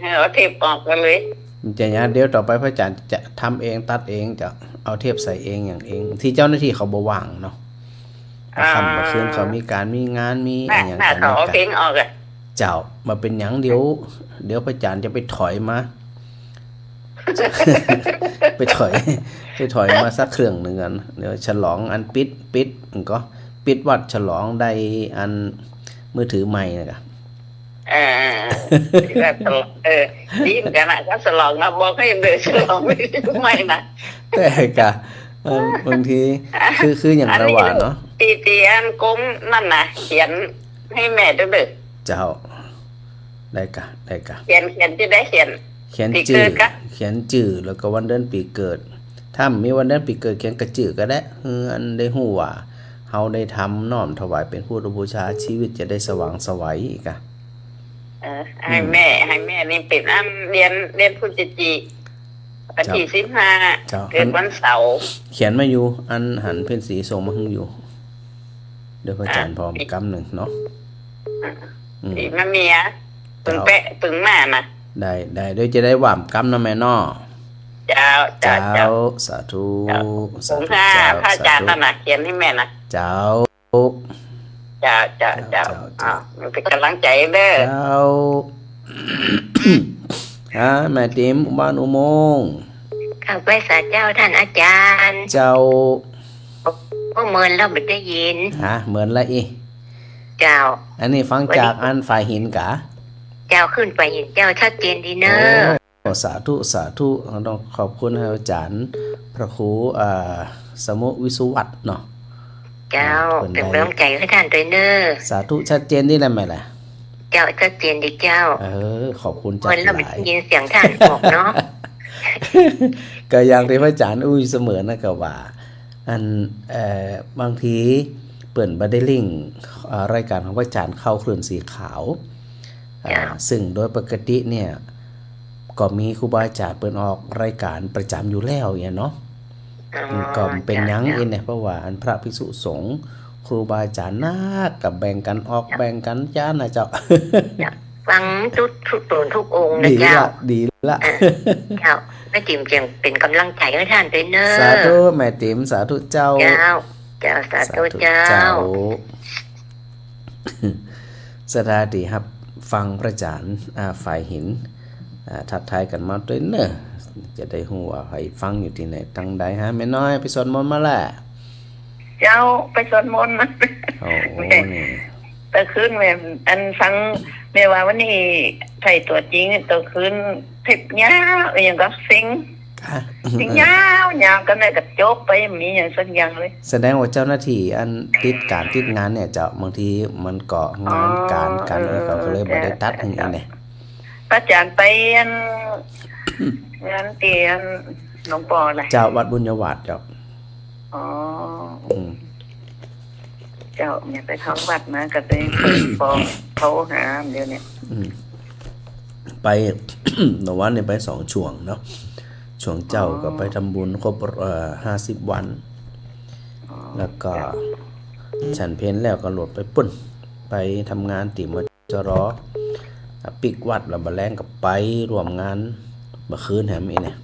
ให้เอาเทปออกกันเลยจะอย่างเดี๋ยวต่อไปพระอาจารย์จะทำเองตัดเองจะเอาเทปใส่เองอย่างเองที่เจ้าหน้าที่เขาบ่ว่างเนาะคำว่าคืนเขามีการมีงานมีอย่างกันเขาเอาเพลงออกอ่ะเจ้ามาเป็นหยังเดี๋ยวพระอาจารย์จะไปถอยมา ไปถอยมาสักเครื่องหนึ่งกันเดี๋ยวฉลองอันปิดก็ปิดวัดฉลองได้อันมือถือใหม่นะครับดีเหมือนกันนะก็ฉลองนะบอกให้เดินฉลองไม่นะแต่กะบางทีคืออย่างระหว่างเนาะตีอันก้มนั่นนะเขียนให้แม่ด้วยเด้อเจ้าได้กะเขียนที่ได้เขียนจื่อแล้วก็วันเดือนปีเกิดถ้ามีวันเดือนปีเกิดเขียนกระจื่อก็ได้อันได้ฮู้ว่าเฮาได้ทำน้อมถวายเป็นพุทธบูชาชีวิตจะได้สว่างไสวอีกอ่ะให้แม่นี่เป็นอันเรียนพุทธจีวันที่15เกิดวันเสาร์เขียนมาอยู่อันหันเพ็ญศรีส่งมาให้อยู่เดี๋ยวพระอาจารย์พร้อมกำหนึ่งเนาะอีมาเมียปึงแปะปึงมานะได้โดยจะได้หว่ามกำนะแม่น้อเจ้าสาธุพระอาจารย์น่ะเขียนให้แม่นะเจ้ามันเป็นกำลังใจเด้อเจ้าแม่ติ๋มบ้านอุโมงค์ข้าพเจ้าเจ้าท่านอาจารย์เจ้าก็เหมือนเราไม่ได้ยินเหมือนละอีเจ้าอันนี้ฟังจากอันฝ่ายหินกะเจ้าขึ้นไปหินเจ้าชัดเจนดีเนอะสาธุต้องขอบคุณอาจารย์พระครูสมุวิสุวัตเนาะเจ้าเป็นกำลังใจให้ท่านด้วยเนอะสาธุชัดเจนนี่แหละไหมล่ะเจ้าชัดเจนดีเจ้าขอบคุณจัดหลายเราไม่ยินเสียงท่านออกเนาะก็อย่างที่พระอาจารย์อุ้ยเสมอนะก็ว่าอันบางทีเปิดบัดได้ลิงรายการของพระอาจารย์เข้าคลื่นสีขาวซึ่งโดยปกติเนี่ยก็มีครูบาอาจารย์เปิดออกรายการประจำอยู่แล้วเนี่ยเนาะก็เป็นยังเองเนี่ยเพราะว่าอันพระภิกษุสงฆ์ครูบาอาจารย์น่ากับแบ่งกันออกแบ่งกันจ้านะเจ้าฟังทุกตนทุกองค์นะเจ้าดีละเจ้าแม่ติ๋มจึงเป็นกำลังใจให้ท่านด้วยเนอะสาธุแม่ติ๋มสาธุเจ้าสาธุเจ้าสถาดีครับฟังพระอาจารย์ฝ่ายหินทักทายกันมาด้วยเนอะจะได้หัวให้ฟังอยู่ที่ไหนตั้งใดฮะแม่น้อยไปสวดมนต์มาแล้วเจ้าไปสวดมนต์นะแต่คืนแม่อันฟังแม่ว่าวันนี้ไทยตัวจริงตัวคืนเทปยาวอย่างก็ซิงยาวกันเลยกับโจ๊กไปมีอย่างสักอย่างเลยแสดงว่าเจ้าหน้าที่อันติดงานเนี่ยจะบางทีมันเกาะงานการเขาเลยบ่ได้ตัดอย่างนี้เนี่ยพระอาจารย์ไปงานเตียนหลวงปู่อะไรเจ้าวัดบุญยวาสเจ้าเจ้าเนี่ยไปท้องวัดมาก็ไปฟ้องเขาหาเดี๋ยวเนี่ยไปหนูวันเนี่ยไป2ช่วงเนาะช่วงเจ้าก็ไปทำบุญครบ50 วันแล้วก็ฉันเพลแล้วก็หลดไปปุ่นไปทำงานติมจรอปิกวัดแล้วบะแรงกับไปรวมงานบ่คืนแหมอีเนี่ย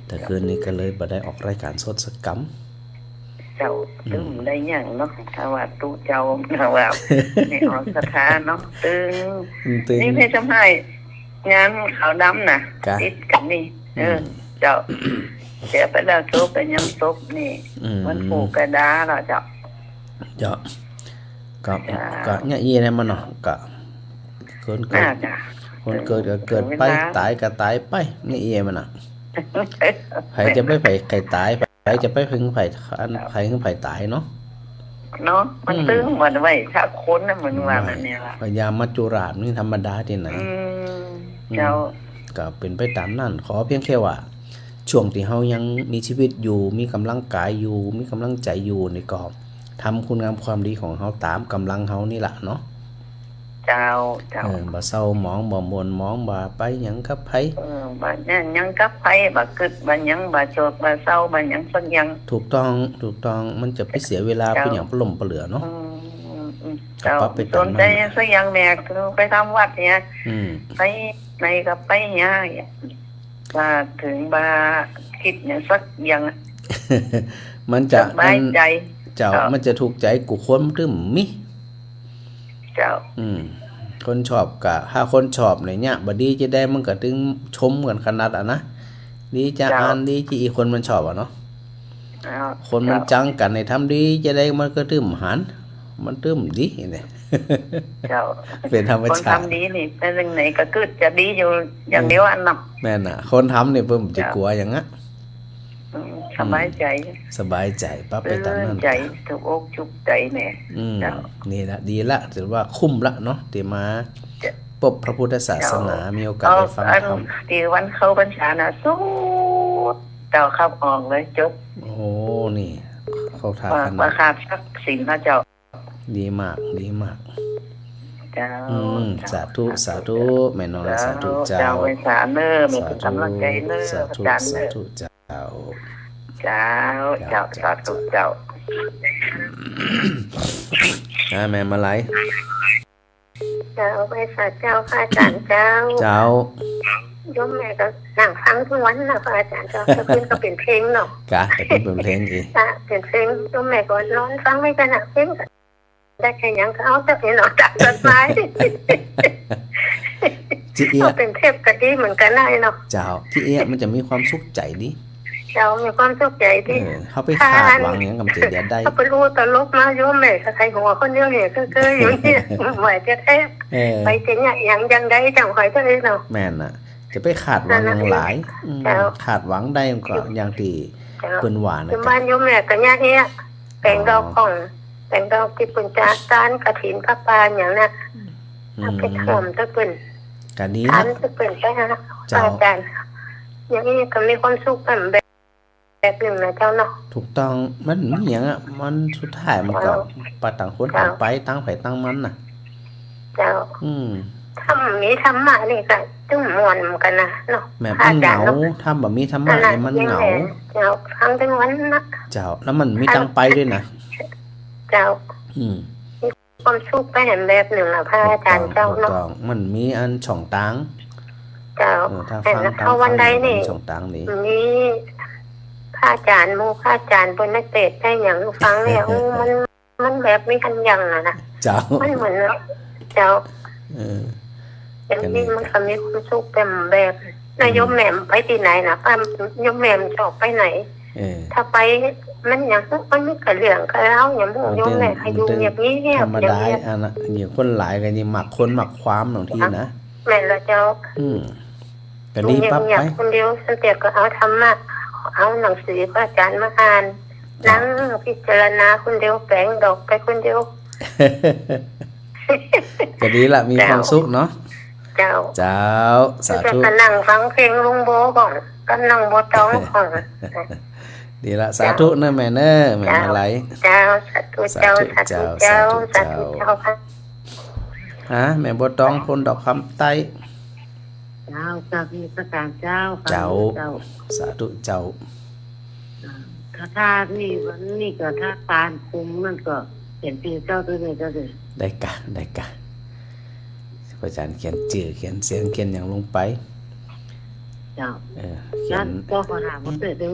แต่คืนนี้ก็เลยบ่ได้ออกรายการสดสักกัมเจ้าตึงได้อย่างเนาะถ้าว่าตู้เจ้าถ้าว่าในออกสถานเนาะตึงนี่เพชรจำให้งานขาวดำนะติดกันนี่เจ้าเสียไปแล้วโซบไปยังซบนี่มันผูกกระดาเราเจ้าก็เนี่ยยี่เนี่ยมันเนาะก็คนเกิดไปตายก็ตายไปนี่เองมันน่ะใครจะไปใครตายใครจะไปพึ่งใครพึ่งใครตายเนาะมันตื้อเหมือนไว้ถ้าคนน่ะเหมือนว่าแบบนี้ล่ะพยายามมัจจุราชนี่ธรรมดาที่ไหนเจ้าก็เป็นไปตามนั่นขอเพียงแค่ว่าช่วงที่เฮายังมีชีวิตอยู่มีกำลังกายอยู่มีกำลังใจอยู่นี่ก็ทำคุณงามความดีของเฮาตามกำลังเฮานี่ล่ะเนาะเจ้าบ่เศร้าหมองบ่มวนหมองบ่ไปหยังกับไผบ่หยังกับไผบ่กึดบ่หยังบ่โศกบ่เศร้าบ่หยังสักอย่างถูกต้องมันจะไปเสียเวลาเป็นหยังปล่มปเหลือเนาะ เจ้าสนใจสักอย่างแม่ไปทำวัดเนี่ยไปในกับไปเนี่ยมาถึงมาคิดเนี่ยสักอย่าง มันจะ สบายใจเจ้ามันจะถูกใจกูคนตึมมิเจ้าคนชอบกะถ้าคนชอบเนี่ยบดีจะได้มันก็ถึงชมกันขนาดนะดีจะอ่านดีจะอีคนมันชอบเนาะคนมันจังกันในทำดีจะได้มันก็ตึมหันมันตึมดีเนี่ยเจ้าเป็นธรรมชาติคนทำดีนี่เป็นยังไงก็คือจะดีอยู่อย่างเดียวอันนับแม่น่ะคนทำเนี่ยเพิ่มจะกลัวอย่างงั้นสบายใจปั๊บไปตามนั้นใจถูกอกจุกใจแม่นี่ละดีละถือว่าคุ้มละเนาะที่มาพบพระพุทธศาสนามีโอกาสได้ฟังธรรมที่วันเข้าพรรษาน่ะสู้เจ้าขับออกเลยจบโอ้นี่เข้าทางกันมาขาดสักศีลนะเจ้าดีมากสาธุแม่น้อยสาธุเจ้าไว้สาเนอมีกำลังใจเนออาจารย์เนอเจ้าสาธุเจ้าแม่มาไลเจ้าไปสาเจ้าพระอาจารย์เจ้าโยมแม่ก็นั่งฟังทุกวันนะพระอาจารย์เจ้าจะขึ้นก็เป็นเพลงเนาะกะเป็นเพลงอีกเป็นเพลงโยมแม่ก็ร้องฟังไม่กันนะเพลงได้แค่ยังเขาจะเป็นหนอจากต้นไม้เขาเป็นเทพกะดีเหมือนกันได้เนาะเจ้าที่เอ๊ะมันจะมีความสุขใจดิเจ้ามีความสุขใจดิเขาไปคาดหวังอย่างกับเจียได้เขาไปรู้ตลกมาโยมแม่ใครหัวคนเดียวเนี่ยก็อยู่เนี่ยไหวจะแท้ไปเจเนี่ยยังได้จังหอยก็ได้เนาะแม่น่ะจะไปขาดหวังอย่างหลายขาดหวังได้ก็อย่างที่เป็นหวานนะบ้านโยมแม่กันเนี่ยเนี่ยแปลงดอกของแต่งดอกที่ปุ่นจากการกระถินพระปานอย่างนั้นถ้าเป็นหอมตะปุ่นกันนี้นะตะปุ่นใช่ไหมอาจารย์อย่างนี้ก็มีความสุขแบบหนึ่งนะเจ้าเนาะถูกต้องมันมีอย่างอ่ะมันสุดท้ายมันก็ปะต่างคนต่างไปตั้งไผ่ตั้งมันน่ะเจ้าทำมีธรรมะนี่ก็ตึ้งมวนกันนะเนาะแบบมันเหงาทำแบบมีธรรมะเนี่ยมันเหงาเจ้าฟังทั้งวันนะเจ้าแล้วมันมีตั้งไปด้วยนะเจ้าความสุขไปเห็นแบบหนึ่งอ่ะพระอาจารย์เจ้าเนาะมันมีอันช่องตังเจ้าแต่เข้าวันใดนี่ช่องตังนี้มีพระอาจารย์พระอาจารย์บนนักเตะได้อย่างฟังเนี่ยมันแบบไม่ทันยังอ่ะนะเจ้ามันเหมือนเจ้าอย่างนี้มันก็มีความสุขเป็นแบบนายมแหม่มไปที่ไหนนะป้ายมแหม่มชอบไปไหนถ้าไปมันอย่างมันไม่กระเหลี่ยงกระเล้าอย่างพวกโยมแม่ให้ดูอย่างนี้เนี่ยธรรมดาอันน่ะอย่างคนหลายกันนี่หมักคนหมักความบางทีนะแม่ละเจ้าก็ดีปั๊บไปคนเดียวสันเตียก็เอาธรรมะเอาหนังสือพระอาจารย์มาอ่านนั่งพิจารณาคนเดียวแปลงดอกไปคนเดียวก็ดีละมีความสุขเนาะเจ้าสาธุก็นั่งฟังเพลงลุงโบก่อนก็นั่งโบตองก่อนดีละสาธุเนอะแม่เนอะแม่มาไหลเจ้าสาธุเจ้าสาธุเจ้าสาธุเจ้าค่ะแม่บัวตองคนดอกคำไต้เจ้าจากมีประการเจ้าสาธุเจ้าถ้านี่วันนี้ก็ถ้าตาลคุมมันก็เห็นปีเจ้าตัวเลยเจ้าเลยได้กะอาจารย์เขียนจื่อเขียนเสียงเขียนอย่างลงไปเจ้านั่นก็ขอถามว่าเดี๋ยว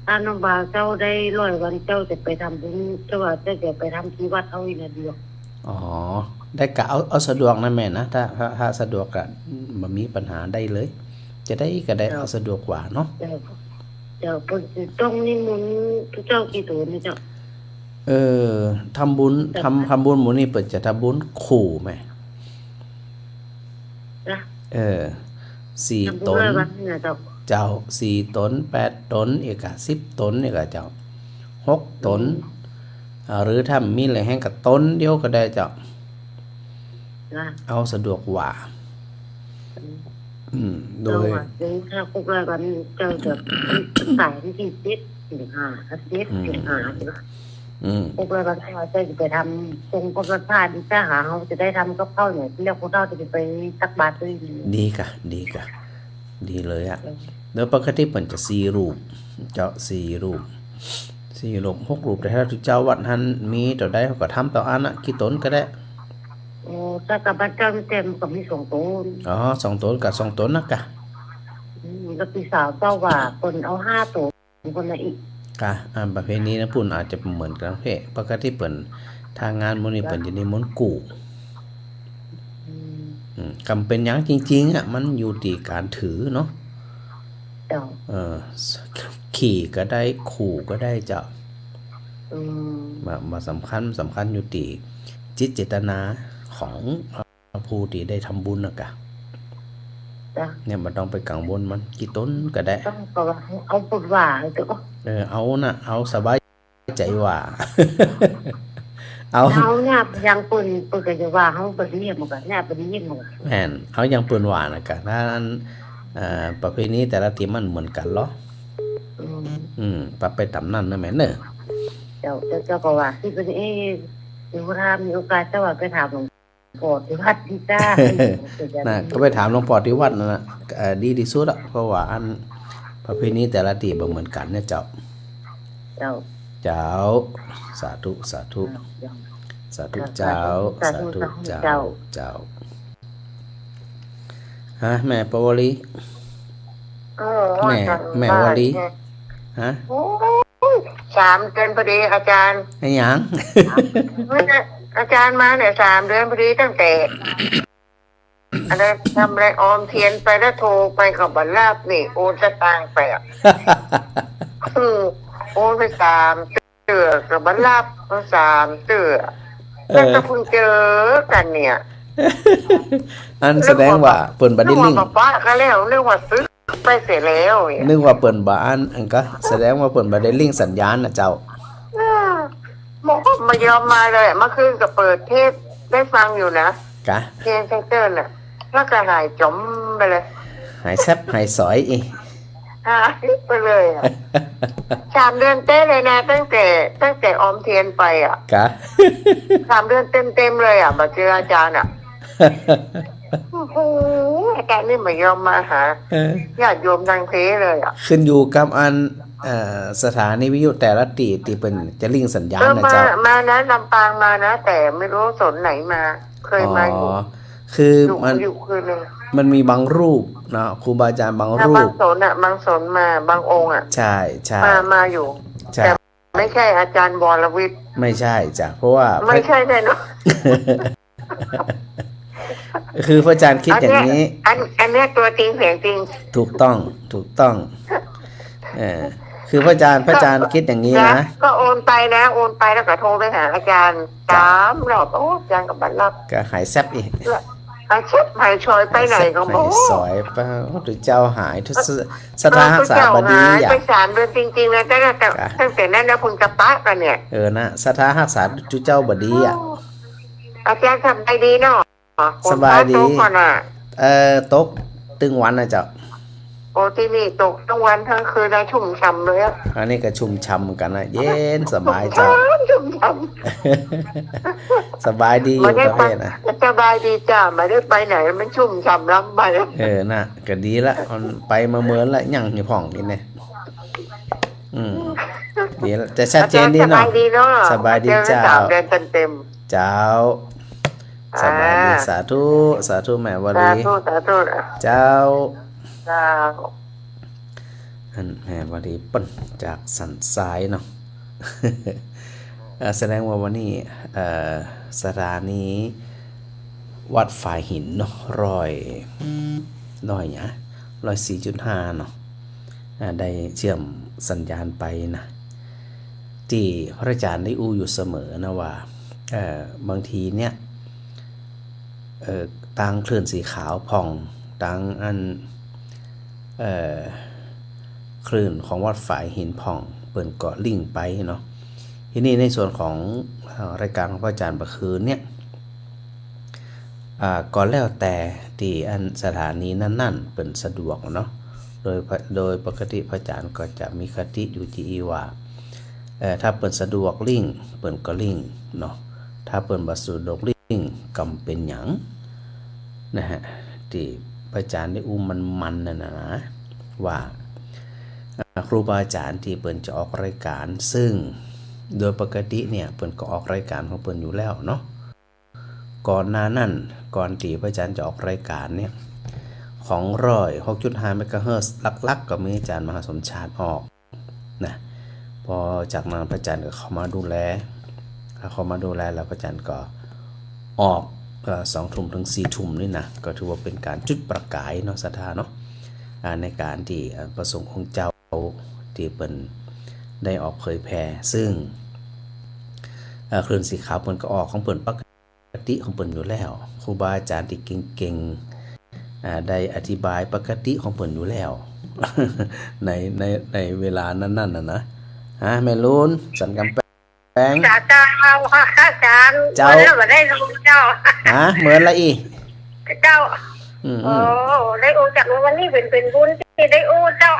ถ้าน้องบ่าวเจ้าได้100 วันเจ้าจะไปทำบุญเจ้าว่าจะไปทำที่วัดเอาอีกนะเดียวได้กะเอาสะดวกนะแม่นะถ้าสะดวกก็บ่มีปัญหาได้เลยจะได้ก็ได้เอาสะดวกกว่าเนาะเจ้าต้องนิมนต์เจ้ากี่ตัวนี่เจ้าทำบุญหมู่นี่เปิดจะทำบุญขู่ไหม4 ตนเจ้า4 ตน8 ตนเอก10 ตนเอกเจ้า6 ตนหรือถ้ามีอะไรแห้งกับต้นเดียวก็ได้เจ้าเอาสะดวกกว่าโดยถ้าพวกเรากันเจ้าจะสายที่10 ถึง 5 อาทิตย์ถึง 5พวกเรากันจะไปทำตรงประพาสที่ถ้าหาเขาจะได้ทำกับข้าวเนี่ยเรียกพวกเราจะไปตักบาตรด้วยดีกะดีเลยอ่ะโดยปกติเปิ่นจะ4 รูปเจ้า4 รูป 4 รูป 6 รูปแต่ถ้าทุกเจ้าวัดหันมีต่อใดเขาก็ทำต่ออันน่ะกี่ตนก็ได้โอ้ถ้ากับบ้านเจ้าเต็มก็มี2ตนอ๋อ2ตนกับ2ตนนะกะแล้วพี่สาวเจ้าว่าเพิ่นเอา5ตนคนละอีกกะประเพณีนะปุ่นอาจจะเหมือนกันเพ่ปกติเปิ้นทางงานมื้อนี้เปิ้นจะนิมนต์กู่กำเป็นหยังจริงๆอ่ะมันอยู่ที่การถือเนาะขี่ก็ได้ขู่ก็ได้เจ้ามาสำคัญอยู่ที่จิตเจตนาของผู้ที่ได้ทำบุญนะกะเนี่ยมันต้องไปกังวลมันกี่ต้นก็ได้ต้องก็เอาปุดว่าตัวเอาน่ะเอาสบายใจว่าเอาเนี่ยยังปืนก็จะว่าเขาปืนเยี่ยมหมดกันเนี่ยปืนเยี่ยมหมดแม่นเอายังปืนหวานนะกะถ้าประเพณีแต่ละทีมันเหมือนกันเหรอปรับไปตามนั้นนะแม่เนอะเจ้าก็ว่าที่เป็นอยู่ถ้ามีโอกาสเจ้าว่าไปถามหลวงพ่อที่วัดที่จ้าน่ะก็ไปถามหลวงพ่อที่วัดนั่นน่ะดีที่สุดอ่ะเพราะว่าอันประเพณีแต่ละทีบ่เหมือนกันเนี่ยเจ้าสาธุเจ้าสาธุเจ้าฮะแม่ปวลีแม่วลีฮะ3 เดือนพอดีอาจารย์ไอ้หยังอาจารย์มาเนี่ย3 เดือนพอดีตั้งแต่อะไรทำอะไรออมเทียนไปแล้วโทรไปกับบัลลาบนี่โอนสตางค์ไปอ่ะโอนไป3 เตือกับบัลลาบ3 เตือแล้วก็เพิ่งเจอกันเนี่ยอันแสดงว่าเปิ้นบ่ได้ลิงก์ป้าก็แล้วเรื่องว่าซื้อไปเสร็จแล้วนึกว่าเปิ้นบ่อันก็แสดงว่าเปิ้นบ่ได้ลิงก์สัญญาณน่ะเจ้าหมอมายอมมาเลยเมื่อคืนก็เปิดเทปได้ฟังอยู่นะกะเพลงเติ้ลน่ะแล้วก็หายจมไปเลยหายแซ่บหายสอยอีหายไปเลยอ่ะ3 เดือนเต้เลยนะตั้งแต่ออมเทียนไปอ่ะกะ3 เดือนเต็มเลยอ่ะมาเจออาจารย์อ่ะโอ้โหอาจารย์นี่ไม่ยอมมาหาญาติโยมทางเพเลยอ่ะขึ้นอยู่กับอันสถานีวิทยุแต่ละตีเป็นจะลิงก์สัญญาณนะเจ้ามานะลำปางมานะแต่ไม่รู้สนไหนมาเคยมาอยู่คือมันมีบางรูปนะครูบาอาจารย์บางรูปบางสนมาบางองค์อ่ะใช่มาอยู่แต่ไม่ใช่อาจารย์วรวิทย์ไม่ใช่จ้ะเพราะว่าไม่ใช่แน่นอนคือพระอาจารย์คิดอย่างนี้อันนี้ตัวจริงเสียงจริงถูกต้องคือพระอาจารย์คิดอย่างนี้นะก็โอนไปนะโอนไปแล้วก็โทรไปหาอาจารย์3 รอบโอ้อาจารย์กับบัลลับก็หายแซ่บอีกหายแซ่บหายชอยไปไหนก็บอกสอยป้าหรือเจ้าหายทุกสถานศึกษาบดีไป3 เดือนจริงๆนะตั้งแต่นั้นนะคุณจะปะกันเนี่ยนะสถานศึกษาจุเจ้าบดีอ่ะอาจารย์ทำได้ดีเนาะสบายดีตกตึงวันนะเจ้าโอ้ที่นี่ตกทั้งวันทั้งคืนนะชุ่มฉ่ำเลยอ่ะอันนี้ก็ชุ่มฉ่ำกันนะเย็นสบายเจ้าชุ่มฉ่ำสบายดีอยู่ประเภทนะสบายดีจ้าไม่ได้ไปไหนมันชุ่มฉ่ำล้ำไปน่ะก็ดีละมันไปมาเมินละยั่งอยู่ห้องนี่เนี่ยดีละแต่ชัดเจนดีเนาะสบายดีเจ้าเดือนเต็มเจ้าสบายดีสาธุแม่วลีสาธุเจ้าแม่วลีปั่นจากสันซ้ายเนาะแสดงว่าวันนี้สถานีวัดฝ่ายหินเนาะ104.5เนาะได้เชื่อมสัญญาณไปนะที่พระอาจารย์ได้อู้อยู่เสมอนะว่าบางทีเนี่ยตังคลื่นสีขาวผ่องตังอันคลื่นของวัดฝ่ายหินผ่องเปิ่นเกาะลิงไปเนาะทีนี้ในส่วนของรายการของพระอาจารย์เมื่อคืนเนี่ยก่อนแล้วแต่ที่อันสถานีนั่นๆเป็นสะดวกเนาะโดยปกติพระอาจารย์ก็จะมีคติอยู่ที่ว่าถ้าเปิ่นสะดวกลิงเปิ่นก็ลิงเนาะถ้าเปิ่นบ่สะดวกลิงกำเป็นหยังนะฮะที่พระอาจารย์ได้มันน่ะนะว่า ครูบาอาจารย์ที่เปิ่นจะออกรายการซึ่งโดยปกติเนี่ยเปิ่นก็ออกรายการของเปิ่นอยู่แล้วเนาะก่อนหน้านั้นก่อนที่พระอาจารย์จะออกรายการเนี่ยของ6.5 เมกะเฮิรตซ์หลักๆก็มีอาจารย์มหาสมชาติออกนะพอจากนั้นพระอาจารย์ก็เข้ามาดูแลแล้วพระอาจารย์ก็ออก2 ทุ่มถึง4 ทุ่มนี่นะก็ถือว่าเป็นการจุดประกายเนาะศรัทธาเนาะในการที่ประสงค์องค์เจ้าที่เปิ่นได้ออกเผยแพร่ซึ่งคลื่นสีขาวเปิ่นก็ออกของเปิ่นปกติของเปิ่นอยู่แล้วครูบาอาจารย์ที่เก่งๆได้อธิบายปกติของเปิ่นอยู่แล้ว ในเวลานั้นน่ะนะแม่ลุนสันกำแพงอาจารย์เอาค่ะอาจารย์เจ้ามาได้รู้เจ้าเหมือนละอีเจ้าโอ้ได้โอจากวันนี้เป็นบุญที่ได้โอเจ้า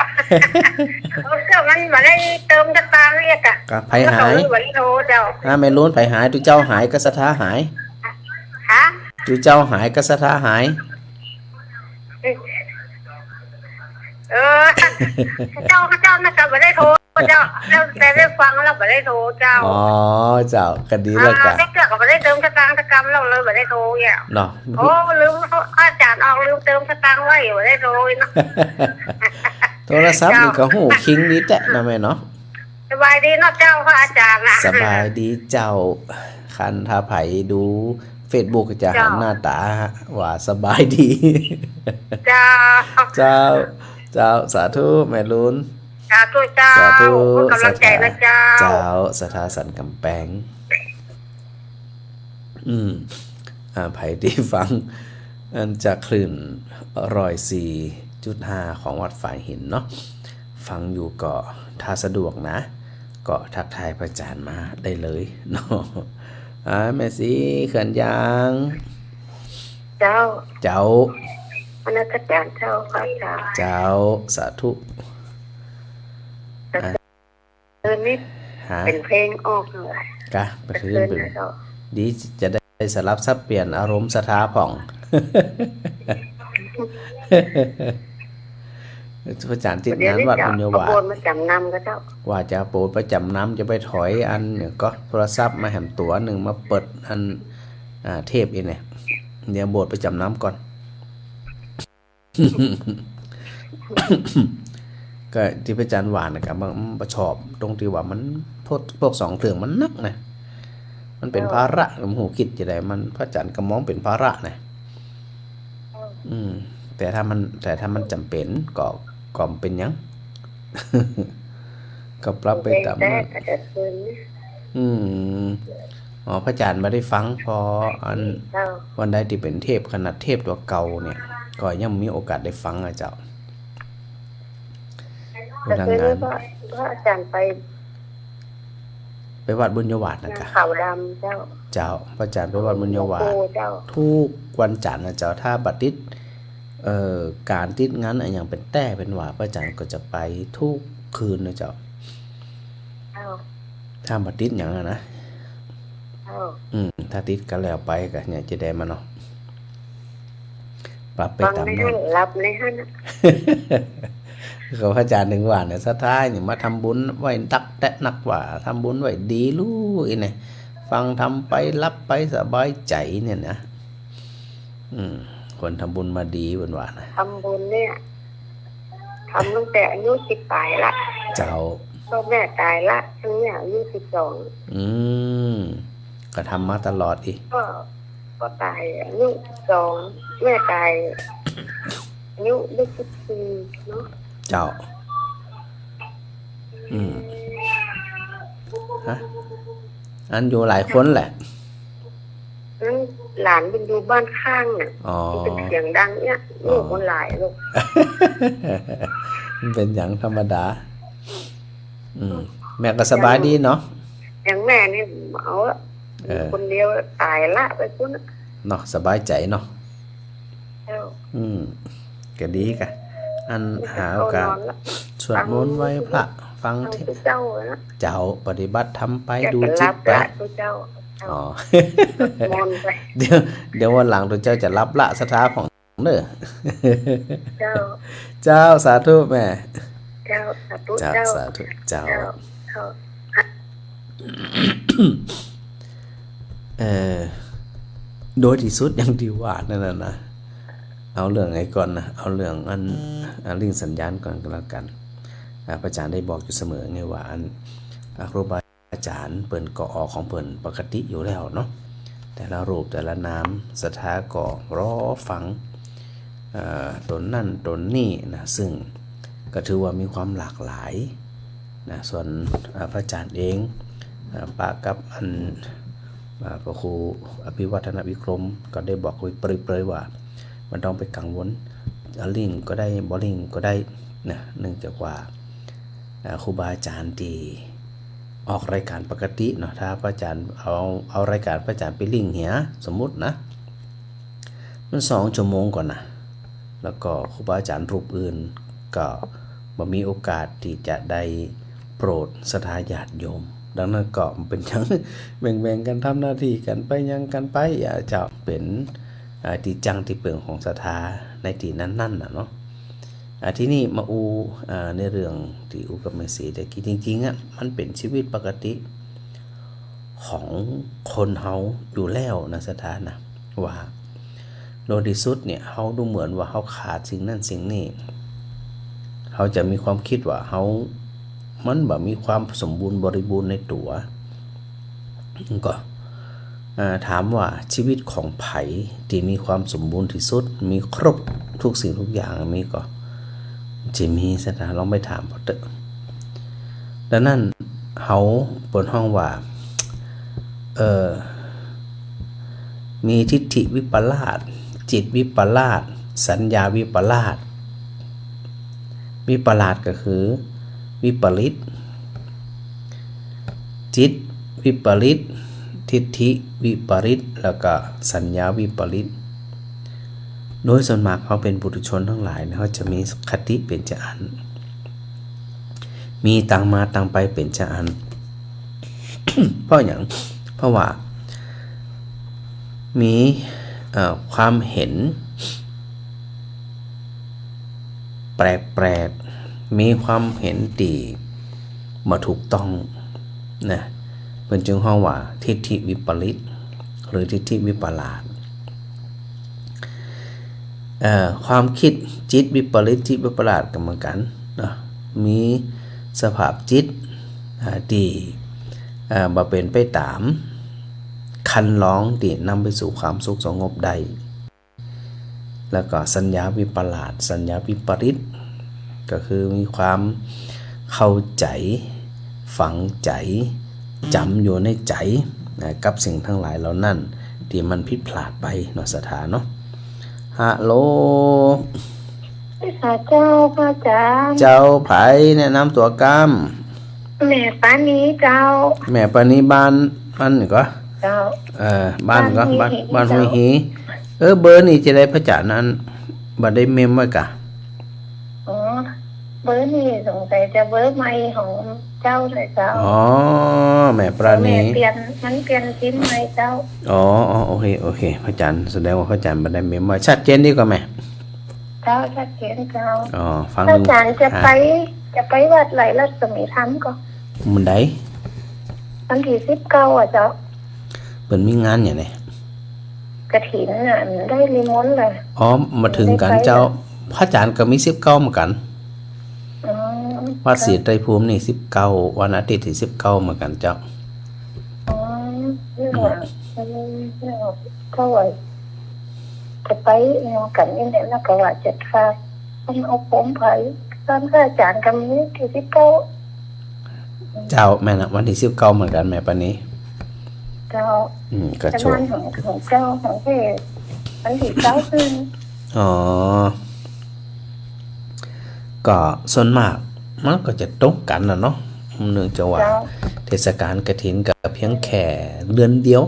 เจ้ามันมาได้เติมกระตาเรียกอะไผหายเจ้าแม่ลุนไผหายตุเจ้าหายก็สถาหายตุเจ้าหายก็สถาหายเจ้านะครับไม่ได้โทรเจ้าแต่ได้ฟังแล้วไม่ได้โทรเจ้าเจ้าก็ดีแล้วกันได้เกิดกับไม่ได้เติมสตางค์กรรมเราเลยไม่ได้โทรเนี่ยเนาะโอ้ลืมอาจารย์ออกลืมเติมสตางค์ไว้ไม่ได้โทรเนาะโทรศัพท์นี่ก็หูคิงนี้แตะนะแม่เนาะสบายดีเนาะเจ้าพระอาจารย์นะสบายดีเจ้าคันถ้าไผดูFacebook จะหันหน้าตาว่าสบายดีเจ้าสาธุแม่ลุนสาธุเจ้ากำลังใจนะเจ้าสถาสันกำแพงไผที่ฟังอันจากคลื่น104.5ของวัดฝ่ายหินเนาะฟังอยู่ก็ถ้าสะดวกนะก็ทักทายพระอาจารย์มาได้เลยเนาะแม่สีเขื่อนยางเจ้าพระอาจารย์เจ้าพระอาจารย์เจ้าสาธุนี่เป็นเพลงออกเลยกะไปคืนเป็นดีจะได้สลับซับเปลี่ยนอารมณ์สถาผ่องพระอาจารย์ติดงานวัดบุญญวามาจำนำก็เจ้าว่าจะโปรดไปจำนำจะไปถอยอันเนี่ยก็โทรศัพท์มาแหมตัวหนึ่งมาเปิดอันเทพอีเนี่ยเดี๋ยวโบสถ์ไปจำนำก่อน ก็ที่พระอาจารย์หวานนะครับมันประชอบตรงที่ว่ามันพวก2 เรื่องมันนักนะมันเป็นภาระผมหูคิดจะได้มันพระอาจารย์ก็มองเป็นภาระนะแต่ถ้ามันจำเป็นก็เป็นยัง ก็ปรับไปตามนั้นพระอาจารย์ไม่ได้ฟังพออันวันใดที่เป็นเทพขนาดเทพตัวเก่าเนี่ยก็ยังมีโอกาสได้ฟังอ่ะเจ้าดังนั้นพระอาจารย์ไปวัดบุญยวาทนะครับเขาดำเจ้าพระอาจารย์ไปวัดบุญยวาททุกวันจันทร์นะเจ้าถ้าบัดติดการติดงั้นอย่างเป็นแต่เป็นว่าพระอาจารย์ก็จะไปทุกคืนนะเจ้าถ้าบัดติดอย่างนั้นนะถ้าติดกันแล้วไปกันเนี่ยจะได้มาเนาะปรับไปตามนั้นรับในฮั่นเขาพระอาจารย์ถึงว่าเนี่ยสุดท้ายเนี่ยมาทำบุญไว้ตักแตะนักว่าทำบุญไว้ดีรู้อีเนี่ยฟังทำไปรับไปสบายใจเนี่ยนะคนทำบุญมาดีบนว่านะทำบุญเนี่ยทำตั้งแต่อายุ10 ปลายละเจ้าพ่อแม่ตายละตั้งแต่อายุ12ก็ทำมาตลอดอีกก็ตายอายุ12แม่ตายอายุ14เนาะเจ้าอันอยู่หลายคนแหละหลานเป็นอยู่บ้านข้างน่ะเป็นเสียงดังเนี่ยลูกคนหลายลูกมันเป็นอย่างธรรมดาแม่ก็สบายดีเนาะอย่างแม่นี่เอาคนเดียวตายละไปพุ่นเนาะสบายใจเนาะก็ดีกะอันหาโอกาสสวดมนต์ไหว้พระฟังเจ้าปฏิบัติทำไปดูจิตไปเดี๋ยววันหลังตัวเจ้าจะรับละสถาของเด้อเจ้าสาธุแม่ เจ้าสาธุ เจ้า เจ้า สาธุเจ้า เจ้า โดยที่สุดอย่างที่ว่านั่นน่ะนะเอาเรื่องไอ้ก่อนนะเอาเรื่องลิงสัญญาณก่อนก็แล้วกันพระอาจารย์ได้บอกอยู่เสมอไงว่าครูบาอาจารย์เปิ่นก็ออกของเปิ่นปกติอยู่แล้วเนาะแต่ละรูปแต่ละนามศรัทธาก็รอฟังตนนั่นตนนี่นะซึ่งก็ถือว่ามีความหลากหลายนะส่วนพระอาจารย์เองปะกับพระครูอภิวัฒนวิกรมก็ได้บอกไว้เปรยๆว่ามันต้องไปกังวลลิงก็ได้บอลิงก็ได้นะเนื่องจากว่าครูบาอาจารย์ที่ออกรายการปกติเนาะถ้าพระอาจารย์เอารายการพระอาจารย์ไปลิงเหียสมมุตินะมัน2 ชั่วโมงก่อนนะแล้วก็ครูบาอาจารย์รูปอื่นก็บ่มีโอกาสที่จะได้โปรดศรัทธาญาติโยมดังนั้นก็เป็นจังแบ่งกันทำหน้าที่กันไปยังกันไปอย่าจะเป็นที่จังที่เปลืองของศรัทธาในที่นั้นๆน่ะเนาะที่นี่มาในเรื่องที่กับแม่สีแต่จริงๆอ่ะมันเป็นชีวิตปกติของคนเฮาอยู่แล้วนะศรัทธานะว่าโดยที่สุดเนี่ยเฮาดูเหมือนว่าเฮาขาดสิ่งนั้นสิ่งนี้เฮาจะมีความคิดว่าเฮามันแบบมีความสมบูรณ์บริบูรณ์ในตัวก็ถามว่าชีวิตของไผ่ที่มีความสมบูรณ์ที่สุดมีครบทุกสิ่งทุกอย่างมีก็จะมีสถานลองไปถามพอเถอะดังนั้นเฮาบนห้องว่ามีทิฏฐิวิปลาสจิตวิปลาสสัญญาวิปลาสวิปลาสก็คือวิปริตจิตวิปริตทิฏฐิวิปริตแล้วก็สัญญาวิปริตโดยส่วนมากเขาเป็นปุถุชนทั้งหลายเขาจะมีคติเป็นจะอันมีต่างมาต่างไปเป็นจะอัน เพราะอย่างเพราะว่ามีความเห็นแปลกมีความเห็นดีมาถูกต้องนะเป็นจึงห้องว่าทิฏฐิวิปริตหรือทิฏฐิวิปลาสความคิดจิตวิปริตจิตวิปลาสกันเหมือนกันนะมีสภาพจิตที่บ่เป็นไปตามคันลองที่นำไปสู่ความสุขสงบใดแล้วก็สัญญาวิปลาสสัญญาวิปริตก็คือมีความเข้าใจฝังใจจำอยู่ในใจกับสิ่งทั้งหลายเหล่านั้นที่มันผิดพลาดไปเนาะสถานเนาะฮัลโหลเจ้าพระอาจารย์เจ้าไผแนะนำตัวกรรมแม่ปานีเจ้าแม่ปานีบ้านก็เจ้าบ้านก็บ้านห้วยหีเบอร์นี่จะได้พระอาจารย์นั้นบ่ได้เมมไว้กะอ๋อเบอร์นี่สงสัยจะเบอร์ใหม่ของเจ้าเลยเจ้าอ๋อแม่ปราณีมันเปลี่ยนชิ้นใหม่เจ้าอ๋อโอเคพระอาจารย์แสดงว่าพระอาจารย์บ่ได้เมมไว้ชัดเจนดีกว่าแม่เจ้าชัดเจนเจ้าอ๋อฟังพระอาจารย์จะไปวัดไหลรัศมีธรรมก็มันได้วันที่19อ่ะเจ้าเพิ่นมีงานอย่างไรกฐินน่ะได้ลิมนต์เลยอ๋อมาถึงกันเจ้าพระอาจารย์ก็มี19เหมือนกันวัดศรีไตรภูมินี่19วันอาทิตย์ที่19เหมือนกันเจ้าอ๋อก็ว่าจะไปกันนี่แหละแล้วก็ว่าจะฝากเอาผมไปตอนพระอาจารย์ก็มีที่19เจ้าแม่นะวันที่19เหมือนกันแม่ปานี้เจ้าก็โชคของเจ้าของเทศวันที่9คืนอ๋อก็ส่วนมากมันก็จะตรงกันนะเนาะเนื่องจากว่าเทศกาลกฐินกับเพียงแค่เดือนเดียว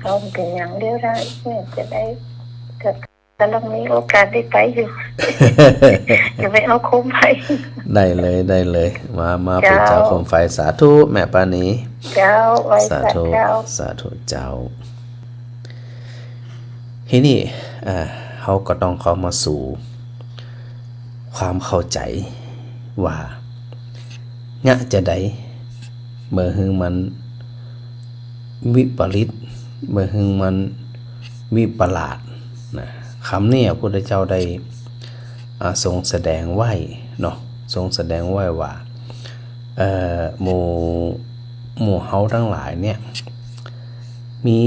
เขาเป็นอย่างเดียวได้เนี่ยจะได้กำลังมีโอกาสได้ไปอยู่จะไปเอาโคมไฟได้เลยมาเป็นเจ้าโคมไฟสาธุแม่ปานีเจ้าสาธุเจ้าทีนี้เขาก็ต้องเข้ามาสู่ ความเข้าใจว่าณจะใดเมื่อหึงมันวิปริตเมื่อหึงมันวิปลาสนะคำนี้พระพุทธเจ้าได้ทรงแสดงไว้เนาะทรงแสดงไว้ว่าหมู่เฮาทั้งหลายเนี่ยมี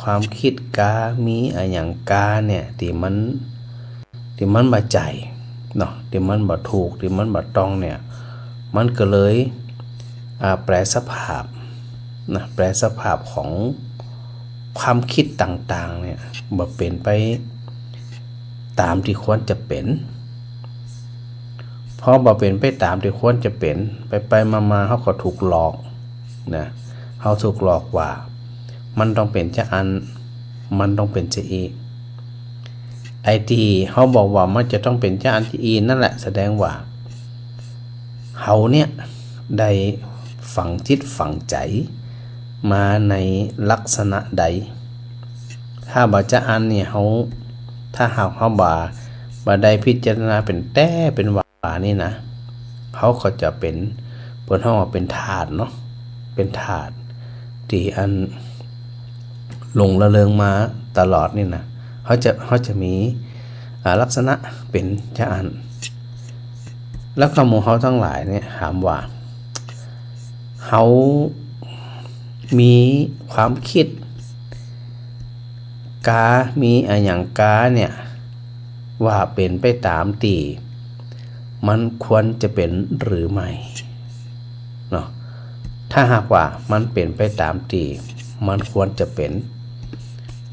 ความคิดกามีอย่างกาเนี่ยที่มันบ่ใจเนาะที่มันบ่ถูกที่มันบ่ต้องเนี่ยมันก็เลยแปรสภาพนะแปรสภาพของความคิดต่างๆเนี่ยบ่เป็นไปตามที่ควรจะเป็นพอบ่เป็นไปตามที่ควรจะเป็นไปมาๆเฮาก็ถูกหลอกนะเฮาถูกหลอกว่ามันต้องเป็นจะอันมันต้องเป็นจะอีไอที่เฮาบอกว่ามันจะต้องเป็นจะอันจะอีนั่นแหละแสดงว่าเฮาเนี่ยได้ฝังจิตฝังใจมาในลักษณะใดถ้าบ่จะอันเนี่ยเฮาถ้าหากเฮาบ่ได้พิจารณาเป็นแต้เป็นว่านี่นะเขาก็จะเป็นเปิ้นเฮาว่าเป็นธาตุเนาะเป็นธาตุที่อันหลงระเริงมาตลอดนี่นะเขาจะมีลักษณะเป็นจะอันแล้วคำของเขาทั้งหลายเนี่ยถามว่าเขามีความคิดกามีอย่างกาเนี่ยว่าเป็นไปตามที่มันควรจะเป็นหรือไม่เนาะถ้าหากว่ามันเป็นไปตามที่มันควรจะเป็น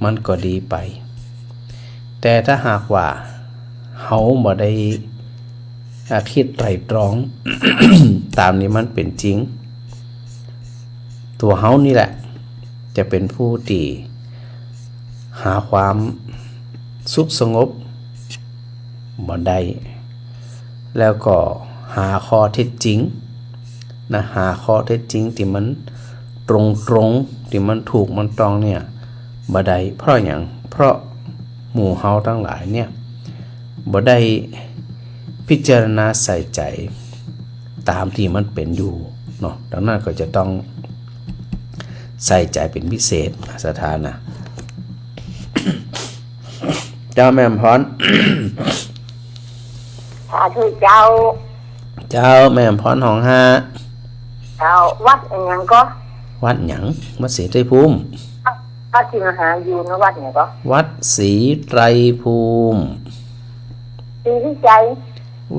มันก็ดีไปแต่ถ้าหากว่าเฮาบ่ได้คิดไตร่ตรอง ตามนี้มันเป็นจริงตัวเฮานี่แหละจะเป็นผู้ที่หาความสุขสงบบ่ได้แล้วก็หาข้อเท็จจริงนะหาข้อเท็จจริงที่มันตรงที่มันถูกมันตรงเนี่ยบ่ได้เพราะอย่างเพราะหมู่เฮาทั้งหลายเนี่ยบ่ได้พิจารณาใส่ใจตามที่มันเป็นอยู่เนาะดังนั้นก็จะต้องใส่ใจเป็นพิเศษสถานะ เจ้าแม่พร สาธุเจ้าแม่พรของห้าเจ้าวัดอย่างก็วัดหยังวัดศรีไตรภูมิวัดที่มหาอยู่นะวัดเนี่ยก็วัดศรีไตรภูมิศรีวิจัย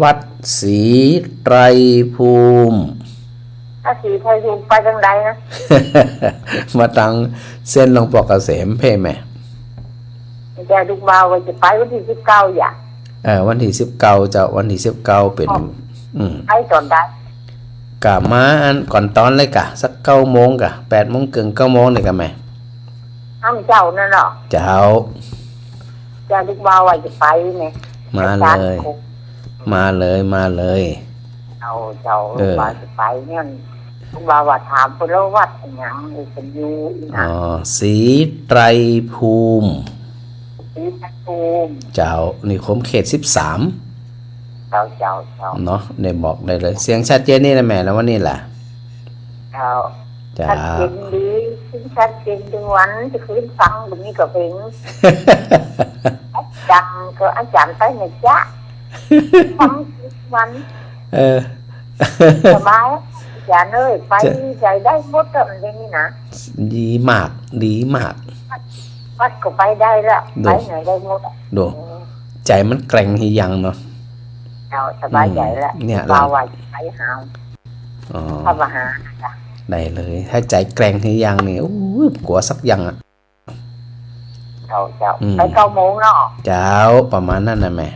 วัดศรีไตรภูมิถ้าศรีไตรภูมิไปทางใดนะ มาตังเส้นหลวงปอเกษมเพ่แม่จะลูกบ่าวว่าจะไปวันที่19อย่างวันที่19จะวันที่19เป็นไปตอนใดกะมาอันก่อนตอนเลยกะสัก9 โมงกะ8 โมงเกิน9 โมงเลยกะแม่เจ้านั่นเนาะเจ้าลูกบ่าวว่าจะไปแม่มาเลยเจ้าลูกบ่าวจะไปเนี่ยลูกบ่าวว่าถามเพิ่นแล้ววัดหยังเป็นอยู่นะศรีไตรภูมิเจ้านิคมเขต13เจ้าเนาะได้บอกได้เลยเสียงชัดเจนนี่นะแม่แล้ววันนี้แหละชัดเจนดีชัดเจนจังวันจะคืนฟังแบบนี้ก็เพลงจังก็อาจารย์ไปนะจ๊ะฟังวันสบายอาจารย์เอ้ยไปใจได้หมดแบบนี้นะดีมากวัดก็ไปได้ละไปไหนได้หมดดูใจมันแกร่งที่ยังเนาะสบายใจแล้วเราว่าไปหาถ้ามาหาได้เลยถ้าใจแกร่งที่ยังนี่โอ้ยกลัวสักยังอ่ะเจ้าไป9 โมงเนาะเจ้าประมาณนั้นนะแม่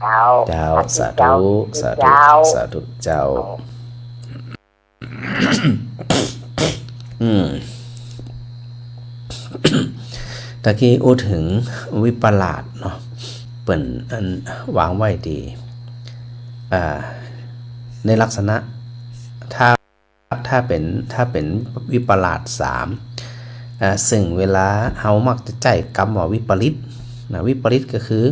เจ้าสาธุเจ้าตะกี้พูดถึงวิปลาสเนาะเปิ่นอันวางไว้ดีในลักษณะถ้าเป็นวิปลาส3ซึ่งเวลาเฮามักจะใจกรรมว่าวิปริตนะวิปริตก็คือ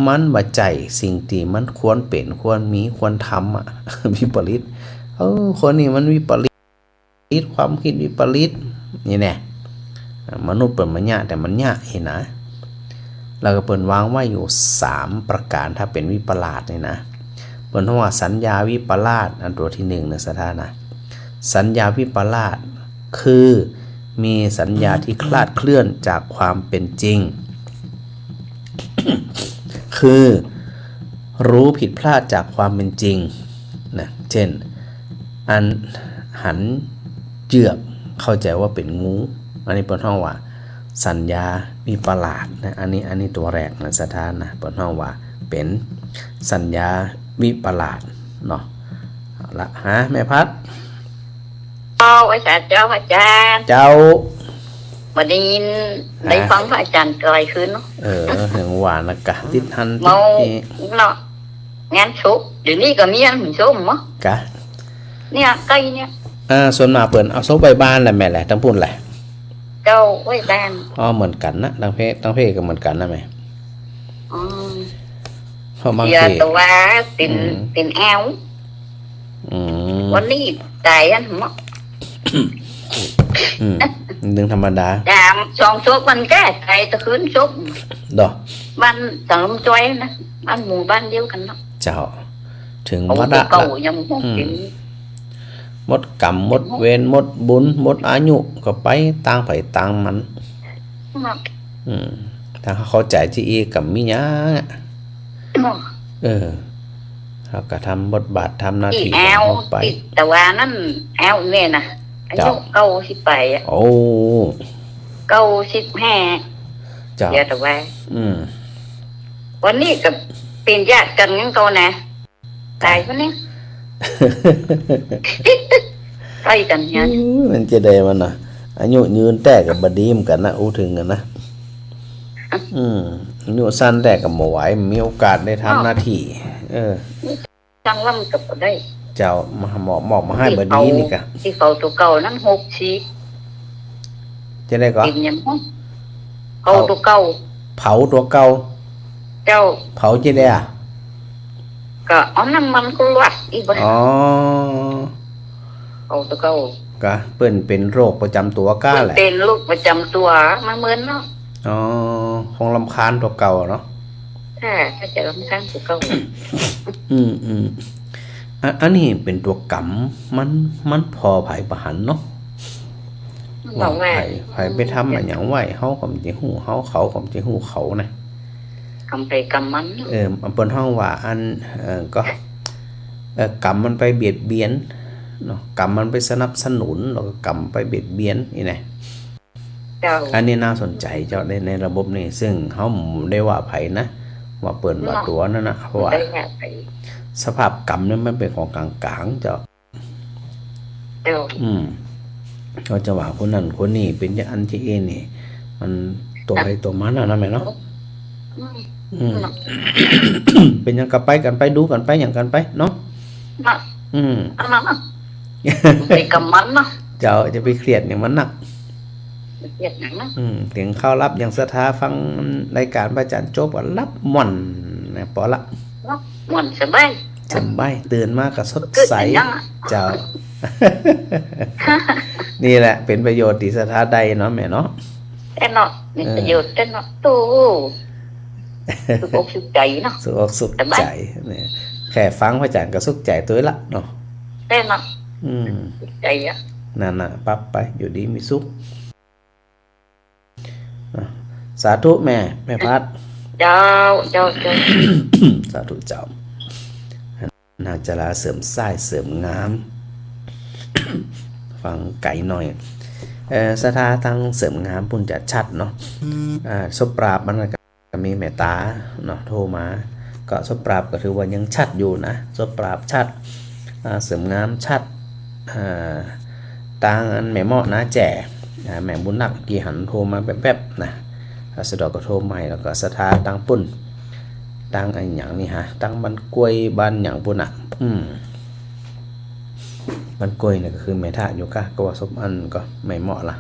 มันบ่ใจสิ่งที่มันควรเป็นควรมีควรทำอ่ะ วิปริตคนนี้มันวิปริตความคิดวิปริตนี่แน่มนุษย์เปิดมันยะแต่มันยะเห็นนะเราก็เปิดวางไว้อยู่3ประการถ้าเป็นวิปลาสนี่นะเปิดว่าสัญญาวิปลาสอันตัวที่1นะสถานะสัญญาวิปลาสคือมีสัญญาที่คลาดเคลื่อนจากความเป็นจริง คือรู้ผิดพลาดจากความเป็นจริงนะเช่นอันหันเจือกเข้าใจว่าเป็นงูอันนี้เป็นห้องว่าสัญญาวิปลาสนะอันนี้ตัวแรกนะสถานนะเป็นห้องว่าเป็นสัญญาวิปลาสเนาะเอาละฮะแม่พัดอาจารย์เจ้าอาจารย์เจ้าวันนี้ได้ฟังพระอาจารย์ไกลขึ้นเนาะถึงหวานนะกะติดทันเมาเนาะงานชุบเดี๋ยวนี้ก็มีงานชุบมั้งกะเนี่ยใกล้เนี่ยส่วนมากเปิ่นเอาซุปใบบ้านแหละแม่แหละทั้งพุ่นแหละเจ้าไว้บ้านเหมือนกันนะทั้งเพศก็เหมือนกันนะแม่เพราะบางทีตัวเป็นแอววันนี้ตายอันมั้งดึงธรรมดาดามสองชุบมันแก้ใจตะคืนชุบดอกบ้านสังลมจ้อยนะบ้านหมู่บ้านเดียวกันเนาะเจ้าถึงวัดละหมดกรรมหมดเวรหมดบุญหมดอายุก็ไปต่างไผต่างมันถ้าเข้าใจที่อีกับมิญาเขาก็ทำบทบาททำหน้าที่ไปแต่ว่านั่นแอลเนี่ยนะอายุ98อ่ะโอ้95เดี๋ยวแต่ว่าวันนี้กับเป็นญาติกันงั้นเขานะตายคนนี้ใกล้กันเนี่ยมันจะได้มันนะอายุยืนแตกกับบดีมกันนะถึงกันนะอายุสั้นแตกกับหมอไหวมีโอกาสได้ทำหน้าที่จังว่ามันกับได้เจ้ามาหมอกมาให้บดีนี่กะที่เขาตัวเก่านั้น6ชีจะได้ก็เป็นยังเขาตัวเก่าเผาตัวเก่าเจ้าเผาจะได้ก็เอาน้ำมันก็ลวกอีกบ่เอาตัวเก่าก็เป็นโรคประจำตัวก้าแหละเป็นโรคประจำตัวมันเหมือนเนาะคงรำคาญตัวเก่าเนาะถ้าจะรำคาญตัวเก่าอันนี้เป็นตัวกรรมมันพอไผประหันเนาะว่าไผไปทำอะไรอย่างไหวเฮาก็สิฮู้เฮาเขาก็สิฮู้เขานะกรรมไปกรรมมันเปิ้นฮ้องว่าอันก็กรรมมันไปเบียดเบียนเนาะกรรมมันไปสนับสนุนแล้วก็กรรมไปเบียดเบียนนี่นะอันนี้น่าสนใจเจ้าในระบบนี้ซึ่งเฮาได้ว่าไผนะว่าเปิ้นว่าตัวนั่นน่ะเพราะว่าสภาพกรรมเนี่ยมันเป็นของกลางๆเจ้าเขาจะว่าคนนั้นคนนี้เป็นอย่างอันที่นี่มันตัวใครตัวมันนะแม่เนาะเป็นอย่างกันไปดูกันไปอย่างกันไปเนาะไปกำมันเนาะเจ้าจะไปเครียดอย่างมันหนักเครียดอย่างนั้นเสียงเข้ารับอย่างศรัทธาฟังรายการพระอาจารย์โจ๊กว่ารับม่อนนะปอละม่อนสบายตื่นมากกับสดใสเจ้านี่แหละเป็นประโยชน์ที่ศรัทธาใดเนาะแม่เนาะแต่เนาะมีประโยชน์แต่เนาะตู้สุขสุขใจเนาะสุขใจเนี่ยแค่ฟังพระอาจารย์ก็สุขใจตัวละเนาะแต่เนาะสุขใจอ่ะนั่นน่ะปั๊บไปอยู่ดีมีสุขสาธุแม่พัดเจ้าสาธุเจ้านาจราเสริมสายเสริมงามฟังไก่หน่อยสถาทางเสริมงามปุ่นจะชัดเนาะสปราบมันก็มีแม่ตาเนาะโทรมาก็สปราบก็ถือว่ายังชัดอยู่นะสปราบชัดเสริมงามชัดต่างอันแม่เหมาะนะแจ่แม่บุญนักกี่หันโทรมาแป๊บๆนะสะดอกก็โทรใหม่แล้วก็สถาตังปุ่นตังไอ้หยังนี่ฮะตังบันกล้วยบ้านหยังปุ่นอ่ะบันกล้วยเนี่ยก็คือแม่ท่าอยู่กะก็ว่าสมอันก็ไม่เหมาะละ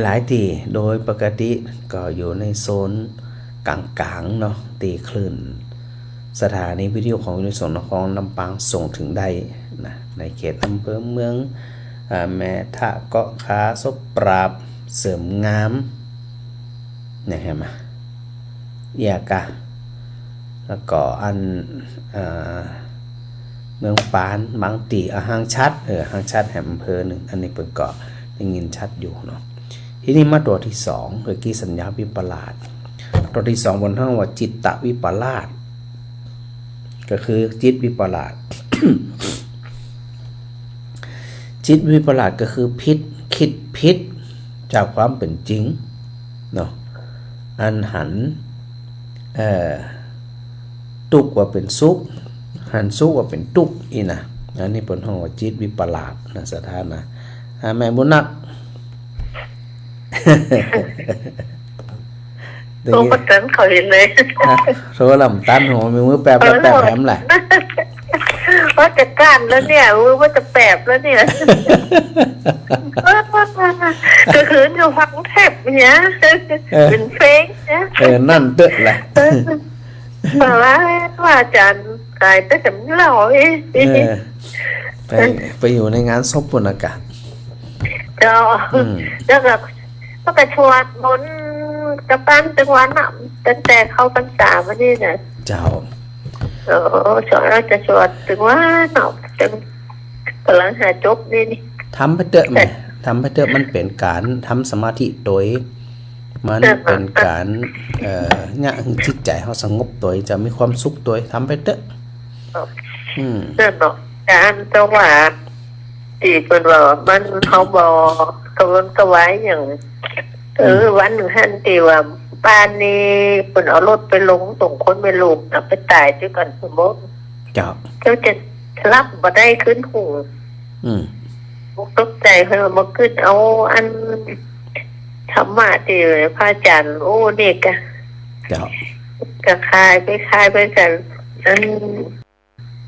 หลายๆที่โดยปกติก็อยู่ในโซน กลางๆเนาะตีคลื่นสถานีวิทยุของวิทยุส่งนครลำปางส่งถึงได้นะในเขตอำเภอเมืองแม่ทะเกาะขาซบปราบเสริมงามเนี่ยเห็นไหมอยากะแล้วก็อันเมืองปานบางตีห้างชัดห้างชัดแห่งอำเภอหนึ่งอันนี้เปิดเกาะได้ยินชัดอยู่เนาะทีนี้มาตัวที่2คือกี้สัญญาวิปลาสตัวที่2บนห้องว่าจิตตวิปลาสก็คือจิตวิปลาส จิตวิปลาสก็คือคิดผิดจากความเป็นจริงเนาะอันหันตุกว่าเป็นสุขหันสุขว่าเป็นตุกอีนะอันนี้เป็นห้องว่าจิตวิปลาสนะสถานะแม่บุญนัก โตประจันเขาเห็นเลยโซลำตันหัวมีมือแปบแล้วแปบแผมแหละว่าจะก้านแล้วเนี่ยว่าจะแปบแล้วเนี่ยก็คืออยู่ฟังแทบเนี่ยเป็นเฟกเนี่ยนั่นเด้อแหละมาว่าอาจารย์ตายแต่จำเล่าไปอยู่ในงานศพบนอากาศแล้วก็ไปชวนบนกระปั้นจังหวัดน่ะตั้งแต่เข้าพรรษามานี่นะเจ้าชวนเราจะชวนถึงว่าเนาะจังกำลังหาจบนี่ทำไปเถอะไหมทำไปเถอะมันเป็นการทำสมาธิโดยมันเป็นการเนี่ยจิตใจเขาสงบตัวจะมีความสุขตัวทำไปเถอะนั่นเนาะการจังหวะที่เป็นว่ามันเขาบอกกระวนกระวายอย่างวันหนึ่งท่านตีว่าบ้านนี้เป็นเอารถไปลงส่งคนไปลูกนะไปตายด้วยกันสมมติเจ้าจะรับมาได้ขึ้นหูตกใจเพราะมาขึ้นเอาอันธรรมะที่พระอาจารย์โอ้เด็กอะก็คายไปกันนั้น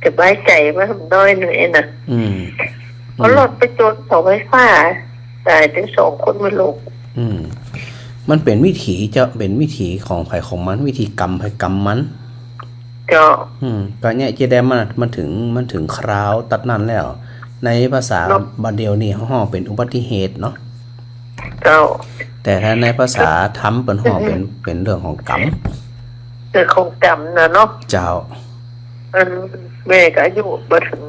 จะบายใจมาทำน้อยหน่อยนะเอารถไปจนเสาไฟฟ้าตายถึง2 คนไปลูกมันเป็นวิถีจะเป็นวิถีของไผ่ของมันวิธีกรรมไผ่กรรมมันก็เนี่ยจะได้มันถึงคราวตัดนั้นแล้วในภาษาบาเดียวนี่ห่อเป็นอุบัติเหตุเนาะแต่ถ้าในภาษาธรรมเป็นห่อเป็นเรื่องของกรรมเรื่องของกรรมนะเนาะเจ้าแม่ก็อายุมาถึง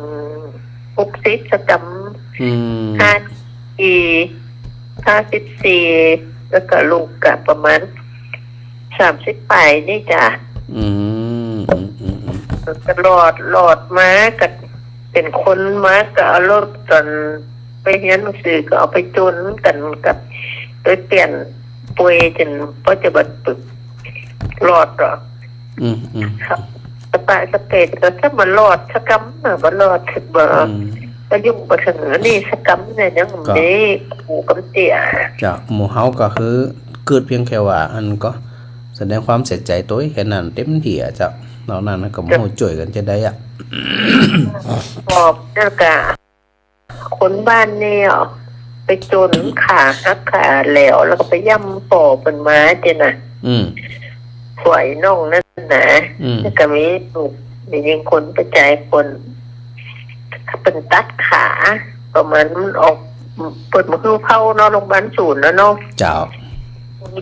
60จะจำ54แล้วก็ลูกกับประมาณ30 ปลายนี่จ้ะก็หลอดมากับเป็นคนมาก็เอารถจนไปเรียนหนังสือก็เอาไปจนกันกับโดยเปลี่ยนป่วยจนปัจจุบันปึกหลอดหรอครับสปายสเปดก็ถ้ามันหลอดสักกำมันหลอดถึงบ่ก็ยุ่งไปถึงนี่สักกำเนี่ยยังไม่หูกำเตี้ยจ้ะหมู่เฮาก็คือเกิดเพียงแค่ว่าอันก็แสดงความเสียใจตัวแค่นั้นเต็มที่อ่ะจ้ะนอกนั้นก็บ่ช่วยกันจะได้อ่ะบอกแล้วก็คนบ้านนี่ไปจนขาหักขาแล้วก็ไปย่ำปอเป็นม้าเจ้ะนะฝอยน่องนั่นนะแล้วก็มีลูกมียิงคนไปจ่ายคนเป็นตัดขาประมาณมันออกเปิดมาคือเผาเนาะโรงพยาบาลศูนย์แล้วเนาะเจ้า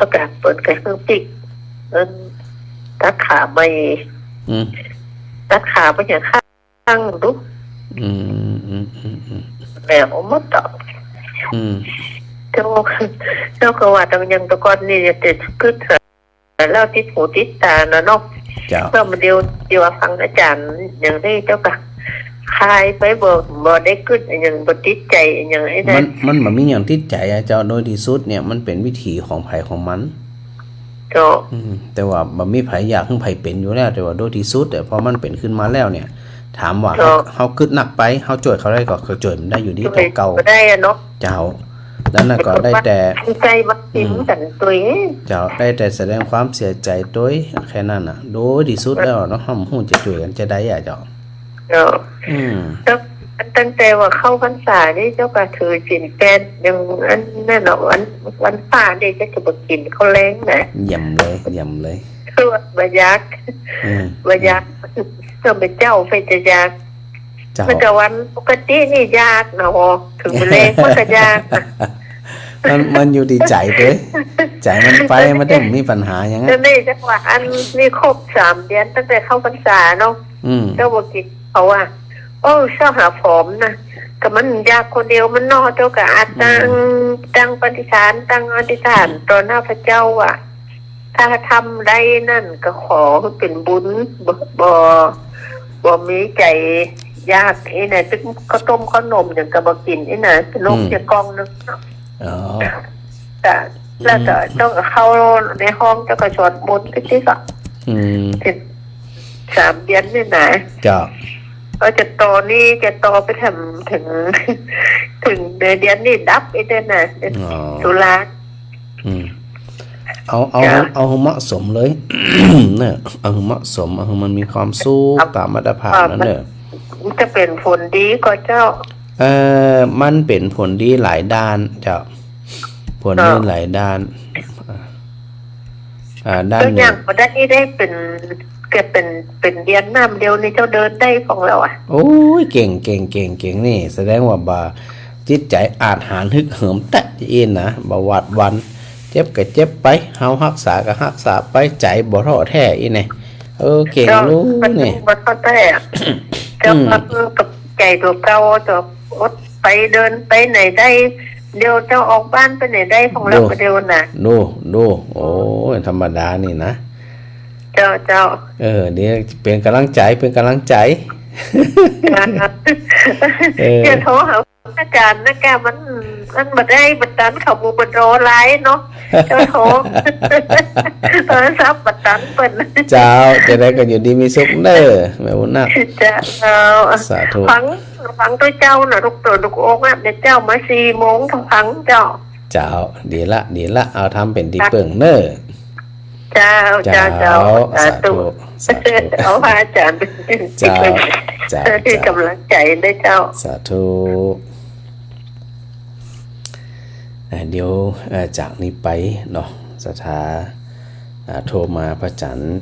ประกาศเปิดกันคือปิกตัดขาไม่ตัดขาไปอย่างข้างดูแล้วมัดต่อเจ้าก็ว่าตั้งยังตะกอนนี่จะขึ้นแล้วติดหูติดตาเนาะเพื่อมาเดียวฟังอาจารย์อย่างนี้เจ้าก็คลายไปบ่ได้ขึ้นอย่างบ่ติดใจอย่างไอ้นั่นมันมีอย่างติดใจเจ้าโดยที่สุดเนี่ยมันเป็นวิถีของไผของมันแต่ว่าบ่มีไผอยากให้ไผเป็นอยู่แล้วแต่ว่าโดยที่สุดแต่พอมันเป็นขึ้นมาแล้วเนี่ยถามว่าเฮาคิดหนักไปเฮาช่วยเขาได้ก็เขาช่วยมันได้อยู่ดีตัวเก่าได้เนาะเจ้าแล้วน่ะก็ได้แต่ใจบักทิ้งกันตัวเจ้าได้แต่แสดงความเสียใจตัวแค่นั้นน่ะโดยที่สุดแล้วเนาะเฮาฮู้จะช่วยกันจะได้อ่ะเจ้าแล้วตั้งแต่ว่าเข้าพรรษานี่เจ้าก็ถือศีลแปดยังอันนั่นเนาะวันป่าเด็กจะบ่กินข้าวแลงนะย่ำเลย สวดบยักบยักก็เป็นเจ้าไปจะยากมันจะวันปกตินี่ยากนะฮะถึงเวลามันก็ยากมันอยู่ที่ใจด้วยใจมันไปมันได้มีปัญหาอย่างนั้นจะได้จังหวะอันนี้ครบ3 เดือนตั้งแต่เข้าพรรษาเนาะเจ้าบอกกิจเขาว่าโอ้เจ้าหาผอมนะก็มันยากคนเดียวมันนอเจ้าก็อาจตั้งปฏิฐานตั้งอธิษฐานต่อหน้าพระเจ้าอ่ะถ้าทำได้นั่นก็ขอให้เป็นบุญบ่มีใจยากไอ้น่ะตึ้งข้าวต้มข้าวนมอย่างกระบอกกินไอ้น่ะลูกจะกองนึงแต่แล้วก็ต้องเข้าในห้องเจ้าก็ชวนบุญที่ก็ถึง3 เดือนนี่นะจ้ะก็จะต่อนี่จะต่อไปทำถึงเดือนนี่ดับไอ้เดือนน่ะตุลาเอาเหมาะสมเลยเนี่ยเอาเหมาะสมเอามันมีความสู้ตามมาตรฐานนั่นเนี่ยจะเป็นผลดีก็เจ้ามันเป็นผลดีหลายด้านเจ้าผลดีหลายด้านด้านหนึ่งอย่างพอได้เป็นเกิดเป็นเดียนน้ำเดียวนี่เจ้าเดินได้ของเราอ่ะโอ้ยเก่งนี่แสดงว่าบ่จิตใจอาจหารฮึกเหิมแต่อินนะบ่หวาดวันเจ็บก็เจ็บไปเฮารักษาก็รักษาไปใจบ่ท้อแท้อีนี่เก่งรู้นี่บ่ท้อแท้เจ้ากับใจตัวเก่าตัวอดไปเดินไปไหนได้เดี๋ยวเจ้าออกบ้านไปไหนได้ของเราเดียวน่ะดูโอ้ยธรรมดานี่นะเจ้าเดี๋ยวเป็นกำลังใจจะโทรหาอาจารย์นะแกมันมาได้บัดนั้นเขาบูบันรอไลน์เนาะเจ้าโทรตอนซับบัดนั้นเป็นเจ้าจะได้กันอยู่ดีมีสุขเด้อแม่บุญนักจะสาธุฟังตัวเจ้าน่ะลูกโอ๊กอ่ะเดี๋ยวเจ้ามา4 โมงฟังเจ้าดีละเอาทำเป็นดีเปิ่งเน้อเจ้าสาธุเอาพระอาจารย์เจ้าที่กำลังใจได้เจ้าสาธุเดี๋ยวจากนี้ไปเนาะสถาโทรมาพระจันทร์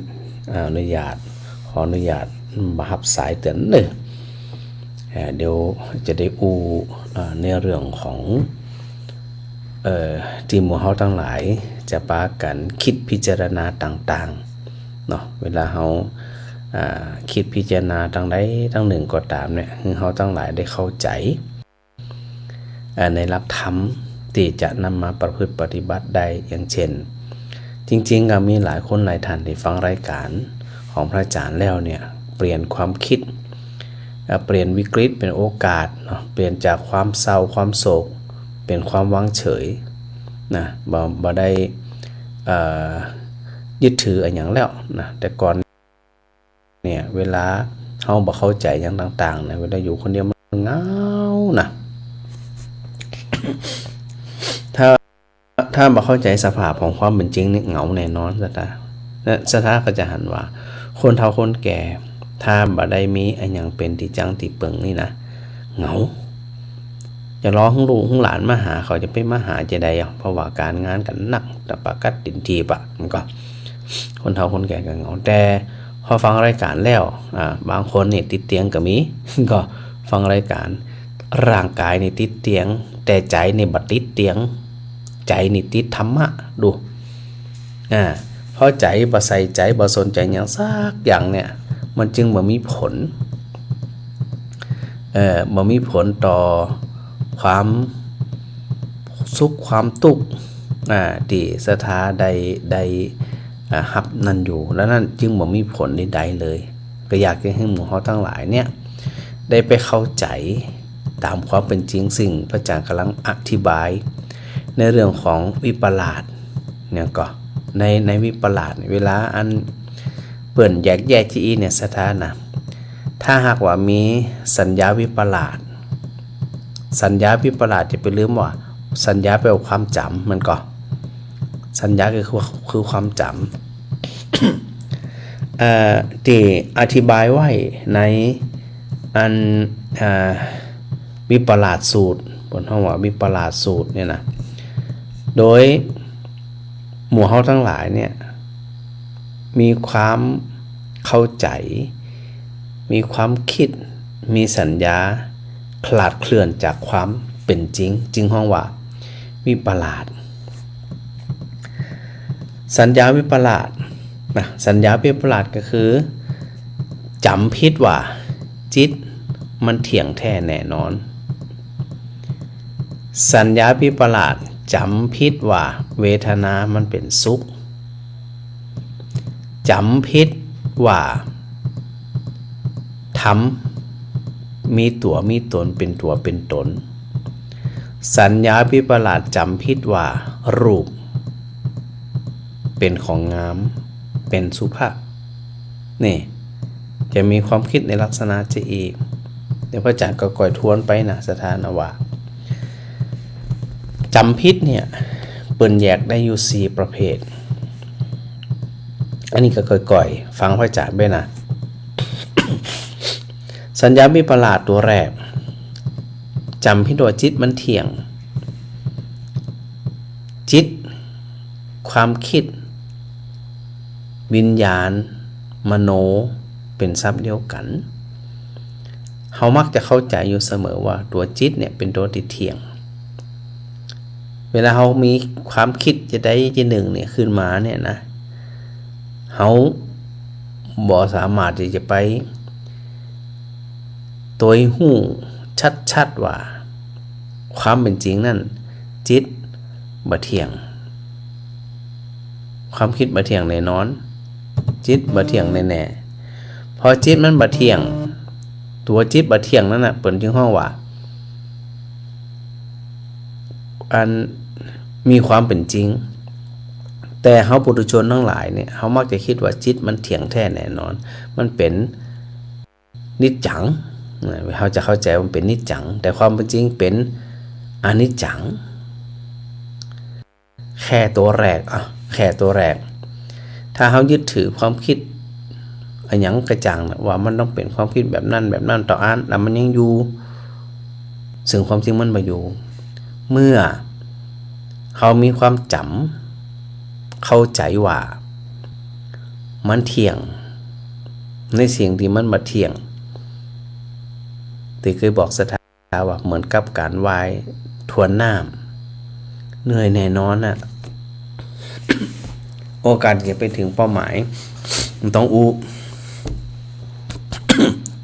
ขออนุญาตมารับสายเตือนหนึ่งเดี๋ยวจะได้ในเรื่องของที่หมู่เฮาทั้งหลายจะปากันคิดพิจารณาต่างๆเนาะเวลาเฮาคิดพิจารณาทางใดทางหนึ่งก็ตามเนี่ยคือเฮาทั้งหลายได้เข้าใจในหลักธรรมที่จะนำมาประพฤติปฏิบัติได้อย่างเช่นจริงๆก็มีหลายคนหลายท่านที่ฟังรายการของพระอาจารย์แล้วเนี่ยเปลี่ยนความคิดเปลี่ยนวิกฤตเป็นโอกาสเนาะเปลี่ยนจากความเศร้าความโศกเป็นความวางเฉยนะบ่ได้ยึดถืออะไรอย่างแล้วนะแต่ก่อนเนี่ยเวลาเฮาบ่เข้าใจอย่างต่างๆนะเวลาอยู่คนเดียวมันเหงานะถ้าบ่เข้าใจสภาพของความเป็นจริงนี่เหงาแน่นอนสถาก็จะหันว่าคนเฒ่าคนแก่ถ้าบ่ได้มีอันหยังเป็นที่จังที่เปิงนี่นะเหงาจะรอให้ลูกให้หลานมาหาเขาจะไปมาหาจะได้เพราะว่าการงานกันหนักแต่ปะกัดตินทีปะมันก็คนเฒ่าคนแก่ก็เหงาแต่พอฟังรายการแล้วบางคนนี่ติดเตียงก็มีก็ฟังรายการร่างกายนี่ติดเตียงแต่ใจนี่บ่ติดเตียงใจนี่ติดธรรมะดูเพราะใจบ่ใส่ใจบ่สนใจอย่างสักอย่างเนี่ยมันจึงบ่มีผลบ่มีผลต่อความสุขความทุกข์ที่สถาใดหับนั่นอยู่แล้วนั่นจึงบ่มีผลใดๆเลยก็อยากให้หมู่เฮาทั้งหลายเนี่ยได้ไปเข้าใจตามความเป็นจริงสิ่งพระอาจารย์กำลังอธิบายในเรื่องของวิปลาสเนี่ยก็ในวิปลาสเวลาอันเปิ้นแยกแยกที่เนี่ยสถานะถ้าหากว่ามีสัญญาวิปลาสสัญญาวิปลาสจะไปลืมว่าสัญญาแปลว่าความจำมันก็สัญญาคือความจำที่อธิบายไว้ในอันวิปลาสสูตรบนห้องว่าวิปลาสสูตรเนี่ยนะโดยหมู่เฮาทั้งหลายเนี่ย มีความเข้าใจมีความคิดมีสัญญาคลาดเคลื่อนจากความเป็นจริงจึงห้องว่าวิปลาสสัญญาวิปลาสนะสัญญาวิปลาสก็คือจำผิดว่าจิตมันเที่ยงแท้แน่นอนสัญญาวิปลาสจำผิดว่าเวทนามันเป็นสุขจำผิดว่าธรรมมีตัวมีตนเป็นตัวเป็นตนสัญญาวิปลาสจำผิดว่ารูปเป็นของงามเป็นสุภาพนี่จะมีความคิดในลักษณะจะอีกเดี๋ยวพระอาจารย์ก็ก่อยทวนไปนะสถานว่าจำผิดเนี่ยเปิ่นแยกได้อยู่4ประเภทอันนี้ก็ก่อยๆฟังพระอาจารย์ไปนะ สัญญาวิปลาสตัวแรกจำผิดว่าจิตมันเที่ยงจิตความคิดวิญญาณมโนเป็นทรัพย์เดียวกันเขามักจะเข้าใจอยู่เสมอว่าตัวจิตเนี่ยเป็นตัวที่เที่ยงเวลาเขามีความคิดจะได้จะหนึ่งเนี่ยขึ้นมาเนี่ยนะเขาบ่สามารถที่จะไปตัวหูชัดๆว่าความเป็นจริงนั่นจิตบ่เที่ยงความคิดบ่เที่ยงแน่นอนจิตบ่เที่ยงแน่ๆพอจิตมันบ่เที่ยงตัวจิตบ่เที่ยงนั่นน่ะเปิ้นจึงฮ้องว่าอันมีความเป็นจริงแต่เฮาปุถุชนทั้งหลายเนี่ยเฮามักจะคิดว่าจิตมันเที่ยงแท้แน่นอนมันเป็นนิจจังเขาจะเข้าใจว่ามันเป็นนิจจังแต่ความเป็นจริงเป็นอนิจจังแค่ตัวแรกถ้าเขายึดถือความคิดอันยังกระจ่างว่ามันต้องเป็นความคิดแบบนั้นต่ออันแล้วมันยังอยู่ซึ่งความจริงมันบ่อยู่เมื่อเขามีความจำเข้าใจว่ามันเที่ยงในสิ่งที่มันบ่เที่ยงที่เคยบอกสถาว่าเหมือนกับการว่ายทวนน้ำเหนื่อยแน่นอนน่ะ โอกาสจะไปถึงเป้าหมายมันต้องอู้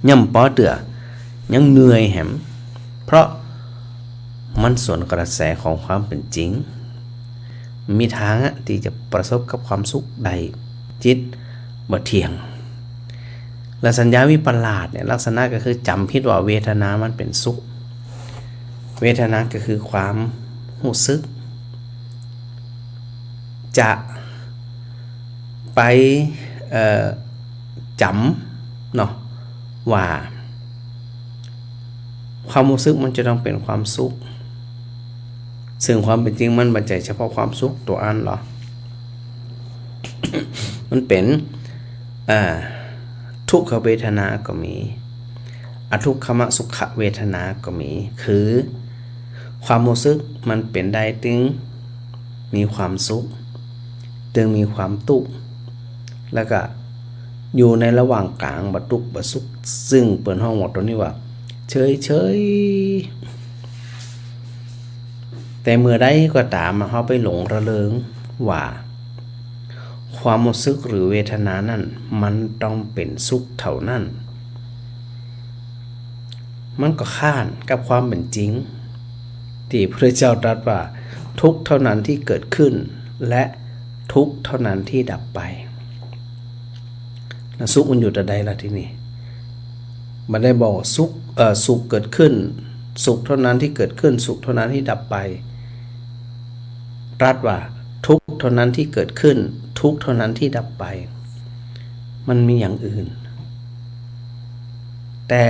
ย่ำป้อเตือยังเหนื่อยแหมเพราะมันสวนกระแสของความเป็นจริงมีทางที่จะประสบกับความสุขใดจิตบ่เที่ยงและสัญญาวิปลาสเนี่ยลักษณะก็คือจำผิดว่าเวทนามันเป็นสุขเวทนาก็คือความรู้สึกจะไปจำเนาะว่าความรู้สึกมันจะต้องเป็นความสุขซึ่งความเป็นจริงมันบัจจัยเฉพาะความสุขตัวอันหรอ มันเป็นทุกขเวทนาก็มีอทุกขมสุขเวทนาก็มีคือความรู้สึกมันเป็นได้ถึงมีความสุขถึงมีความทุกข์แล้วก็อยู่ในระหว่างกลางบ่ทุกข์บ่สุขซึ่งเปิดห้องหมดตรงนี้ว่าเฉยแต่เมื่อใดก็ตามเฮาไปหลงระเริงว่าความรู้สึกหรือเวทนานั้นมันต้องเป็นสุขเท่านั้นมันก็ข้านกับความเป็นจริงที่พระเจ้าตรัสว่าทุกข์เท่านั้นที่เกิดขึ้นและทุกข์เท่านั้นที่ดับไปแล้วสุขมันอยู่แต่ใดล่ะที่นี่มันได้บอกสุขเกิดขึ้นสุขเท่านั้นที่เกิดขึ้นสุขเท่านั้นที่ดับไปตรัสว่าทุกข์เท่านั้นที่เกิดขึ้นทุกข์เท่านั้นที่ดับไปมันมีอย่างอื่นแต่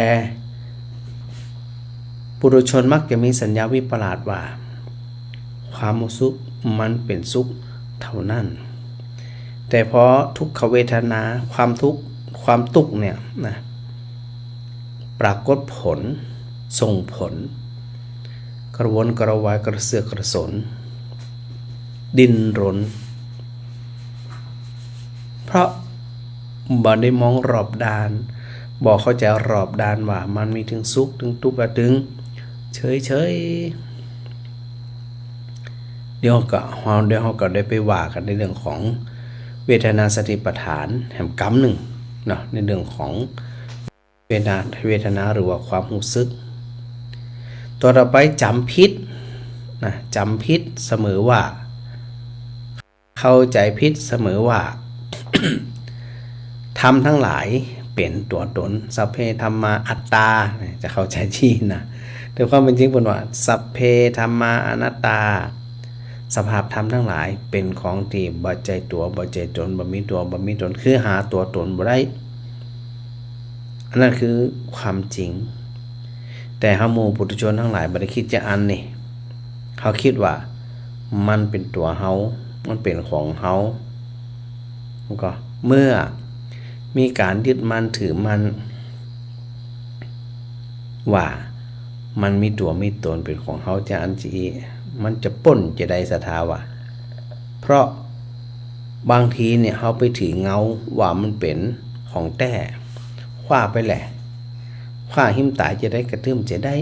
ปุถุชนมักจะมีสัญญาวิปลาสว่าความสุขมันเป็นสุขเท่านั้นแต่พอทุกขเวทนาความทุกข์เนี่ยนะปรากฏผลส่งผลกระวนกระวายกระเสือกกระสนดิ้นรนเพราะ บ่ได้มองรอบด้านบ่เข้าใจรอบด้านว่ามันมีถึงสุขถึงทุกข์และถึงเฉยๆเดี๋ยวเฮาก็ได้ไปว่ากันในเรื่องของเวทนาสติปัฏฐานแห่งกรรมหนึ่งเนาะในเรื่องของเวทนาหรือว่าความรู้สึกตัวต่อไปจำผิดนะจำผิดเสมอว่าเข้าใจผิดเสมอว่า ธรรมทั้งหลายเป็นตัวตนสัพเพธัมมาอัตตาจะเข้าใจที่นะแต่ความเป็นจริงเป็นว่าสัพเพธัมมาอนัตตาสภาพธรรมทั้งหลายเป็นของที่บ่ใจตัวบ่ใจตนบ่มีตัวบ่มีตนคือหาตัวตนบ่ได้อันนั้นคือความจริงแต่เฮาหมู่ปุถุชนทั้งหลายบ่ได้คิดจะอันนี่เขาคิดว่ามันเป็นตัวเฮามันเป็นของเฮาก็เมื่อมีการยึดมั่นถือมั่นว่ามันมีตัวมีตนเป็นของเฮาจะอันจีมันจะป่นจะได้ศรัทธาวะเพราะบางทีเนี่ยเฮาไปถือเงาว่ามันเป็นของแท้คว้าไปแหละคว้าหิมตายจะได้กระตื้มจะได้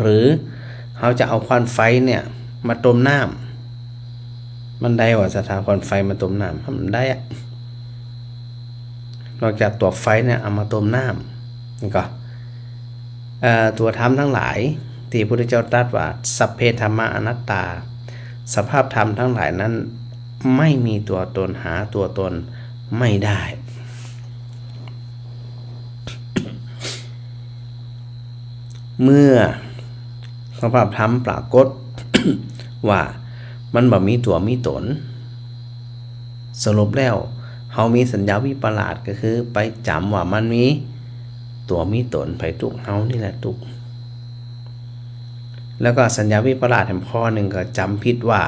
หรือเฮาจะเอาควันไฟเนี่ยมาต้มน้ำมันได้ว่าศรัทธาควันไฟมาต้มน้ำมันได้อะนอกจากตัวไฟเนี่ยเอามาต้มน้ำนี่ก็ตัวธรรมทั้งหลายที่พระพุทธเจ้าตรัสว่าสัพเพธัมมาอนัตตาสภาพธรรมทั้งหลายนั้นไม่มีตัวตนหาตัวตนไม่ได้เมื่อสภาพธรรมปรากฏ ว่ามันบ่มีตัวมีตนสรุปแล้วเฮามีสัญญาวิปลาสก็คือไปจำว่ามันมีตัวมีตนไผทุกเฮานี่แหละทุกแล้วก็สัญญาวิปลาสแห่งข้อหนึ่งก็จำผิดว่า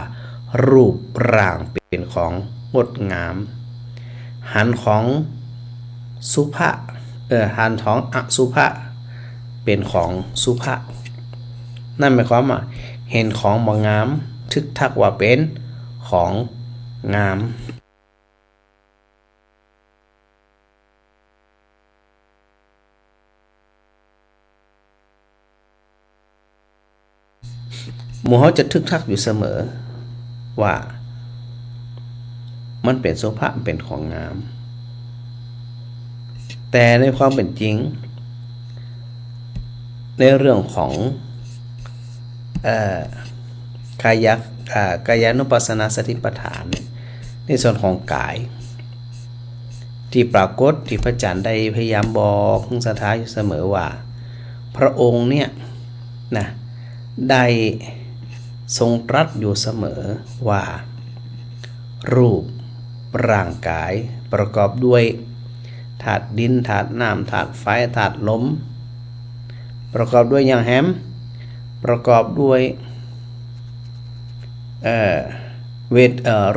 รูปร่างเป็นของงดงามหันของสุภะหันของอสุภะเป็นของสุภะนั่นหมายความว่าเห็นของบ่งามทึกทักว่าเป็นของงามหมู่เฮาจะทึกทักอยู่เสมอว่ามันเป็นโสภะเป็นของงามแต่ในความเป็นจริงในเรื่องของกายานุปัสสนาสติปัฏฐานในส่วนของกายที่ปรากฏที่พระอาจารย์ได้พยายามบอกศรัทธาอยู่เสมอว่าพระองค์เนี่ยนะได้ทรงตรัสอยู่เสมอว่ารูปร่างกายประกอบด้วยธาตุดินธาตุน้ำธาตุไฟธาตุลมประกอบด้วยอย่างแฮมประกอบด้วย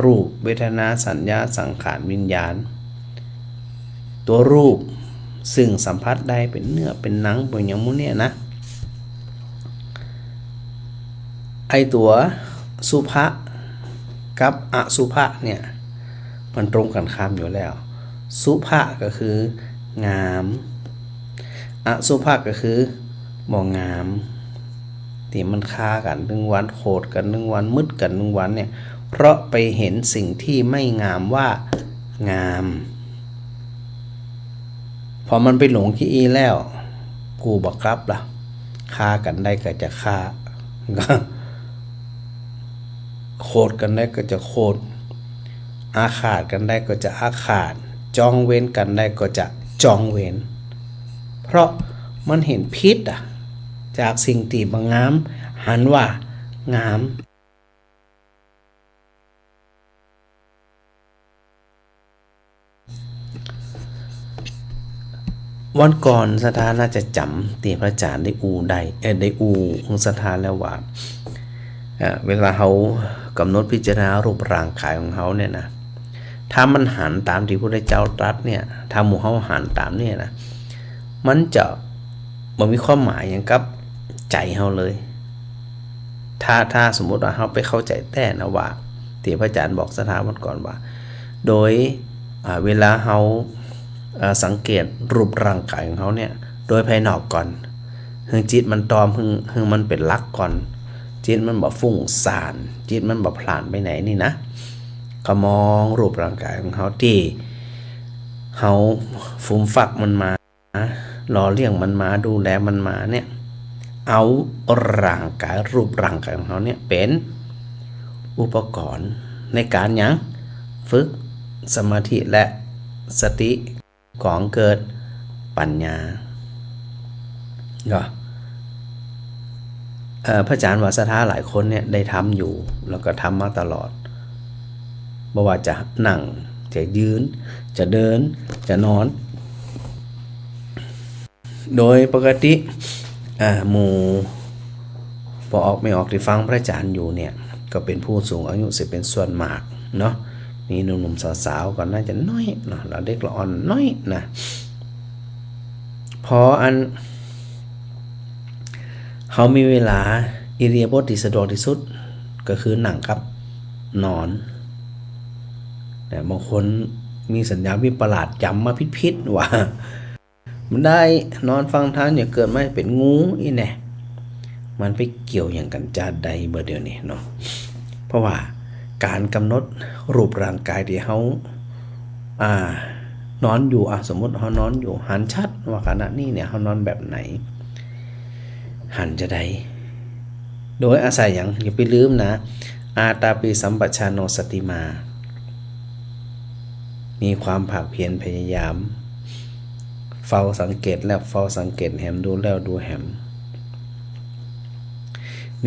รูปเวทนาสัญญาสังขารวิญญาณตัวรูปซึ่งสัมผัสได้เป็นเนื้อเป็นหนังเป็นอย่างมู้เนี่ยนะไอตัวสุภะกับอสุภะเนี่ยมันตรงกันข้ามอยู่แล้วสุภะก็คืองามอสุภะก็คือบ่งามที่มันฆ่ากัน1วันโหดกัน1วันมืดกัน1วันเนี่ยเพราะไปเห็นสิ่งที่ไม่งามว่างามพอมันไปหลงขี้อีแล้วกูบ่กลับล่ะฆ่ากันได้ก็จะฆ่าโคตรกันได้ก็จะโคตรอาฆาตกันได้ก็จะอาฆาตจองเว้นกันได้ก็จะจองเว้นเพราะมันเห็นพิษจากสิ่งที่บ่งามหันว่างามวันก่อนสถาน่าจะจำที่พระอาจารย์ได้ของสถานแล้วว่าเวลาเขากำหนดพิจารณารูปร่างกายของเขาเนี่ยนะถ้ามันหันตามที่พระพุทธเจ้าตรัสเนี่ยถ้าหมู่เขาหันตามเนี่ยนะมันจะบ่มีความหมายอย่างกับใจเขาเลยถ้าสมมุติว่าเขาไปเข้าใจแต่นะว่าที่พระอาจารย์บอกสถาวันก่อนว่าโดย เวลาเฮาสังเกตรูปร่างกายของเขาเนี่ยโดยภายนอกก่อนให้จิตมันตอมให้มันเป็นหลักก่อนจิตมันบ่ฟุ้งซ่านจิตมันบ่พล่านไปไหนนี่นะก็มองรูปร่างกายของเขาที่เฮาฟุ่มฟักมันมาหล่อเลี้ยงมันมาดูแลมันมาเนี่ยเอาร่างกายรูปร่างกายของเขาเนี่ยเป็นอุปกรณ์ในการหยังฝึกสมาธิและสติของเกิดปัญญาก็พระอาจารย์วาสถาหลายคนเนี่ยได้ทำอยู่แล้วก็ทำมาตลอดบ่ว่าจะนั่งจะยืนจะเดินจะนอนโดยปกติหมู่พอออกไม่ออกที่ฟังพระอาจารย์อยู่เนี่ยก็เป็นผู้สูงอายุสิเป็นส่วนมากเนาะมีหนุ่มๆสาวๆก็น่าจะน้อยเนาะเราเด็กละอ่อนน้อยนะพอเขามีเวลาอิริยาบถที่สะดวกที่สุดก็คือนั่งกับนอนแต่บางคนมีสัญญาวิปลาสจำมาพิษว่ามันได้นอนฟังทานอย่าเกิดไม่เป็นงูอีแน่มันไปเกี่ยวอย่างกันจาใดเบอร์เดียวนี้เนาะเพราะว่าการกำหนดรูปร่างกายที่เขานอนอยู่สมมติเขานอนอยู่หันชัดว่าขณะนี้เนี่ยเขานอนแบบไหนหันจะได้โดยอาศัยอย่างอย่าไปลืมนะอาตาปิสัมปชานโนสติมามีความภาคเพียรพยายามเฝ้าสังเกตแล้วเฝ้าสังเกตแหมดูแล้วดูแหม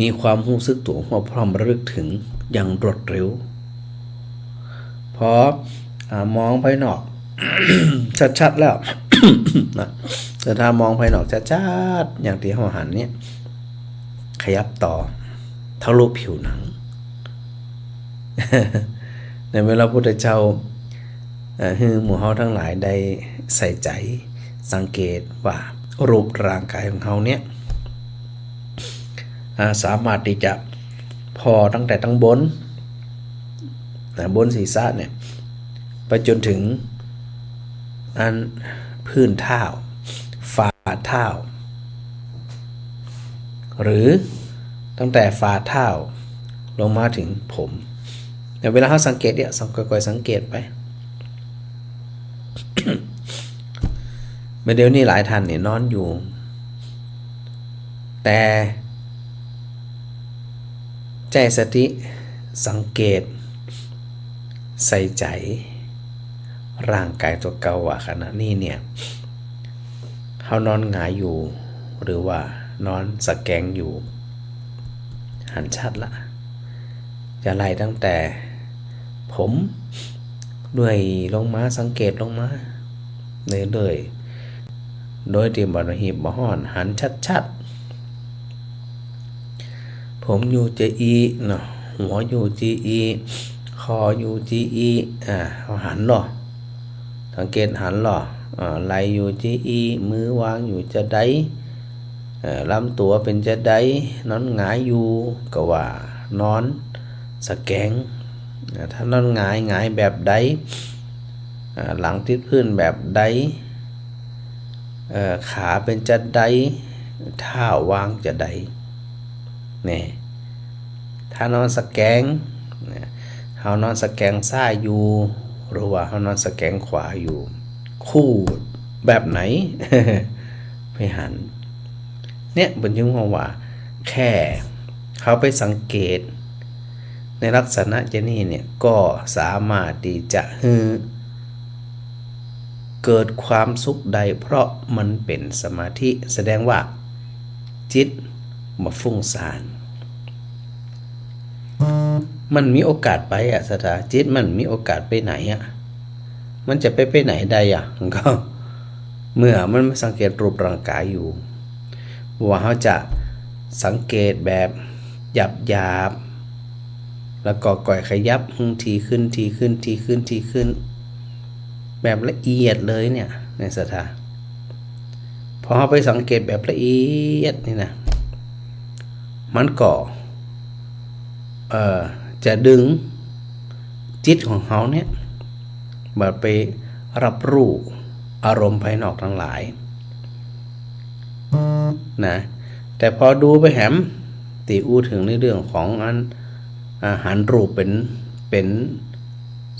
มีความรู้สึกตัวพร้อมระลึกถึงอย่างรวดเร็วพอมองภายนอก ชัดๆแล้ว นะแต่ถ้ามองภายนอกชัดๆอย่างที่เราหันเนี่ยขยับต่อทะลุผิวหนัง ในเวลาพุทธเจ้าให้หมู่เฮาทั้งหลายได้ใส่ใจสังเกตว่ารูปร่างกายของเขาเนี่ยสามารถที่จะพอตั้งแต่ตั้งบนศีรษะเนี่ยไปจนถึงพื้นเท้าฝ่าเท้าหรือตั้งแต่ฝ่าเท้าลงมาถึงผมแต่เวลาเขาสังเกตเนี่ยค่อยๆสังเกตไป เมื่อเดี๋ยวนี้หลายท่านเนี่ยนอนอยู่แต่ใจสติสังเกตใส่ใจร่างกายตัวเก่าว่าขณะนี้เนี่ยเขานอนหงายอยู่หรือว่านอนสะแกงอยู่หันชัดละจะไล่ตั้งแต่ผมด้วยลงมาสังเกตลงมาเรื่อยๆโดยที่บ่หีบบ่ฮ้อนหันชัดๆผมอยู่จะอีเนาะหัวอยู่จีอีคออยู่จีอีเขาหันหรอสังเกตหันหรอไหลอยู่จีอีมือวางอยู่จะได้ลำตัวเป็นจะได้นอนหงายอยู่ก็ว่านอนสะแกงถ้านอนหงายแบบใดหลังทิศพื้นแบบใดขาเป็นจะได้เท้าวางจะได้เนี่ยถ้านอนสะแกงเฮานอนสะแกงซ้ายอยู่หรือว่าเฮานอนสะแกงขวาอยู่คู่แบบไหน ไปหันเนี่ยบนยึงว่าแค่เขาไปสังเกตในลักษณะเจนี่เนี่ยก็สามารถที่จะเกิดความสุขใดเพราะมันเป็นสมาธิแสดงว่าจิตบ่ฟุ้งซ่านมันมีโอกาสไปสถาจิตมันมีโอกาสไปไหนมันจะไปไหนได้มันก็เมื่อมันสังเกตรูปร่างกายอยู่ว่าเขาจะสังเกตแบบหยาบแล้วก็ก่อยขยับทีขึ้นแบบละเอียดเลยเนี่ยในสถาพอเขาไปสังเกตแบบละเอียดนี่นะมันก็จะดึงจิตของเขาเนี่ย บัดไปรับรู้อารมณ์ภายนอกทั้งหลายนะแต่พอดูไปแหมตีอู้ถึงในเรื่องของอาหารรูปเป็น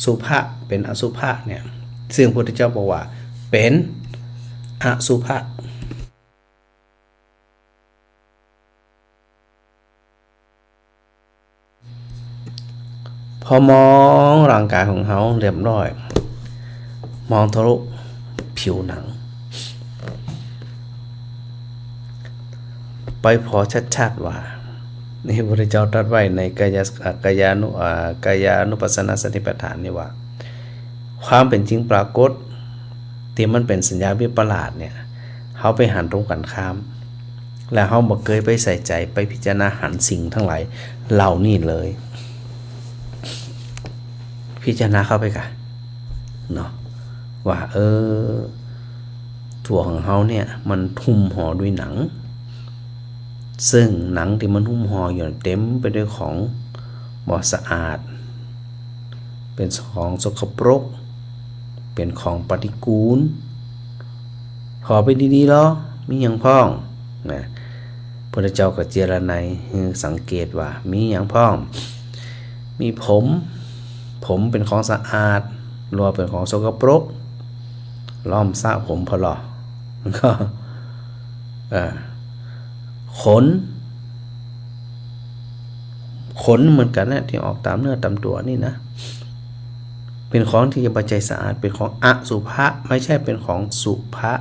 สุภะเป็นอสุภะเนี่ยซึ่งพระพุทธเจ้าบอกว่าเป็นอสุภะพอมองร่างกายของเขาเรียบร้อยมองทะลุผิวหนังไปพอชัดๆว่านี่พระพุทธเจ้าตรัสไว้ในกายานุปัสสนาสติปัฏฐานนี่ว่าความเป็นจริงปรากฏที่มันเป็นสัญญาวิปลาสเนี่ยเขาไปหันตรงกันข้ามแล้วเขาบ่เคยไปใส่ใจไปพิจารณาหันสิ่งทั้งหลายเหล่านี้เลยพิจารณาเข้าไปกันเนาะว่าตัวของเขาเนี่ยมันหุ้มห่อด้วยหนังซึ่งหนังที่มันหุ้มห่ออยู่เต็มไปด้วยของบ่สะอาดเป็นของสกปรกเป็นของปฏิกูลขอไปดีๆหรอมีอย่างพ้องนะพระเจ้าก็เจรไนสังเกตว่ามีอย่างพ้องมีผมเป็นของสะอาดรัวเป็นของสกปรกล้อมสระผมพอหรอก็ขนเหมือนกันนะที่ออกตามเนื้อตามตัวนี่นะเป็นของที่จะปัจจัยสะอาดเป็นของอสุภะไม่ใช่เป็นของสุภะ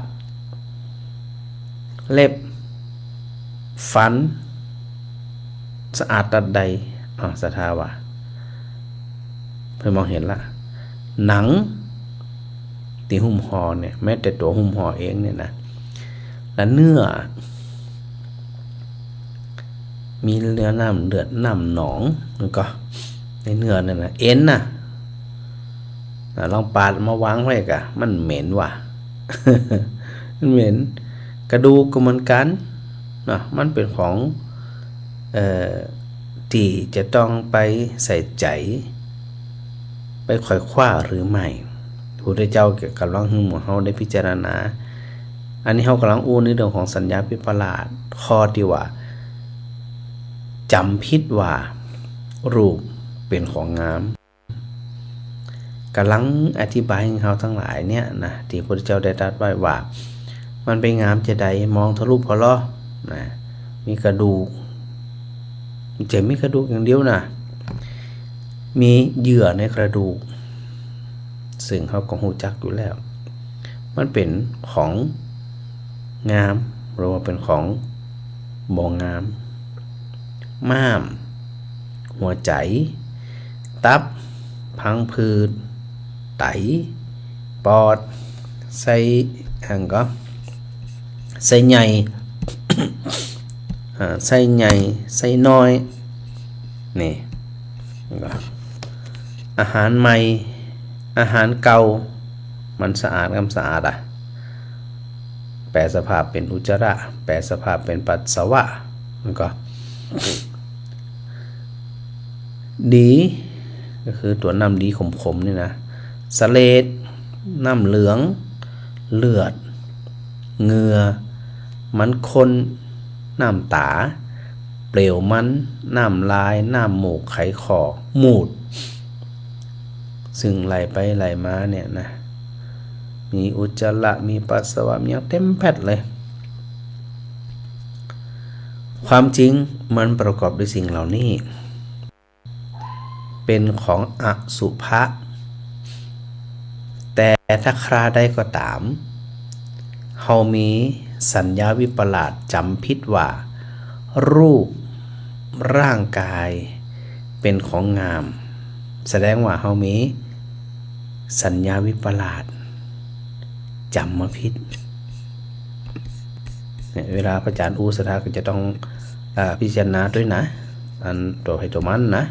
เล็บฟันสะอาดตัดใดสทาวะเพื่อมองเห็นละหนังตีหุ้มห่อเนี่ยแม้แต่ตัวหุ้มห่อเองเนี่ยนะและเนื้อมีเลือดน้ำหนองแล้วก็ในเนื้อนั่นนะเอ็นนะลองปาดมาวางไว้กะมันเหม็นว่ะ มันเหม็นกระดูกก็เหมือนกันนะมันเป็นของที่จะต้องไปใส่ใจไปค่อยคว้าหรือไม่พระพุทธเจ้ากำลังให้หมู่เฮาได้พิจารณาอันนี้เฮากำลังอู้ในเรื่องของสัญญาวิปลาสข้อที่ว่าจำผิดว่ารูปเป็นของงามกำลังอธิบายให้เขาทั้งหลายเนี่ยนะที่พระพุทธเจ้าได้ตรัสไว้ว่ามันเป็นงามจะใดมองทะลุพอล้อนะมีกระดูกจะมีกระดูกอย่างเดียวนะมีเหยื่อในกระดูกซึ่งเขาก็รู้จักอยู่แล้วมันเป็นของงามหรือว่าเป็นของบ่งามม้ามหัวใจตับพังผืดไตปอดไส้ก็ไส้ใหญ่ ไส้ใหญ่ไส้น้อยนี่ก็อาหารใหม่อาหารเก่ามันสะอาดกับสะอาดแปลสภาพเป็นอุจจาระแปลสภาพเป็นปัสสาวะมันก็ดีก็คือตัวน้ำดีขมๆนี่นะสเลดน้ำเหลืองเลือดเหงื่อมันคนน้ำตาเปลวมันน้ำลายน้ำมูกไขคอมูดซึ่งไหลไปไหลมาเนี่ยนะมีอุจจาระมีปัสสาวะมีเต็มแพทเลยความจริงมันประกอบด้วยสิ่งเหล่านี้เป็นของอสุภะแต่ถ้าคราใดก็ตามเฮามีสัญญาวิปลาสจำผิดว่ารูปร่างกายเป็นของงามแสดงว่าเฮามีสัญญาวิปลาสจำมาผิดเวลาพระอาจารย์อูสถาก็จะต้องพิจารณาด้วยนะอันตัวให้ตัวมันนะ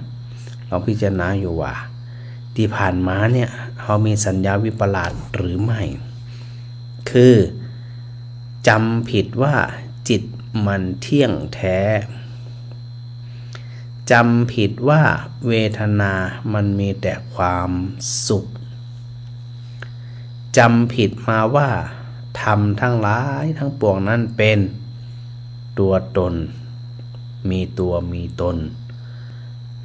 เราพิจารณาอยู่ว่าที่ผ่านมาเนี่ยเขามีสัญญาวิปลาสหรือไม่คือจำผิดว่าจิตมันเที่ยงแท้จำผิดว่าเวทนามันมีแต่ความสุข จำผิดมาว่าธรรมทั้งหลายทั้งปวงนั้นเป็นตัวตนมีตัวมีตน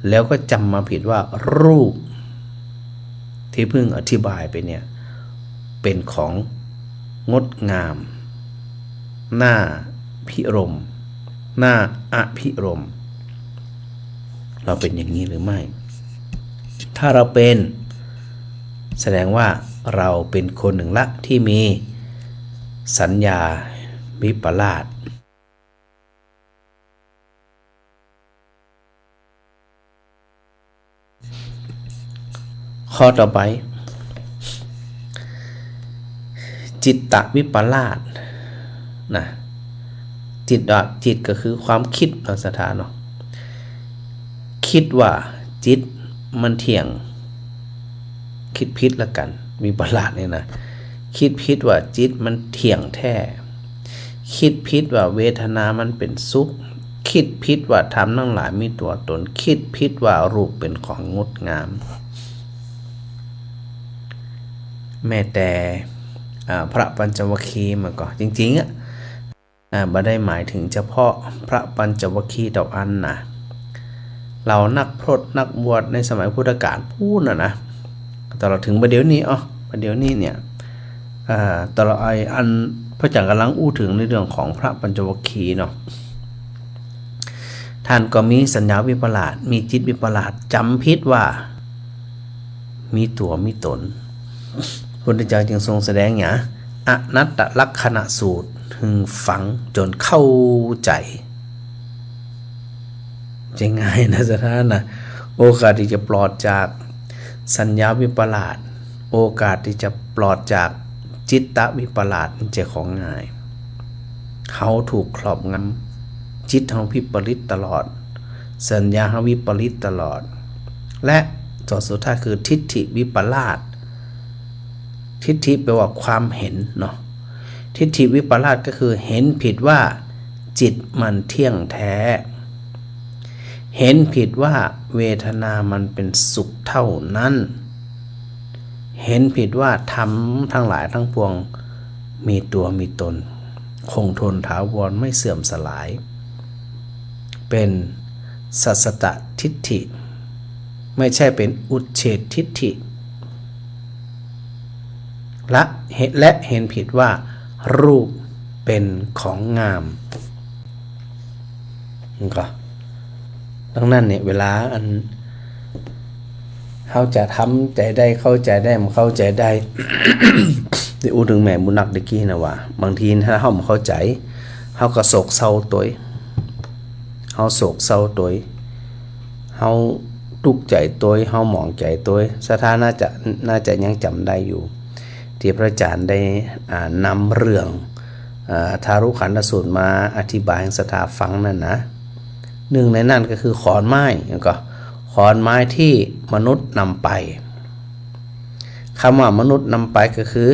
แล้วก็จำมาผิดว่ารูปที่เพิ่งอธิบายไปเนี่ยเป็นของงดงามน่าพิรมย์น่าอภิรมย์เราเป็นอย่างนี้หรือไม่ถ้าเราเป็นแสดงว่าเราเป็นคนหนึ่งละที่มีสัญญาวิปลาสข้อต่อไปจิตตวิปลาสนะจิตก็คือความคิดเอาสถานเนาะคิดว่าจิตมันเที่ยงคิดผิดละกันวิปลาสเนี่ยนะคิดผิดว่าจิตมันเที่ยงแท้คิดผิดว่าเวทนามันเป็นสุขคิดผิดว่าธรรมทั้งหลายมีตัวตนคิดผิดว่ารูปเป็นของงดงามแม้แต่พระปัญจวัคคีย์มันก็จริงๆบ่ได้หมายถึงเฉพาะพระปัญจวัคคีย์ต่ออันนะเรานักพรตนักบวชในสมัยพุทธกาลพูดนะตลอดถึงประเดี๋ยวนี้ประเดี๋ยวนี้เนี่ยตลอดอันพระอาจารย์กำลังอู้ถึงในเรื่องของพระปัญจวัคคีย์เนาะท่านก็มีสัญญาวิปลาสมีจิตวิปลาสจำผิดว่ามีตัวมีตนพุทธเจ้าจึงทรงแสดงอย่างอนัตตลักขณสูตรถึงฝังจนเข้าใจจะง่ายนะสถานนะโอกาสที่จะปลอดจากสัญญาวิปลาสโอกาสที่จะปลอดจากจิตตวิปลาสมันจะของง่ายเขาถูกครอบงำจิตเขาวิปริตตลอดสัญญาเขาวิปริตตลอดและตัวสุดท้ายคือทิฏฐิวิปลาสทิฏฐิแปลว่าความเห็นเนาะทิฏฐิวิปลาสก็คือเห็นผิดว่าจิตมันเที่ยงแท้เห็นผิดว่าเวทนามันเป็นสุขเท่านั้นเห็นผิดว่าธรรมทั้งหลายทั้งปวงมีตัวมีตนคงทนถาวรไม่เสื่อมสลายเป็นสัสสตทิฏฐิไม่ใช่เป็นอุเฉททิฏฐิและเห็นผิดว่ารูปเป็นของงามก็ดังนั้นเนี่ยเวลาอันเขาจะทำใจได้เข้าใจได้มันเข้าใจได้ ได้อู้ถึงแม่บุญนักตะกี้นะว่าบางทีถ้าเขาไม่เข้าใจเขาก็โศกเศร้าตัวเขาโศกเศร้าตัวเขาทุกข์ใจตัวเขาหมองใจตัวสถานะน่าจะยังจำได้อยู่ที่พระอาจารย์ได้นำเรื่องทารุขันธสูตรมาอธิบายให้ศรัทธาฟังนั่นนะหนึ่งในนั้นก็คือขอนไม้ก็ขอนไม้ที่มนุษย์นำไปคำว่ามนุษย์นำไปก็คือ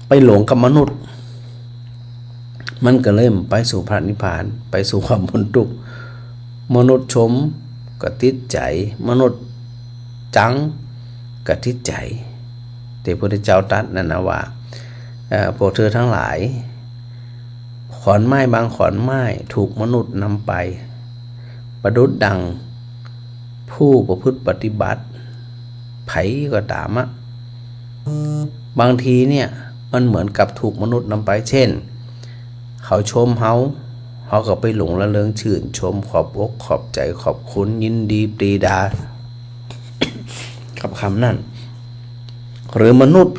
ไปหลงกับมนุษย์มันก็เลยไปสู่พระนิพพานไปสู่ความพ้นทุกข์มนุษย์ชมก็ติดใจมนุษย์จังก็ติดใจแต่พระพุทธเจ้าตรัสนั่นนะว่าพวกเธอทั้งหลายขอนไม้บางขอนไม้ถูกมนุษย์นำไปประดุจดังผู้ประพฤติปฏิบัติไผก็ตามบางทีเนี่ยมันเหมือนกับถูกมนุษย์นำไปเช่นเขาชมเขาก็ไปหลงละเลงชื่นชมขอบอกขอบใจขอบคุณยินดีปรีดา กับคำนั้นหรือมนุษย์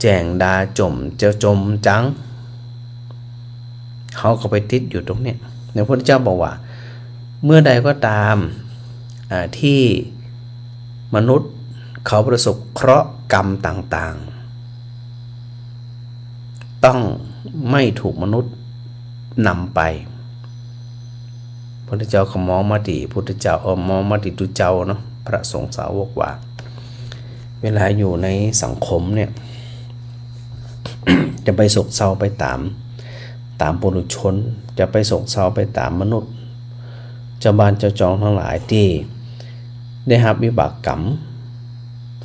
แจงดาจมจะจมจังเขาก็ไปติดอยู่ตรงเนี้ยในพระพุทธเจ้าบอกว่าเมื่อใดก็ตามที่มนุษย์เขาประสบเคราะห์กรรมต่างๆต้องไม่ถูกมนุษย์นำไปพระพุทธเจ้าก็มองมาที่พุทธเจ้ามองมาที่ตุเจ้าเนาะพระสงฆ์สาวกว่าเวลาอยู่ในสังคมเนี่ย จะไปโศกเศร้าไปตามปุถุชนจะไปโศกเศร้าไปตามมนุษย์เจ้าบ้านเจ้าจองทั้งหลายที่ได้รับวิบากกรรม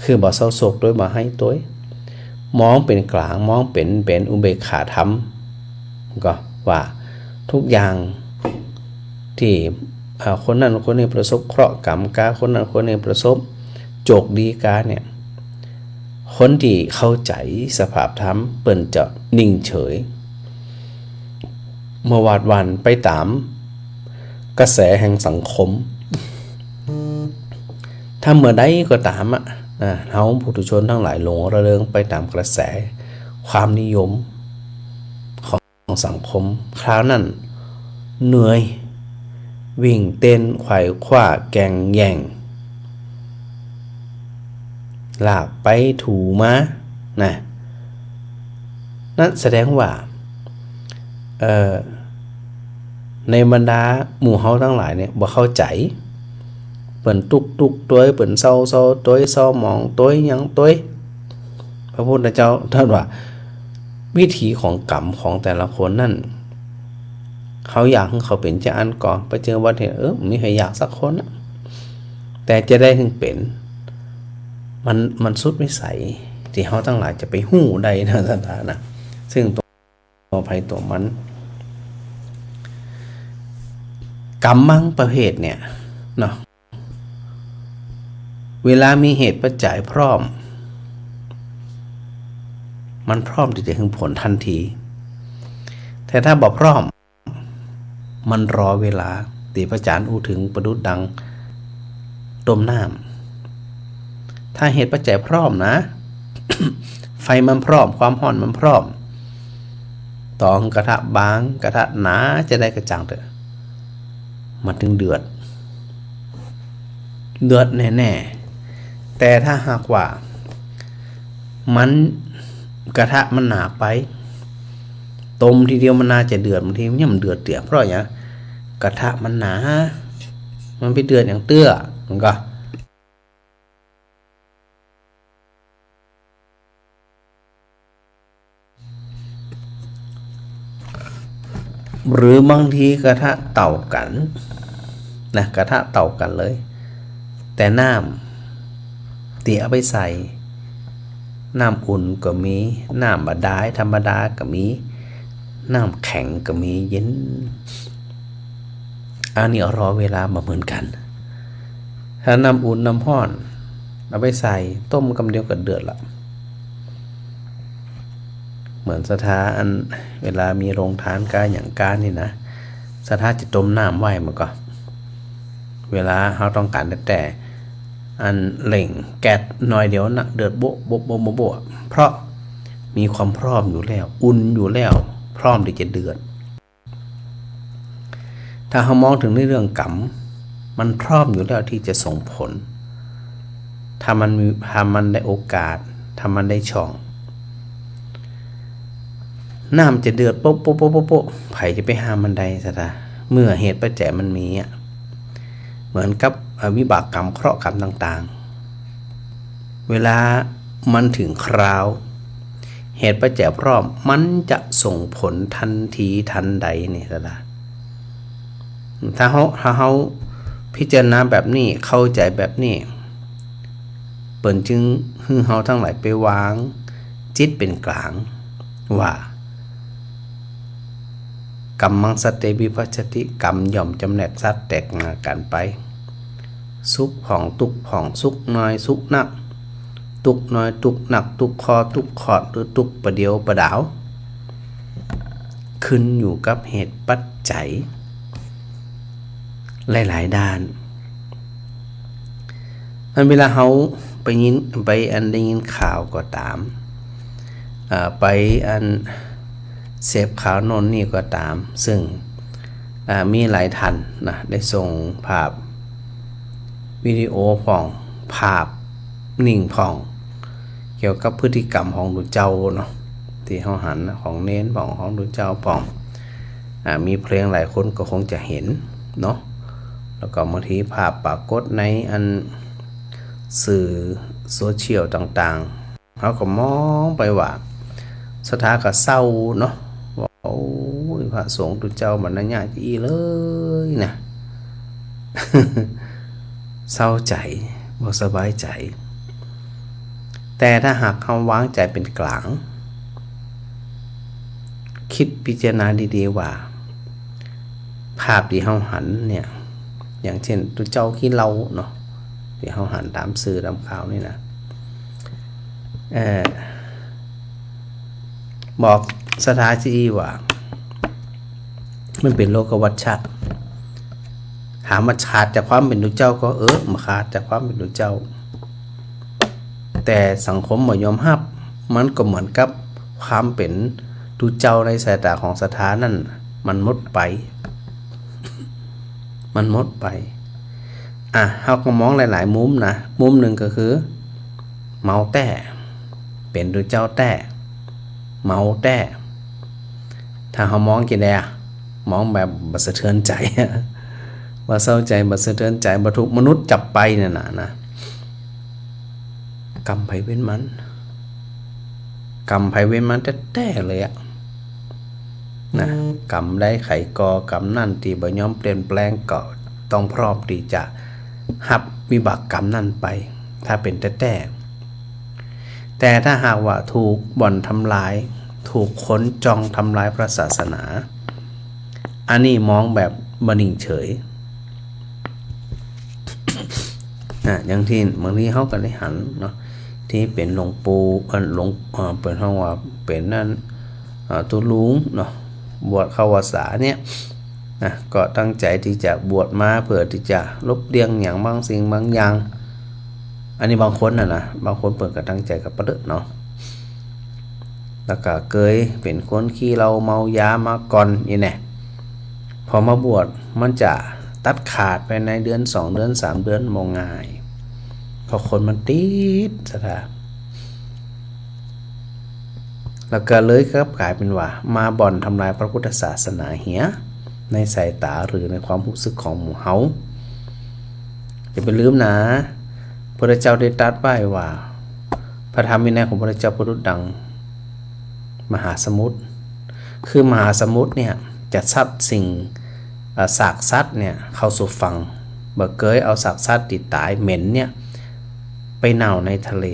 คือบ่เศร้าโศกด้วยบ่ให้ตัว มองเป็นกลางมองเป็นอุเบกขาธรรมก็ว่าทุกอย่างที่คนนั้นคนนี้ประสบเคราะห์กรรมกาคนนั้นคนนี้ประสบโจกดีกาเนี่ยคนที่เข้าใจสภาพธรรมเปิ่นจะนิ่งเฉยเมื่อวาดวันไปตามกระแสแห่งสังคมถ้าเมื่อใดก็ตามเฮาผู้ทุชนทั้งหลายหลงระเริงไปตามกระแสความนิยมของสังคมคราวนั้นเหนื่อยวิ่งเต้นไขว่คว้าแก่งแย่งลากไปถูมานะนั่นแสดงว่าในบรรดาหมู่เฮาทั้งหลายเนี่ยบ่เข้าใจเปิ่นตุกตัวเปิ่นเศร้าตัวเศร้าหมองตัวหยังตัวพระพุทธเจ้าท่านว่าวิถีของกรรมของแต่ละคนนั่นเขาอยากให้เขาเป็นจะอันก่อนไปเจอวันเห็นมีใครอยากสักคนนะแต่จะได้ถึงเป็นมันสุดวิสัยที่เขาทั้งหลายจะไปหู้ใดนะท่านนะซึ่งตัวภัยตัวมันกรรมบางประเภทเนี่ยเนาะเวลามีเหตุปัจจัยพร้อมมันพร้อมที่จะถึงผลทันทีแต่ถ้าบ่พร้อมมันรอเวลาตีพระจารย์อู้ถึงประดุจดังต้มน้ำถ้าเหตุปัจจัยพร้อมนะ ไฟมันพร้อมความร้อนมันพร้อมตองกระทะบางกระทะหนาจะได้กระจ่างเถอะมันถึงเดือดแน่ๆแต่ถ้าหากว่ามันกระทะมันหนาไปต้มทีเดียวมันน่าจะเดือดบางทีมันเดือดเตี่ยเพราะอย่างกระทะมันหนามันไปเดือดอย่างเตื้อมันก็หรือบางทีกระทะเต่ากันนะกระทะเต่ากันเลยแต่น้ำเตี๋ยไปใส่น้ำอุ่นก็มีน้ำบาดาลธรรมดาก็มีน้ำแข็งก็มีเย็นอันนี้รอเวลามาเหมือนกันถ้าน้ำอุ่นน้ำร้อนเอาไปใส่ต้มกำเดียวก็เดือดละเหมือนสถาอันเวลามีโรงทานการอย่างการนี่นะสถาจะต้มน้ำไว้มันก็เวลาเราต้องการแต่อันเล่งแก๊สหน่อยเดียวนะเดือดโบ๊ะเพราะมีความพร้อมอยู่แล้วอุ่นอยู่แล้วพร้อมที่จะเดือดถ้าเรามองถึงในเรื่องกรรมมันพร้อมอยู่แล้วที่จะส่งผลถ้ามันได้โอกาสถ้ามันได้ช่องน้ำจะเดือดโป๊ะไผจะไปห้ามมันได้ซะเมื่อเหตุปัจจัยมันมีเหมือนกับวิบากกรรมเคราะห์กรรมต่างๆเวลามันถึงคราวเหตุปัจจัยพร้อมมันจะส่งผลทันทีทันใดนี่ล่ะถ้าเฮาพิจารณาแบบนี้เข้าใจแบบนี้เปิ้นจึงให้เฮาทั้งหลายไปวางจิตเป็นกลางว่ากรรมังสัตเตวิภัชชติกรรมย่อมจำแนกสัตว์แตกงากันไปสุขผ่องทุกข์ผ่องสุขน้อยสุขหนักทุกข์น้อยทุกข์หนักทุกข์คอทุกข์ขอดหรือทุกข์ประเดียวประดาวขึ้นอยู่กับเหตุปัจจัยหลายๆด้านมันเวลาเฮาไปได้ยินข่าวก็ตามไปเสพข่าวนนนี่ก็ตามซึ่งมีหลายท่านนะได้ส่งภาพวิดีโอผ่องภาพนิ่งผ่องเกี่ยวกับพฤติกรรมของดูเจ้าเนาะที่เฮาหันของเน้นผ่องของดูเจ้าผ่องมีเพลงหลายคนก็คงจะเห็นเนาะแล้วก็บางทีภาพปรากฏในอันสื่อโซเชียลต่างๆเขาก็มองไปว่าสถาก็เศร้าเนาะว่าโอ้ยพระสงฆ์ตุเจ้ามันน่ายากอีเลยนะ เศร้าใจบ่สบายใจ แต่ถ้าหากเฮาวางใจเป็นกลางคิดพิจารณาดีๆว่าภาพที่เฮาหันเนี่ยอย่างเช่นตัวเจ้าขี้เหล้าเนาะที่เฮาหันตามสื่อตามข่าวนี่นะบอกสถานีว่ามันเป็นโลกวัฏจักรถามมาขาดจากความเป็นตัวเจ้าก็มาขาดจากความเป็นตัวเจ้าแต่สังคมบ่ยอมรับมันก็เหมือนกับความเป็นตัวเจ้าในสายตาของสถานั่นมันหมดไปมันหมดไปเฮาก็มองหลายๆมุมนะมุมหนึ่งก็คือเมาแต่เป็นตัวเจ้าแต่เมาแต่ถ้าเฮามองกี่แดมองแบบบ่สะเทือนใจว่าเศร้าใจบ่สะเทือนใจบ่ถูกมนุษย์จับไปนั่นนะกรรมไผเว้นมันกรรมไผเว้นมันแท้ๆเลยนะกรรมได้ไขกอกรรมนั่นที่บ่ยอมเปลี่ยนแปลงก็ต้องพร้อมที่จะรับวิบากกรรมนั่นไปถ้าเป็นแท้ๆแต่ถ้าหากว่าถูกบ่อนทำลายถูกค้นจองทำลายพระศาสนาอันนี้มองแบบบ่นิ่งเฉยอย่างที่บางทีเฮาก็ได้หันเนาะที่เป็นหลวงปู่หลวงเป็นห้องว่าเป็นนั่นตุลุงเนาะบวชเข้าพรรษาเนี่ยก็ตั้งใจที่จะบวชมาเพื่อที่จะลบเลียงอย่างบางสิ่งบางอย่างอันนี้บางคนนะบางคนเปิดก็ตั้งใจกับประเดิดเนาะแล้วก็เคยเป็นคนขี้เหล้าเมายามาก่อนนี่แน่พอมาบวชมันจะตัดขาดไปในเดือน2เดือน3เดือนมองง่ายเพราะคนมันติดสถาแล้วก็เลยครับกลายเป็นว่ามาบ่อนทำลายพระพุทธศาสนาเหียในสายตาหรือในความรู้สึกของหมู่เฮาอย่าไปลืมนะพระเจ้าได้ตรัสไว้ว่าพระธรรมวินัยของพระเจ้าประดุจดังมหาสมุทรคือมหาสมุทรเนี่ยจะซัดสิ่งซากสัตว์เนี่ยเข้าสู่ฝั่งบ่เคยเอาซากสัตว์ที่ตายเหม็นเนี่ยไปเน่าในทะเล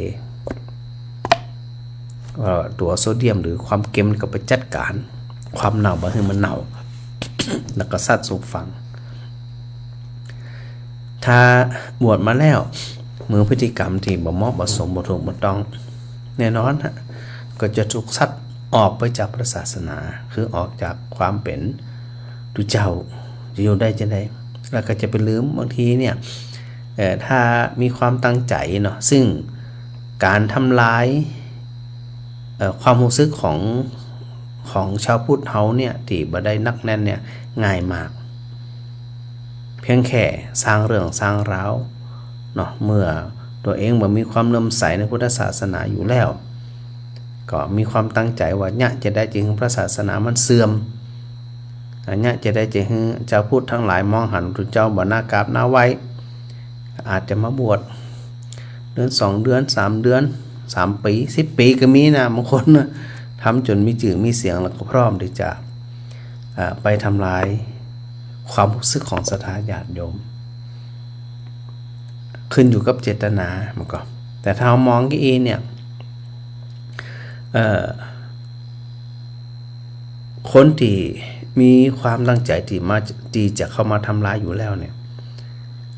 ตัวโซเดียมหรือความเค็มก็ไปจัดการความเน่าบ่ให้มันเน่า แล้วก็ซัดสู่ฝั่งถ้าบวชมาแล้วมือพฤติกรรมที่บ่เหมาะบ่สมบ่ถูกบ่ต้องแน่นอนก็จะถูกซัดออกไปจากพระศาสนาคือออกจากความเป็นตุเจ้าจะอยู่ได้จะได้แล้วก็จะไปลืมบางทีเนี่ยถ้ามีความตั้งใจเนาะซึ่งการทำลายความรู้สึกของชาวพุทธเฮาเนี่ยที่บ่ได้นักแน่นเนี่ยง่ายมากเพียงแค่สร้างเรื่องสร้างราวเนาะเมื่อตัวเองบ่มีความเลื่อมใสในพุทธศาสนาอยู่แล้วก็มีความตั้งใจว่าเนี่ยจะได้จริงพระศาสนามันเสื่อมเนี่ยจะได้จริงเจ้าพุทธทั้งหลายมองหันพระเจ้าบ่น่ากราบน่าไว้อาจจะมาบวชเดือน2เดือน3เดือน3ปี10ปีก็มีนะบางคนนะทำจนมีชื่อมีเสียงแล้วก็พร้อมที่จะไปทำลายความรู้สึกของศรัทธาญาติโยมขึ้นอยู่กับเจตนามันก็แต่ถ้าเรามองกี่เนี่ยคนที่มีความตั้งใจที่จะเข้ามาทำลายอยู่แล้วเนี่ย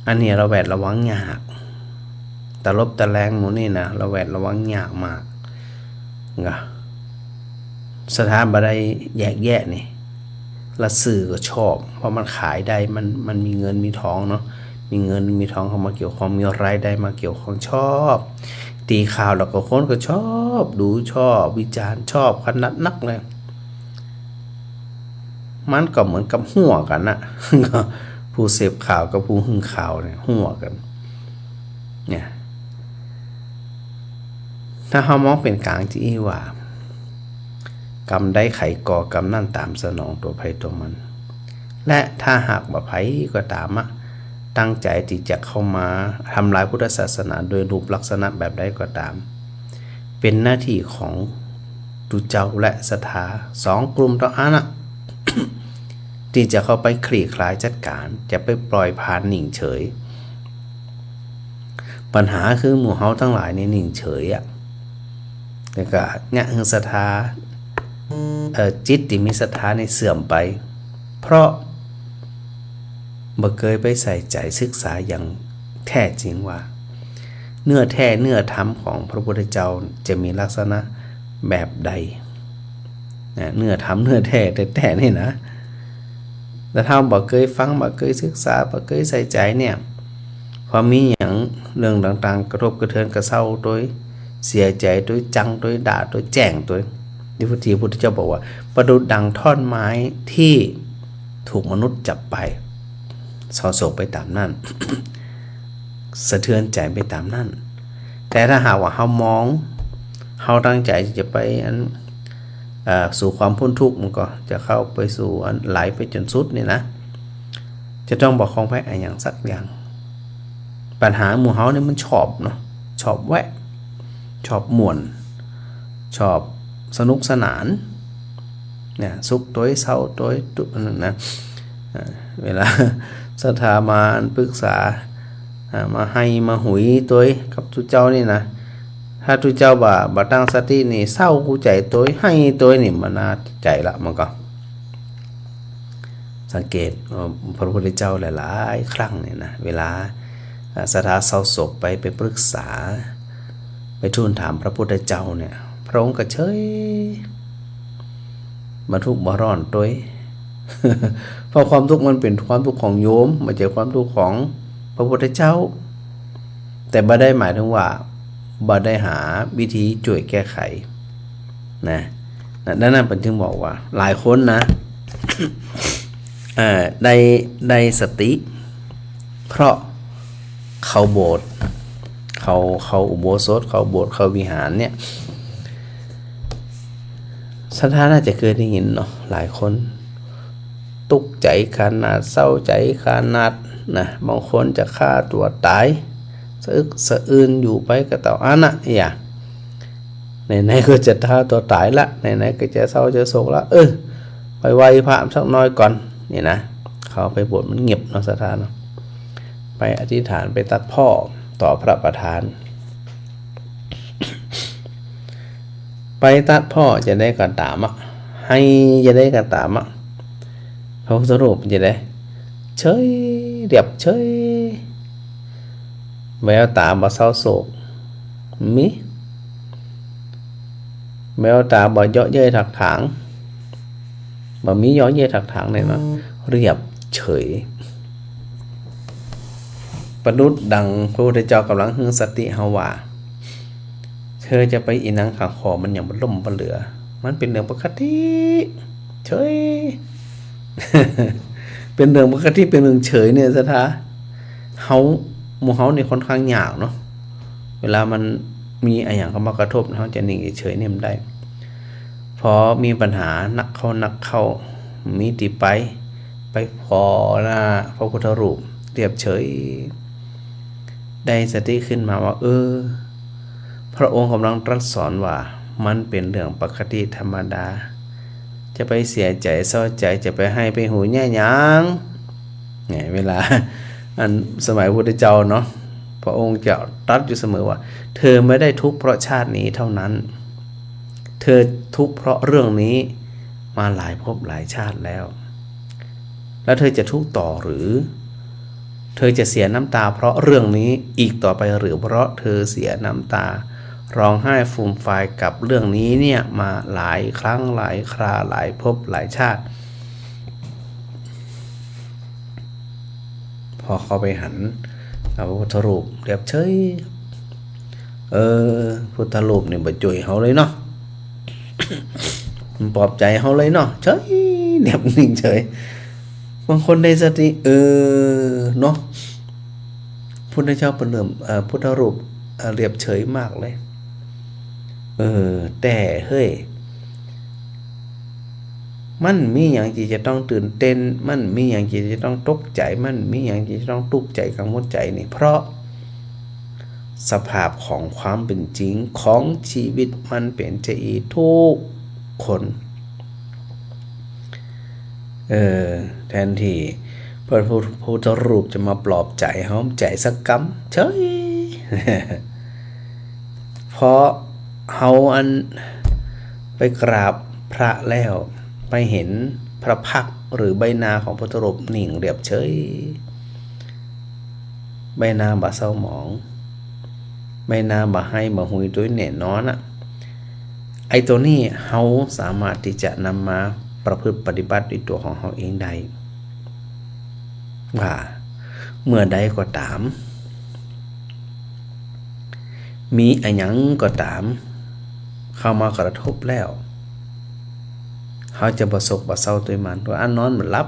อันนี้เราแวดระวังยากตะลบตะแรงหมูนี่นะเราแวดระวังยากมากสถานบันไดแยกแยะนี่ละสื่อก็ชอบเพราะมันขายได้มันมีเงินมีทองเนาะมีเงินมีทองเข้ามาเกี่ยวข้องมีรายได้มาเกี่ยวข้องชอบตีข่าวแล้วก็คนก็ชอบดูชอบวิจารณ์ชอบขนาดนักเลยมันก็เหมือนกับหัวกันนะ ผู้เสพข่าวกับผู้หึ่งข่าวเนี่ยหัวกันเนี่ยถ้าเรามองเป็นกลางที่ว่ากรรมได้ไขก่อกรรมนั่นตามสนองตัวภัยตัวมันและถ้าหากว่าภัยก็ตามตั้งใจที่จะเข้ามาทำลายพุทธศาสนาโดยรูปลักษณะแบบใดก็ตามเป็นหน้าที่ของตุเจ้าและศรัทธา2กลุ่มต่ออันที่จะเข้าไปคลี่คลายจัดการจะไปปล่อยผ่านนิ่งเฉยปัญหาคือหมู่เฮาทั้งหลายนี่นิ่งเฉย แต่ก็งะศรัทธาจิตที่มีศรัทธาในเสื่อมไปเพราะบ่เคยไปใส่ใจศึกษาอย่างแท้จริงว่าเนื้อแท้เนื้อธรรมของพระพุทธเจ้าจะมีลักษณะแบบใดเนื้อธรรมเนื้อแท้แต่นี่นะแต่ถ้าบ่เคยฟังบ่เคยศึกษาบ่เคยใส่ใจเนี่ยพอมีอย่างเรื่องต่างๆกระทบกระเทือนกระเซาโดยเสียใจโดยจังโดยด่าโดยแจ้งโดยที่พระพุทธเจ้าบอกว่าประดุจดังท่อนไม้ที่ถูกมนุษย์จับไปเศร้าโศกไปตามนั่น สะเทือนใจไปตามนั่นแต่ถ้าหากว่าเฮามองเฮาตั้งใจจะไปสู่ความพ้นทุกข์มันก็จะเข้าไปสู่ไหลไปจนสุดนี่นะจะต้องบอกของไปอย่างสักอย่างปัญหาหมู่เฮาเนี่ยมันชอบเนาะชอบแวะชอบม่วนชอบสนุกสนานเนี่ยสุขตัวเศร้าตัวนั่นนะเวลาศรัทธามาปรึกษามาให้มาหุยตัวกับทุเจ้านี่นะถ้าทุเจ้าบ่ตั้งสตินี่เศร้ากูใจตัวให้ตัวนี่มันน่าใจละมันก็สังเกตพระพุทธเจ้าหลายๆครั้งเนี่ยนะเวลาศรัทธาเศร้าโศกไปปรึกษาไปทูลถามพระพุทธเจ้าเนี่ยพระองค์ก็เฉยมาทุกข์มาร้อนตัว เพราะความทุกข์มันเป็นความทุกข์ของโยมไม่ใช่ความทุกข์ของพระพุทธเจ้าแต่บ่ได้หมายถึงว่าบ่ได้หาวิธีช่วยแก้ไขนะดังนั้นผมจึงบอกว่าหลายคนนะ ได้สติเพราะเขาโบสถ์เขาอุโบสถเขาโบสถ์เขาวิหารเนี่ยศรัทธาน่าจะเคยได้ยินเนาะหลายคนตุกใจขนาดเศร้าใจขนาดนะบางคนจะฆ่าตัวตายสะอึกสะอื้นอยู่ไปก็ต่ออันน่ะอย่างไหนๆก็จะฆ่าตัวตายละไหนๆก็จะเศร้าจะโศกละไปไหว้พระสักน้อยก่อนนี่นะเขาไปบวชมันเงียบเนาะศรัทธาเนาะไปอธิษฐานไปตัดพ่อต่อพระประธาน ไปตัดพ่อจะได้กันตามให้จะได้กันตามพระพุทธรูปจะได้เฉยเรียบเฉยแววตาบ่เศร้าโศกมิแววตาบ่เยาะเย้ยถักถางบ่มีเยาะเย้ยถักถางเลยนะเรียบเฉยประดุจดังพระพุทธเจ้ากำลังหึงสติเฮาว่าเธอจะไปอีนังขังคอมันอย่างบ่ล่มบ่เหลือมันเป็นเรื่องปกติเฉย เป็นเรื่องปกติเป็นเรื่องเฉยเนี่ยศรัทธาหมู่เฮานี่ค่อนข้างยากเนาะเวลามันมีอะไรอย่างเข้ามากระทบเฮาจะนิ่งเฉยเนี่ยมันได้พอมีปัญหานักเข้ามีติไปพอหน้าพระพุทธรูปเรียบเฉยได้สติขึ้นมาว่าพระองค์กำลังตรัสสอนว่ามันเป็นเรื่องปกติธรรมดาจะไปเสียใจเศร้าใจจะไปให้ไปหูแย่หยังไงเวลาอันสมัยพุทธเจ้าเนาะพระองค์จะตรัสอยู่เสมอว่าเธอไม่ได้ทุกข์เพราะชาตินี้เท่านั้นเธอทุกข์เพราะเรื่องนี้มาหลายภพหลายชาติแล้วเธอจะทุกข์ต่อหรือเธอจะเสียน้ำตาเพราะเรื่องนี้อีกต่อไปหรือเพราะเธอเสียน้ำตาร้องไห้ฟูมฟายกับเรื่องนี้เนี่ยมาหลายครั้งหลายคราหลายภพหลายชาติพอเข้าไปหันพระพุทธรูปเรียบเฉยพุทธรูปเนี่ยบ่จ่วยเฮาเลยเนาะ ปลอบใจเฮาเลยเนาะเฉยเรียบนิ่งเฉยบางคนได้สติเนาะพุทธเจ้าเป็นเรื่องพุทธรูปเรียบเฉยมากเลยแต่เฮ้ยมันมีอย่างที่จะต้องตื่นเต้นมันมีอย่างที่จะต้องตกใจมันมีอย่างที่จะต้องทุกข์ใจกังวลใจนี่เพราะสภาพของความเป็นจริงของชีวิตมันเป็นใจทุกคนแทนที่พระพุทธรูปจะมาปลอบใจเฮาใจสักกำเฉย เพราะเฮา เฮาอันไปกราบพระแล้วไปเห็นพระพักตร์หรือใบหน้าของพระพุทธรูปนิ่งเรียบเฉยใบหน้าบ่เศร้าหมองใบหน้าบ่ให้บ่หุยด้วยแน่นอนไอ้ตัวนี้เฮาสามารถที่จะนำมาประพฤติปฏิบัติด้วยตัวของเฮาเองได้ว่าเมื่อใดก็ตามมีอันหยังก็ตามเข้ามากระทบแล้วเขาจะประสบประเสริฐด้วยมันว่าอันนอนมันรับ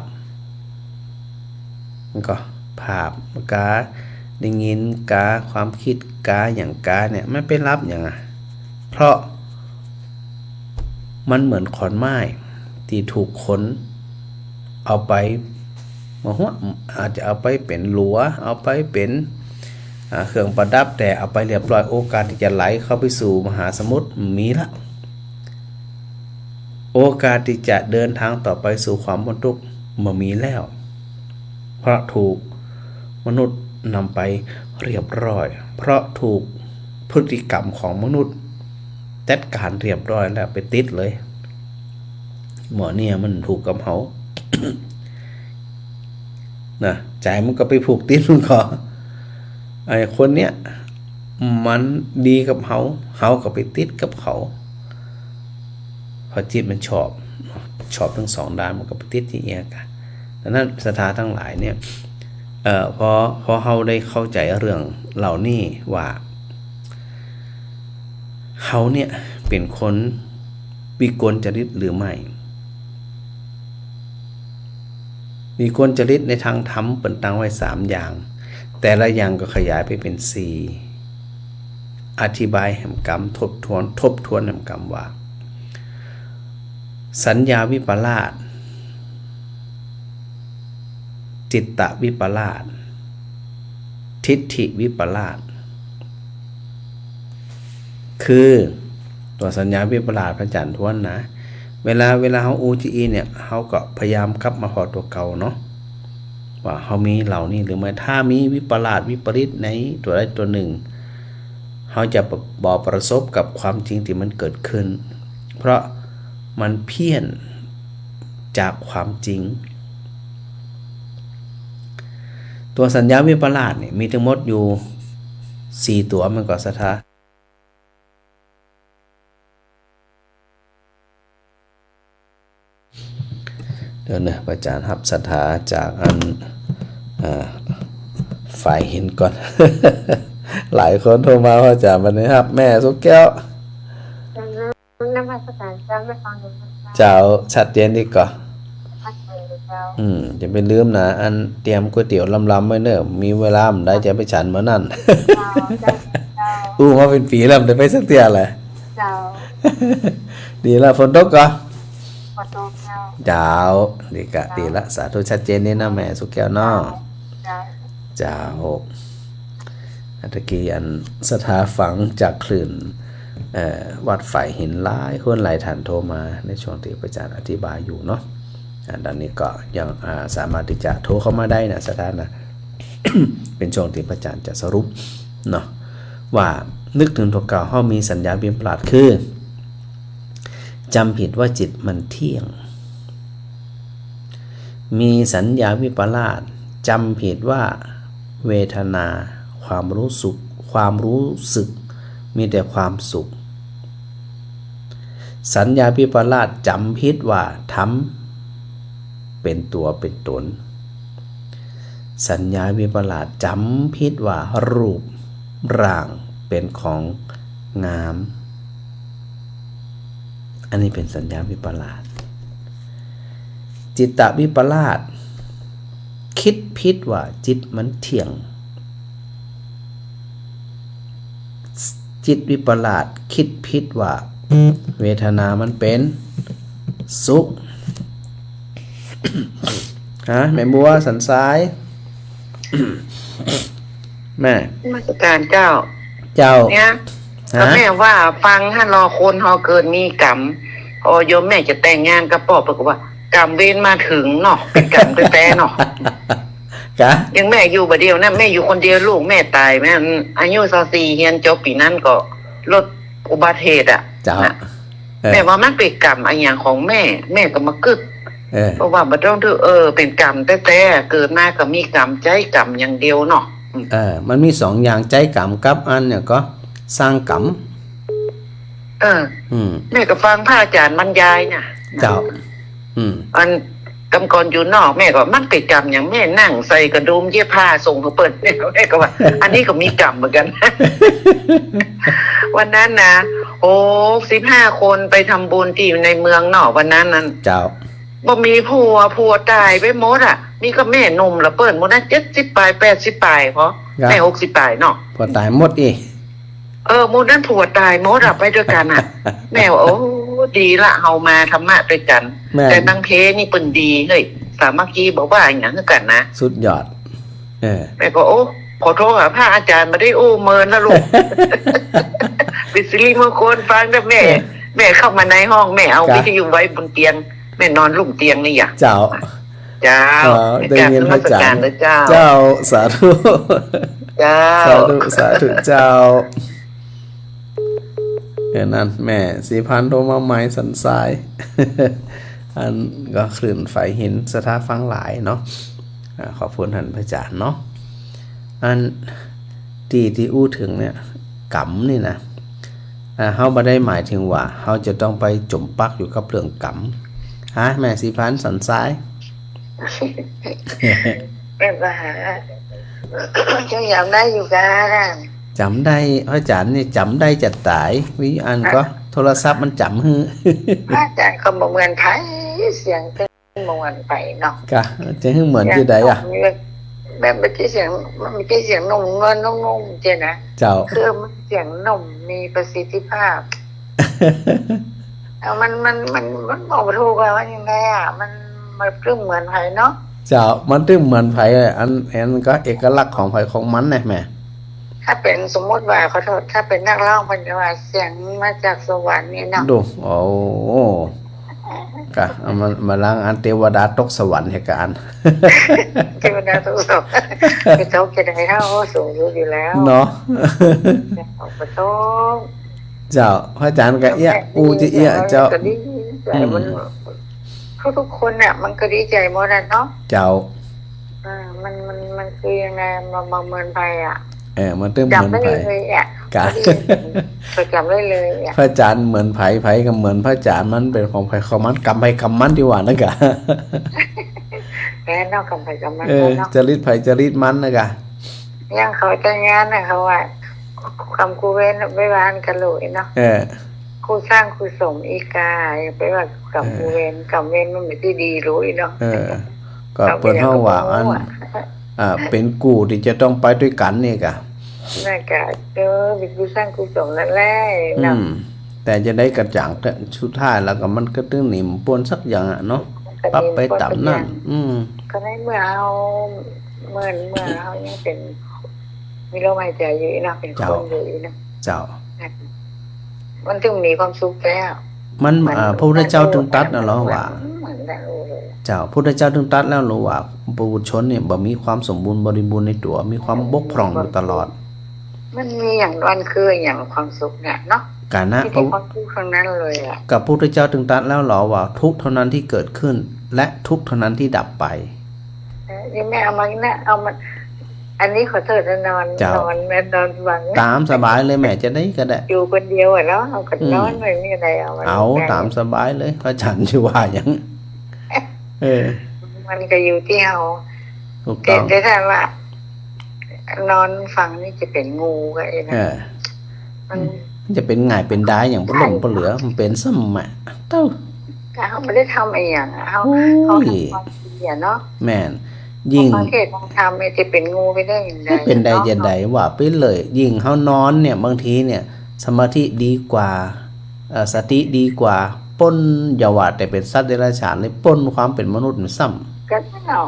มันก็ภาพกาได้ยินกาความคิดกาอย่างกาเนี่ยไม่เป็นรับอย่างเพราะมันเหมือนขอนไม้ที่ถูกค้นเอาไปมาหัวอาจจะเอาไปเป็นหลัวเอาไปเป็นเครื่องประดับแต่เอาไปเรียบร้อยโอกาสที่จะไหลเข้าไปสู่มหาสมุทรมีละโอกาสที่จะเดินทางต่อไปสู่ความพ้นทุกข์มันมีแล้วเพราะถูกมนุษย์นำไปเรียบร้อยเพราะถูกพฤติกรรมของมนุษย์จัดการเรียบร้อยแล้วไปติดเลยหมอเนี่ยมันถูกกับเขา นะใจมันก็ไปผูกติดมันก็ไอ้คนเนี้ยมันดีกับเขาก็ไปติดกับเขาพอจิตมันชอบทั้งสองด้านมันก็ไปติดที่เอียกันดังนั้นศรัทธาทั้งหลายเนี่ยพอเขาได้เข้าใจเรื่องเหล่านี้ว่าเขาเนี่ยเป็นคนวิกลจริตหรือไม่วิกลจริตในทางธรรมเปิดตั้งไว้3อย่างแต่ละอย่างก็ขยายไปเป็น4อธิบายแห่งกรรมทบทวนแห่งกรรมว่าสัญญาวิปลาสจิตตวิปลาสทิฏฐิวิปลาสคือตัวสัญญาวิปลาสพระอาจารย์ทวนนะเวลาเฮาอูจีเนี่ยเฮาก็พยายามกลับมาพอตัวเก่าเนาะว่าเฮามีเหล่านี้หรือไม่ถ้ามีวิปลาสวิปริตในตัวใดตัวหนึ่งเฮาจะบ่ประสบกับความจริงที่มันเกิดขึ้นเพราะมันเพี้ยนจากความจริงตัวสัญญาวิปลาสเนี่ยมีทั้งหมดอยู่4ตัวมันก็ศรัทธาเดี๋ยวนะอาจารย์รับศรัทธาจากฝ่ายเห็นก่อน หลายคนโทรมาว่าอาจารย์วันนี้ครับแม่สุกแก้วน้ำมันสถานเจ้าไม่ฟังเลยเจ้าชัดเจนดีกว่าจะไปลืมนะอันเตรียมก๋วยเตี๋ยวลำๆไว้เนอะมีเวลาได้จะไปฉันเมื่อนั่นมาเป็นปีแล้วได้ไปสักเตียแหละดีละฝนตกก็เจ้าดีกะดีละสาธุชัดเจนนี่นะแม่สุกแก้วเนาะเจ้าตะกี้อันสถาฝังจากคลื่นวัดฝ่ายหินหลายคนหลายท่านโทรมาในช่วงที่อาจารย์อธิบายอยู่เนาะดังนี้ก็ยังสามารถที่จะโทรเข้ามาได้นะสถานะ เป็นช่วงที่อาจารย์จะสรุปเนาะว่านึกถึงตัวเก่าเฮามีสัญญาวิปลาสคือจำผิดว่าจิตมันเที่ยงมีสัญญาวิปลาสจำผิดว่าเวทนาความรู้สึกมีแต่ความสุขสัญญาวิปลาสจำผิดว่าธรรมเป็นตัวเป็นตนสัญญาวิปลาสจำผิดว่ารูปร่างเป็นของงามอันนี้เป็นสัญญาวิปลาสจิตตวิปลาสคิดผิดว่าจิตมันเที่ยงจิตวิปลาสคิดผิดว่าเวทนามันเป็นสุข แม่บัวสันสาย แม่มาสการเจ้าเนี่ยก็แม่ว่าฟังถ้ารอคนเฮาเกิดมีกรรมพอโยมแม่จะแต่งงานกับพ่อปรากฏว่ากรรมเวรมาถึงเนาะเป็นกรรมแท้ๆเนาะยังแม่อยู่บ่เดียวนะแม่อยู่คนเดียวลูกแม่ตายแม่อายุ24เรียนจบปีนั้นก็รถ อุบัติเหตุอ่ะ เจ้า แม่ว่ามันเป็นกรรมอะไรอย่างของแม่ก็มากึกเพราะว่าบ่ต้องถือเป็นกรรมแต่เกิดมาก็มีกรรมใจกรรมอย่างเดียวเนาะมันมี2อย่างใจกรรมกับอันเนี่ยก็สร้างกรรมแม่ก็ฟังพระอาจารย์บรรยายเนี่ยเจ้าอันกำกรอยู่นอกแม่ก็มันเป็นกรรมอย่างแม่นั่งใส่กระดุมเย็บผ้าส่งเขาเปิดแม่ก็ว่า อันนี้ก็มีกรรมเหมือนกัน วันนั้นนะ15 คนไปทำบุญที่ในเมืองนอกวันนั้นเจ้าบ่มีผัวตายไปหมดอ่ะนี่ก็แม่นมละเปิ้นหมดนะ70 ปลาย80 ปลายเพราะแม่60 ปลายเนาะผัวตายหมดอีหมดนั้นผัวตายหมดอ่ะไปด้วยกันอ่ะ แม่โอ้ดีละเฮามาธรรมะด้วยกันแต่บางเพนี่เปิ้นดีเฮ้ยสามัคคีบอกว่าอย่างนั้นกันนะสุดยอดแม่ก็ขอโทษพระอาจารย์มาได้เมินนะลูก เป็นสิริมงคลฟังนะแม่เข้ามาในห้องแม่เอาวิทยุไว้บนเตียงแม่นอนลุ่มเตียงนี่อย่าเจ้าได้ยินพระอาจารย์เจ้าสาธุเจ้าสาธุเจ้านั้นแม่4,000โทรมาใหม่สันทราย อันก็คลื่นไฟหินสถาฟังหลายเนาะขอบคุณท่านพระอาจารย์เนาะอันที่อู้ถึงเนี่ยกรรมนี่นะเฮาบ่ได้หมายถึงว่าเฮาจะต้องไปจมปักอยู่กับเรื่องกรรมแม่4,000สันทรายแม่ว่าจะจำได้อยู่กันจำได้พระอาจารย์นี่จำได้จัดตายวิอันก็โทรศัพท์มันจำฮือพระอาจารย์ก็บ่เหมือนไผเสียงเป็นบ่เหมือนไปเนาะกะจะฮือเหมือนที่ใดอ่ะแบบเมื่อกี้เสียงมันมีเสียงนมเงินนมเจนะเจ้าคือมันเสียงนมมีประสิทธิภาพมันบอกถูกว่ายังไงอ่ะมันตึ้งเหมือนไผเนาะเจ้ามันตึ้งเหมือนไผอันก็เอกลักษณ์ของไผของมันนะแม่ถ้าเป็นสมมติว่าขอโทษถ้าเป็นนักร้องเพิ่นจะว่าเสียงมาจากสวรรค์นี่เนาะดูกะมาล้างอันเทวดาตกสวรรค์ให้กันเทวดาตกสวรรค์ไปตกจะได้เท่าสูงอยู่แล้วเนาะขอโทษเจ้าพระอาจารย์ก็อูจิเจ้ามันทุกคนน่ะมันก็ดีใจหมดเนาะเจ้ามันคือยังไงมาเมืองไทยอ่ะมันตึ้งเหมือนไผกะจำได้เลยพระอาจารย์เหมือนไผกับเหมือนพระอาจารย์มันเป็นของไผของมันกรรมไผกรรมมันดีกว่านะกะแม่นอกกรรมไผกรรมมันจริตไผจริตมันนะกะย่างเขาแต่งงานนะเขาว่าคำกูเว้นไม่วานกันเลยเนาะคู่สร้างคู่สมอีกาไปว่ากับกูเว้นกับเว้นมันไม่ได้ดีรู้เนาะก็เปิดห้องว่าอันเป็นกูที่จะต้องไปด้วยกันนี่กะน่ากะเป็นคู่สร้างคู่สมนั่นแหละเนาะแต่จะได้กระจ่างชุดท้ายแล้วก็มันก็ตึ้งหนิมปนสักอย่างอ่ะเนาะปรับไปต่ำนั่นก็ได้เมื่อเอาเมื่อเขายังเป็นมีลมหายใจอยู่นะเป็นคนอยู่นะเจ้ามันถึงมีความสุขแล้วมันพระพุทธเจ้าถึงตัดนะเหรอว่าเจ้าพระพุทธเจ้าถึงตัดแล้วรู้ว่าปุถุชนเนี่ยบ่มีความสมบูรณ์บริบูรณ์ในตัวมีความบกพร่องอยู่ตลอดมันมีอย่างวันคืออย่างความสุขเนี่ยเนาะการนะเพราะความทุกข์ทั้งนั้นเลยอ่ะกับพระพุทธเจ้าถึงตัดแล้วเหรอว่าทุกเท่านั้นที่เกิดขึ้นและทุกเท่านั้นที่ดับไปยังไม่เอามาเนี่ยเอามาอันนี้ขอโทษนอนแม่นอนฟังตามสบายเลยแม่จะได้ก็ได้อยู่คนเดียวอ่ะแล้วเอาคนนอนไม่มีอะไรเอาตามสบายเลยพระอาจารย์ชื่อว่าอย่างมันก็อยู่ที่เราแต่ถ้าว่านอนฟังนี่จะเป็นงูก็เองนะมันจะเป็นง่ายเป็นได้อย่างปลงปเหลือมันเป็นสมะเต้าเขาไม่ได้ทำอะไรอย่างเขาทำความดีเนาะแม่นยิ่งสังเกตลองทำจะเป็นงูไปได้อย่างไรเป็นได้จะได้ว่าไปเลยยิ่งเขานอนเนี่ยบางทีเนี่ยสมาธิดีกว่าสติดีกว่าป้นอย่าว่าแต่เป็นสัตว์เดรัจฉานเลยป้นความเป็นมนุษย์มันซ้ำก็ไม่เอา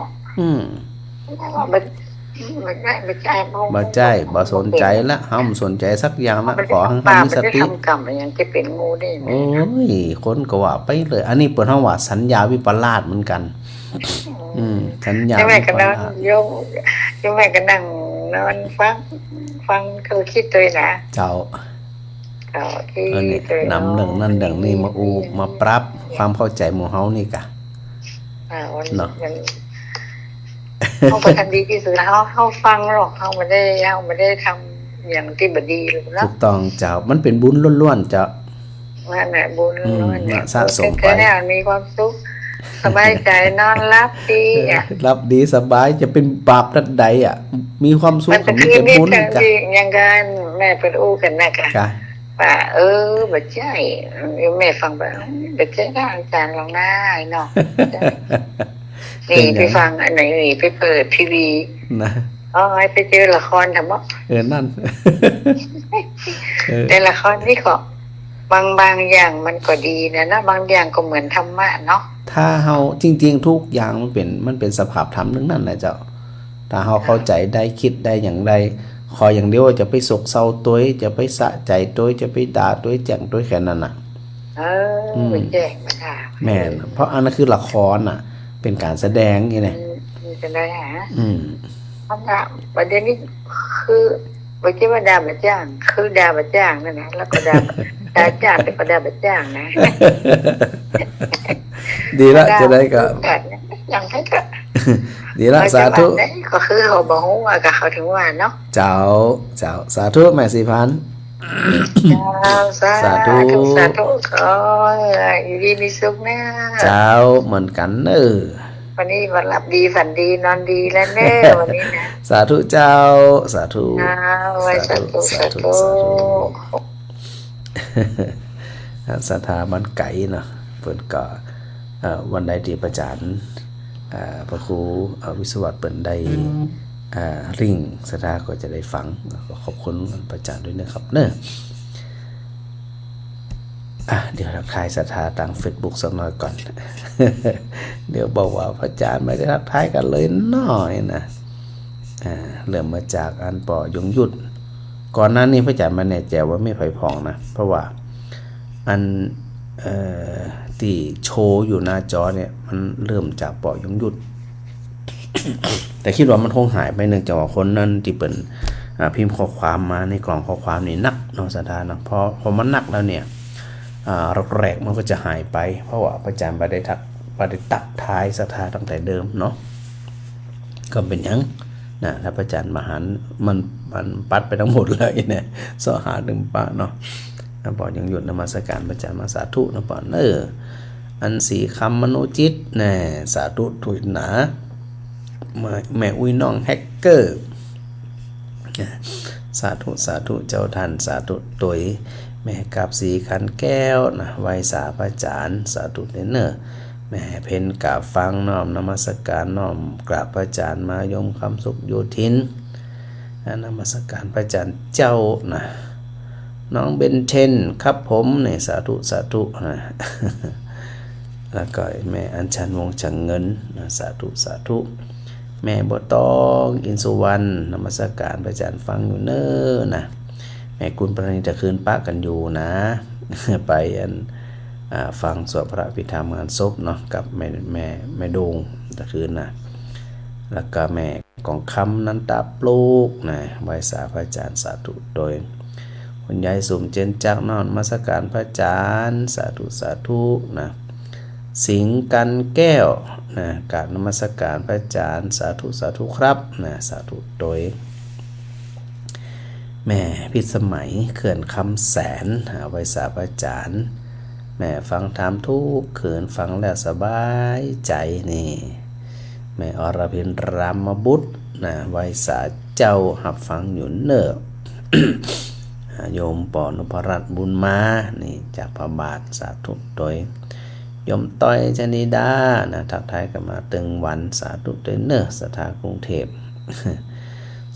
บ่ใจบ่สนใจละเฮาสนใจสักอย่างละขอให้มีสติกรรมอย่างจะเป็นงูได้โอ้ยคนก็ว่าไปเลยอันนี้เปิ้นเฮาว่าสัญญาวิปลาสเหมือนกันสัญญาวิปลาสโยมแม่ก็นั่งนอนฟังคือคิดตัวนะเจ้า อันนี้นำเรื่องนั้นเรื่องนี้มามาปรับความเข้าใจหมู่เฮานี่กะเนาะเขาไปทำดีที่สุดแล้วเขาฟังหรอกเขาไม่ได้ทำอย่างที่บดีหรอกนะถูกต้องเจ้ามันเป็นบุญล้วนๆเจ้านั่นแหละบุญล้วนเนี่ยสะสมไปมีความสุขสบายใจนอนรับดีรับดีสบายจะเป็นบาประใดอ่ะมีความสุขกับมีแต่บุญกันอย่างกันแม่เป็นอู้กันนะคะป่าบัดใจแม่ฟังแบบบัดใจได้อาจารย์ลองได้เนาะนี่ไปฟังอันไหนนี่ไปเปิดทีวีนะไปเจอละครทำวะนั่นแต่ละครนี่ก็บางอย่างมันก็ดีนะบางอย่างก็เหมือนธรรมะเนาะถ้าเฮาจริงๆทุกอย่างมันเป็นสภาพธรรมนึงนั่นแหละเจ้าถ้าเฮาเข้าใจได้คิดได้อย่างใดขออย่างเดียวจะไปสกเศร้าตัวจะไปสะใจตัวจะไปด่าตัวแจ้งตัวแค่นั้นน่ะเป็นแจ้งมาค่ะแม่นเพราะอันนั้นคือละครน่ะเป็นการแสดงนี่แหละเป็นไรฮะประเด็นนี้คือไม่ใช่ว่าด่ามาจ้างคือด่ามาจ้างนั่นนะแล้วก็ด่าจ้างเป็นก็ด่ามาจ้างนะดีละจะได้ก็ยังให้ก็ดีละสาธุก็คือเขาบอกว่ากับเขาถึงว่าเนาะเจ้าสาธุแม่สีพันสาธุขออยู่ดีมีสุขนะเจ้าเหมือนกันวันนี้วันหลับดีฝันดีนอนดีแล้วเนวันนี้นะสาธุเจ้าสาธุสาธุศรัทธามันไก่เนาะเปิดก็วันใดที่ประจานพระครูวิศวัตเปิดได้ริ่งศรัทธาก็จะได้ฟังก็ขอบคุณประจานด้วยนะครับเนอะเดี๋ยวทักทายศรัทธาทาง Facebook สักหน่อยก่อน เดี๋ยวบอกว่าพระอาจารย์ไม่ได้ทักทายกันเลยน้อยนะเริ่มมาจากอันปอยงยุดก่อนหน้านี้พระอาจารย์มาแน่ใจว่าไม่ไผ่พองนะเพราะว่าอันที่โชว์อยู่หน้าจอเนี่ยมันเริ่มจากปอยงยุด แต่คิดว่ามันคงหายไปเนื่องจากว่าคนนั้นที่เป็นพิมพ์ข้อความมาในกล่องข้อความนี่นักเนาะศรัทธาเนาะพอมันนักแล้วเนี่ยแรกมันก็จะหายไปเพราะว่าพระอาจารย์ไปได้ตัดท้ายศรัทธาตั้งแต่เดิมเนาะก็เป็นอย่างนะถ้าพระอาจารย์มหันมันปัดไปทั้งหมดเลยเนี่ยสหาดึงปะเนาะปอยังหยุดนมัสการพระอาจารย์มาสาธุนะปออันสีคำมโนจิตแน่สาธุถุยหนาแม่อุ้ยน้องแฮกเกอร์สาธุเจ้าท่านสาธุตุยแม่กับสีขันแก้วนะไว้สาพระอาจารย์สาธุเนอแม่เพนกราบฟังน้อมนมัสการน้อมกราบพระอาจารย์มายมคำสุขโยธินนมัสการพระอาจารย์เจ้านะน้องเบนเทนครับผมเนี่ยสาธุนะแล้วก็แม่อัญชันวงจังเงินนะสาธุแม่บัวตองอินสุวรรณนมัสการพระอาจารย์ฟังอยู่เนอนะแม่กุลประณีตะคืนปะกันอยู่นะไปฟังสวดพระพิธรรมงานศพเนาะกับแม่ดงตะคืนนะแล้วก็แม่กองคำนันตาปลูกนะไว้สาพระอาจารย์สาธุโดยคุณยายสุ่มเจนจักนอนมาสการพระอาจารย์สาธุนะสิงกันแก้วนะกราบนมัสการพระอาจารย์สาธุครับนะสาธุโดยแม่พิสมัยเขื่อนคำแสนไว้สาพระอาจารย์แม่ฟังธรรมทุกคืนฟังแล้วสบายใจนี่แม่อรพินรามบุตรนะไว้สาเจ้าหับฟังอยู่เนอ โยมปอนุพรัตน์บุญมานี่จากพระบาทสาธุโดยโยมต้อยชนิดานะทักทายกันมาตึงวันสาธุโดยเนอสถากรุงเทพ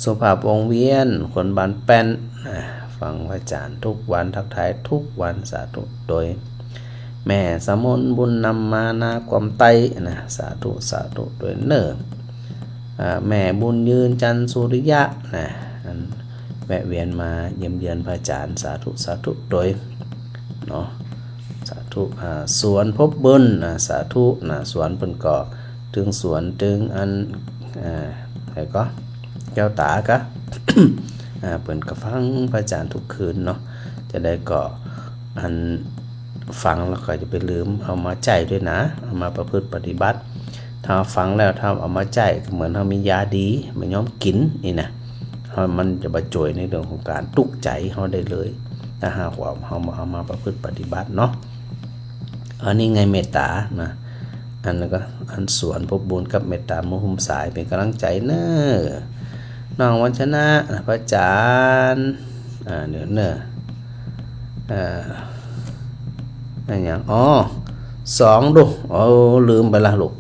สุภาพวงเวียนคนบ้านแป้นฟังพระอาจารย์ทุกวันทักทายทุกวันสาธุโดยแม่สมนบุญนำมานาความไตนะสาธุโดยเนอแม่บุญยืนจันสุริยะนะแวะเวียนมาเยี่ยมเยือนพระอาจารย์สาธุโดยเนาะสาธุสวนพบบุญสาธุนะสวนเพิ่นก็ถึงสวนถึงอันอะไรก็แก้วตากะ เปิ่นก็ฟังพระอาจารย์ทุกคืนเนาะ จะได้ก็อันฟังแล้วก็จะไปลืมเอามาใจด้วยนะเอามาประพฤติปฏิบัติถ้าฟังแล้วถ้าเอามาใจก็เหมือนเรามียาดีมันย้อมกินนี่นะมันจะบรรจุในเรื่องของการตุกใจเขาได้เลยถ้าหากว่าเขาเอามาประพฤติปฏิบัติเนาะอันนี้ไงเมตตานะอันนั้นก็อันสวนพบบุญกับเมตตามุหุมสายเป็นกำลังใจเนอน้องวัชนะพระอาจารย์เดี๋ยวเนออะไรอย่าง2ดูลืมไปละลูก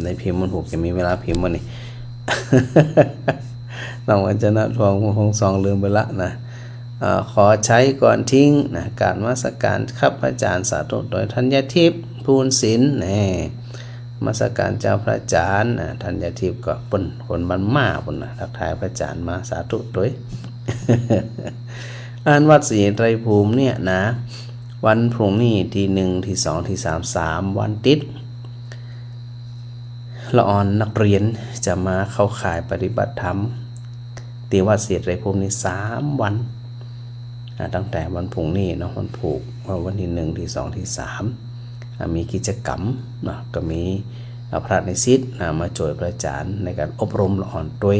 ในพิมพ์มันถูกจะมีเวลาพิมพ์มันนี่ น้องวัชนะทองคง2ลืมไปละนะขอใช้ก่อนทิ้งนะการนมัสการครับอาจารย์สาธุโดยธัญทิพย์ภูลศิลป์นมัสการเจ้าพระอาจารย์ธัญทิพย์ก็ปุ่นคนบ้านมาปุ่นนะทักทายพระอาจารย์มาสาธุโดย อันวัดศรีไตรภูมิเนี่ยนะวันพรุ่งนี้ที่1ที่2ที่3 3วันติดละออนนักเรียนจะมาเข้าข่ายปฏิบัติธรรมที่วัดศรีไตรภูมินี่3วันตั้งแต่วันพรุ่งนี้เนาะวันผูกวันที่1ที่2ที่3มีกิจกรรมเนาะก็มีพระนิสิตมาช่วยพระอาจารย์ในการอบรมละอ่อนด้วย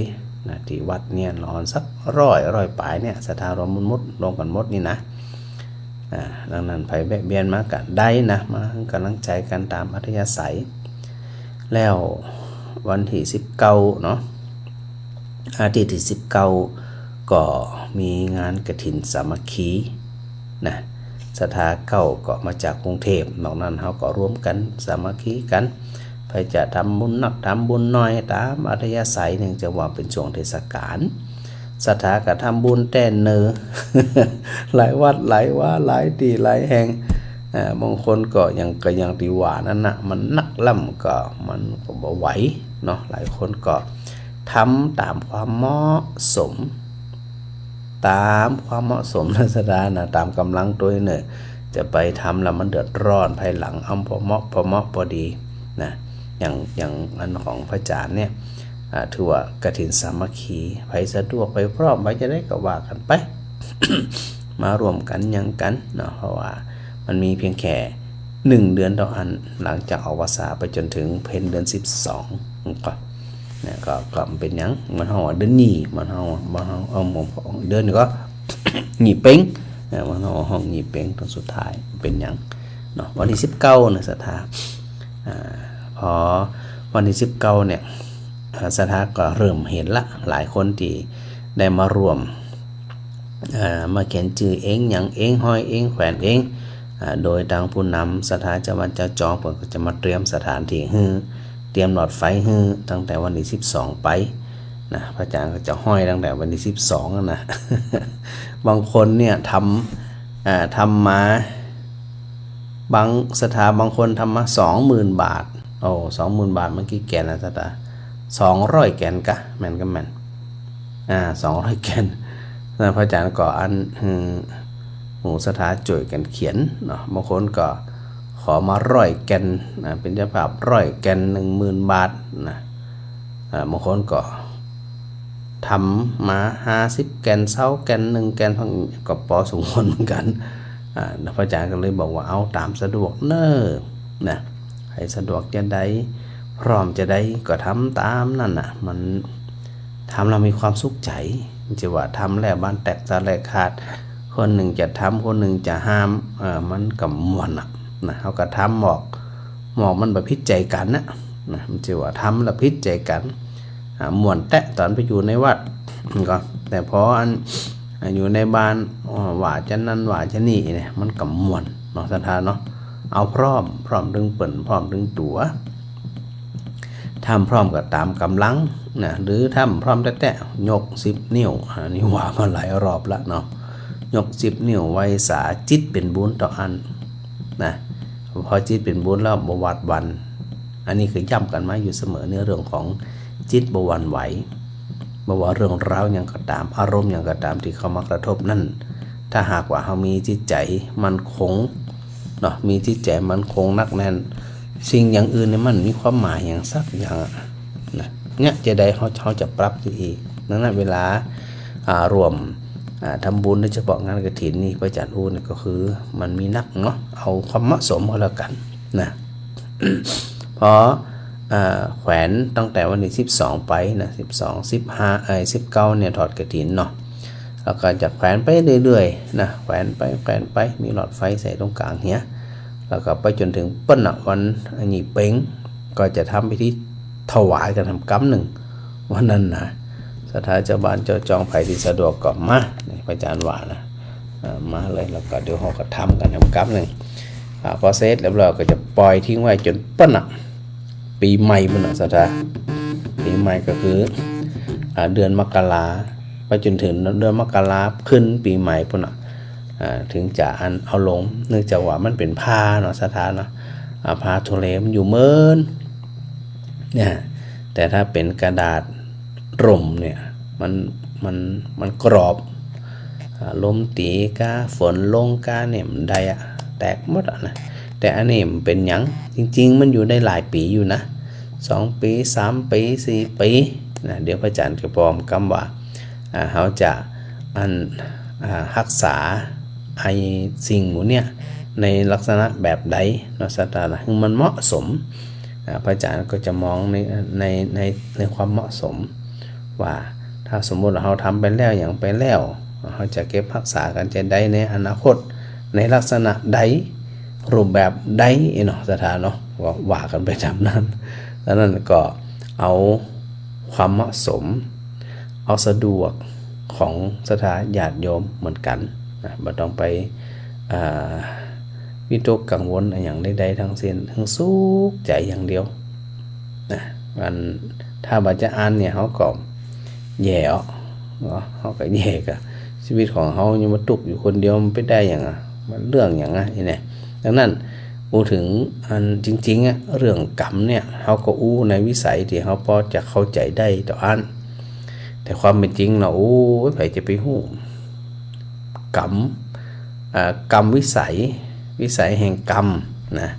นะที่วัดเนี่ยละอ่อนสักร้อยปลายเนี่ยสถารวมมดลงกันมดนี่นะดังนั้นไปแวะเวียนมากันได้นะมากำลังใจกันตามอัธยาศัยแล้ววันที่19เนาะอาทิตย์ที่19ก็มีงานกฐินสามัคคีนะสถาเก้าก็มาจากกรุงเทพนอกนั้นเขาก็ร่วมกันสามัคคีกันไปจะทำบุญหนักทำบุญน้อยตามอัธยาศัยหนึ่งจะว่าเป็นช่วงเทศกาลสถาก็ทำบุญแต่เนอ หลายวัดหลายว่าหลายที่หลายแห่งบางคนก็ยังตีว่านั่นนะมันนักล่ำก็มันก็บ่ไหวเนาะหลายคนก็ทำตามความเหมาะสมนะสดานะตามกำลังตัวเนี่ยจะไปทำแล้วมันเดือดร้อนภายหลังพอเหมาะพอดีนะอย่างอันของพระอาจารย์เนี่ยถือว่ากฐินสามัคคีไปสะดวกไปพร้อมไปจะได้ก็ว่ากันไป มารวมกันยังกันเนาะเพราะว่ามันมีเพียงแค่1เดือนต่ออันหลังจากออกพรรษาไปจนถึงเพ็ญเดือน12ก็เนี่ยก็เป็นหยังมันห่อเดือนนี้มันห่อของเดือนก็ หนีเป้งมันห่อห้องหนีเป้งตอนสุดท้ายเป็นหยังเนาะวันที่19นะสถาพอวันที่19เนี่ยสถาก็เริ่มเห็นละหลายคนที่ได้มารวมมาเขียนชื่อเองอย่างเองห้อยเองแขวนเองโดยทางผู้นำสถานจังหวัดเจ้าจอมก็จะมาเตรียมสถานที่เตรียมหลอดไฟตั้งแต่วันที่12ไปนะพระอาจารย์ก็จะห้อยตั้งแต่วันที่12นะ บางคนเนี่ยทำมาบางสถาบางคนทำมา 20,000 บาท20,000 บาทเมื่อกี้แกนนะสถา200 แกนกะแม่นก็แม่น200 แกนนะพระอาจารย์ก็อันหมู่สถาจ่วยกันเขียนเนาะบางคนก็ขอมา100 แกนเป็นเจ้าภาพ100 แกน 10,000 บาทนะบางคนก็ทำมา50 แกน20 แกน1 แกนก็พอสมควรเหมือนกันพระอาจารย์ก็เลยบอกว่าเอาตามสะดวกเนอะนะให้สะดวกจะได้พร้อมจะได้ก็ทำตามนั่นน่ะมันทำเรามีความสุขใจจะว่าทำแล้วบ้านแตกสลายขาดคนหนึ่งจะทำคนหนึ่งจะห้ามมันกับมวนนะเขาก็ทำหมอกมันแบบพิจใจกันนะมันจะว่าทำแล้วพิจใจกันมวนแตะตอนไปอยู่ในวัดก็แต่พออยู่ในบ้านว่าจะนั่นว่าจะนี่เนี่ยมันกับมวนเนาะสถานเนาะเอาพร้อมดึงเปิ่นพร้อมดึงตัวทำพร้อมกับตามกำลังนะหรือทำพร้อมแต่ยก10 นิ้วนี่ว่ามาหลายรอบแล้วเนาะยก10 นิ้วไว้สาจิตเป็นบุญต่ออันนะพอจิตเป็นบุญแล้วบวชวันอันนี้คือย้ำกันมาอยู่เสมอในเรื่องของจิตบวรไหวบ่ว่าเรื่องราวอย่างก็ตามอารมณ์อย่างก็ตามที่เข้ามากระทบนั่นถ้าหากว่าเรามีจิตใจมันคงเนาะมีจิตใจมันคงนักแน่นสิ่งอย่างอื่นเนี่ยมันมีความหมายอย่างสักอย่างนะเนี่ยจะได้เขาจะปรับอยู่อีกนั่นแหละเวลารวม ทำบุญโดยเฉพาะงานกฐินนี่พระอาจารย์อู้นี่ก็คือมันมีนักเนาะเอาความเหมาะสมก็แล้วกันนะ เพราะแขวนตั้งแต่วันที่12ไปนะ12 15 19เนี่ยถอดกฐินเนาะแล้วก็จะแขวนไปเรื่อยๆนะแขวนไปมีหลอดไฟใส่ตรงกลางเนี้ยแล้วก็ไปจนถึงปั้นวันหยี่เป้งก็จะทำพิธีถวายกันทำกำหนึ่งวันนั้นนะสถานเจ้าบ้านเจ้าจองไผ่ที่สะดวกก็มาพระอาจารย์ว่านะมาเลยแล้วก็เดี๋ยวเราก็ทำกันทำกำหนึ่งพอเสร็จแล้วเราก็จะปล่อยทิ้งไว้จนปั้นปีใหม่มันสถานปีใหม่ก็คือเดือนมกราไปจนถึงเดือนมกราขึ้นปีใหม่พุ่นถึงจะเอาลงเนื่องจากว่ามันเป็นผ้าเนาะสถานเนาะผ้าทุเรศมันอยู่เมินเนี่ยแต่ถ้าเป็นกระดาษร่มเนี่ยมันกรอบลมตีกาฝนลงกาเนี่ยมันได้แตกหมดนะแต่อันนี้มันเป็นหยังจริงๆมันอยู่ได้หลายปีอยู่นะ2 ปี 3 ปี 4 ปีนะเดี๋ยวพระอาจารย์จะบอกคำว่าเขาจะรักษาไอ้สิ่งหมูเนี่ยในลักษณะแบบใดเนาะสตาร์คือมันเหมาะสมพระอาจารย์ก็จะมองในความเหมาะสมว่าถ้าสมมติเราทำไปแล้วอย่างไปแล้วเราจะเก็บรักษากันจะได้ในอนาคตในลักษณะใดรูปแบบใดเนาะสถานเนาะว่ากันไปตามนั้นดังนั้นก็เอาความเหมาะสมเอาสะดวกของสถานญาติโยมเหมือนกันนะไม่ต้องไปวิตกกังวลอย่างใดๆทั้งสิ้นทั้งสุขใจอย่างเดียวนะมันถ้าบัจจะอ่านเนี่ยเขาก็แย่เขาก็แย่กับชีวิตของเขายังมาตุกอยู่คนเดียวมันไปได้อย่างมันเรื่องอย่างนี้ดังนั้นพูดถึงอันจริงๆเรื่องกรรมเนี่ยเขาก็อู้ในวิสัยที่เขาพอจะเข้าใจได้ต่ออันแต่ความเป็นจริงเราใครจะไปหู้กรรมวิสัยแห่งกรรมนะ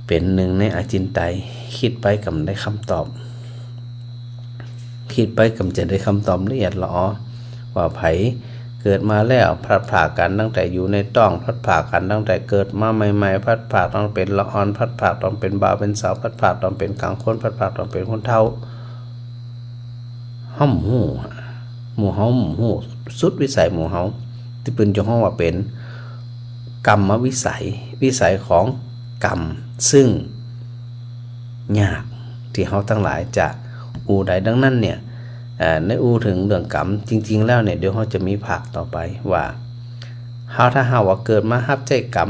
เป็นหนึ่งในอจินไตยคิดไปกำได้คำตอบคิดไปกำจะได้คำตอบละเอียดละออว่าไผเกิดมาแล้วพลัดพรากกันตั้งแต่อยู่ในต้องพลัดพรากกันตั้งแต่เกิดมาใหม่ๆพลัดพรากต้องเป็นละอ่อนพลัดพรากต้องเป็นบ่าวเป็นสาวพลัดพรากต้องเป็นกลางคนพลัดพรากต้องเป็นคนเฒ่าห้อมหูหมู่เฮาหมู่หูสุดวิสัยหมู่เฮาที่เป็นจะห้องว่าเป็นกรรมวิสัยของกรรมซึ่งยากที่เฮาทั้งหลายจะอูได้ดังนั้นเนี่ยในอูถึงเรื่องกรรมจริงๆแล้วเนี่ยเดี๋ยวเขาจะมีภาคต่อไปว่าถ้าเฮาว่าเกิดมารับใจกรรม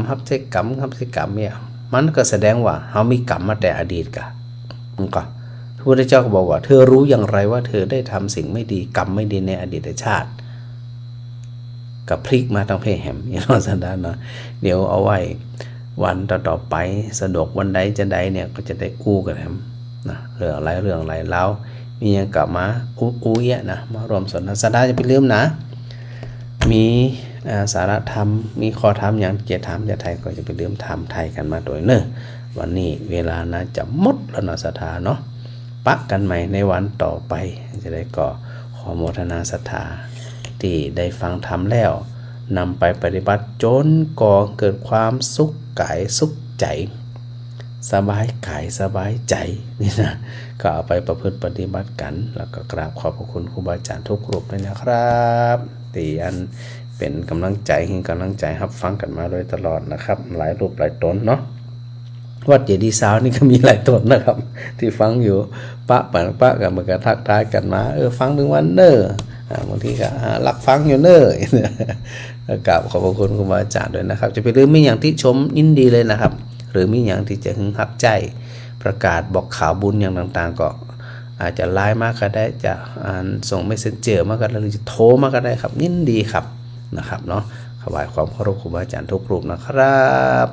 เนี่ยมันก็แสดงว่าเฮามีกรรมมาแต่อดีตกะมันก็พระพุทธเจ้าก็บอกว่าเธอรู้อย่างไรว่าเธอได้ทำสิ่งไม่ดีกรรมไม่ดีในอดีตชาติกับพลิกมาทางเพแหมอย่างนั้นสันดานเนาะเดี๋ยวเอาไว้วันต่อไปสะดวกวันใดจะใดเนี่ยก็จะได้กู้กันแหมนะเรื่องอะไรแล้วมียังกลับมาอู้เยะนะมารวมสนทนาสันดานจะไปลืมนะมีสาระธรรมมีข้อธรรมอย่างจะถามจะไทยก็จะไปลืมถามไทยกันมาโดยเนอะวันนี้เวลานะจะหมดแล้วนะศรัทธาเนาะปะกันใหม่ในวันต่อไปจะได้ก็ขอโมทนาศรัทธาที่ได้ฟังธรรมแล้วนำไปปฏิบัติจนก่อเกิดความสุขกายสุขใจสบายกายสบายใจนี่นะก็เอาไปประพฤติปฏิบัติกันแล้วก็กราบขอบพระคุณครูบาอาจารย์ทุกรูปเลยนะครับที่อันเป็นกำลังใจรับฟังกันมาโดยตลอดนะครับหลายรูปหลายตนเนาะวัดเจดีย์สาวนี่ก็มีหลายตนนะครับที่ฟังอยู่ปะกับมันก็ทักทายกันมาฟังถึงวันเนอร์บางทีก็รักฟังอยู่เนอร์กราบขอบพระคุณครูบาอาจารย์ด้วยนะครับจะไปลืมมีอย่างที่ชมยินดีเลยนะครับหรือมีอย่างที่จะหึงหับใจประกาศบอกข่าวบุญอย่างต่างๆก็อาจจะไลน์มาก็ได้จะส่งเมสเซนเจอร์มาก็ได้หรือจะโทรมาก็ได้ครับยินดีครับนะครับเนาะถวายความเคารพครูบาอาจารย์ทุกรูปนะครับ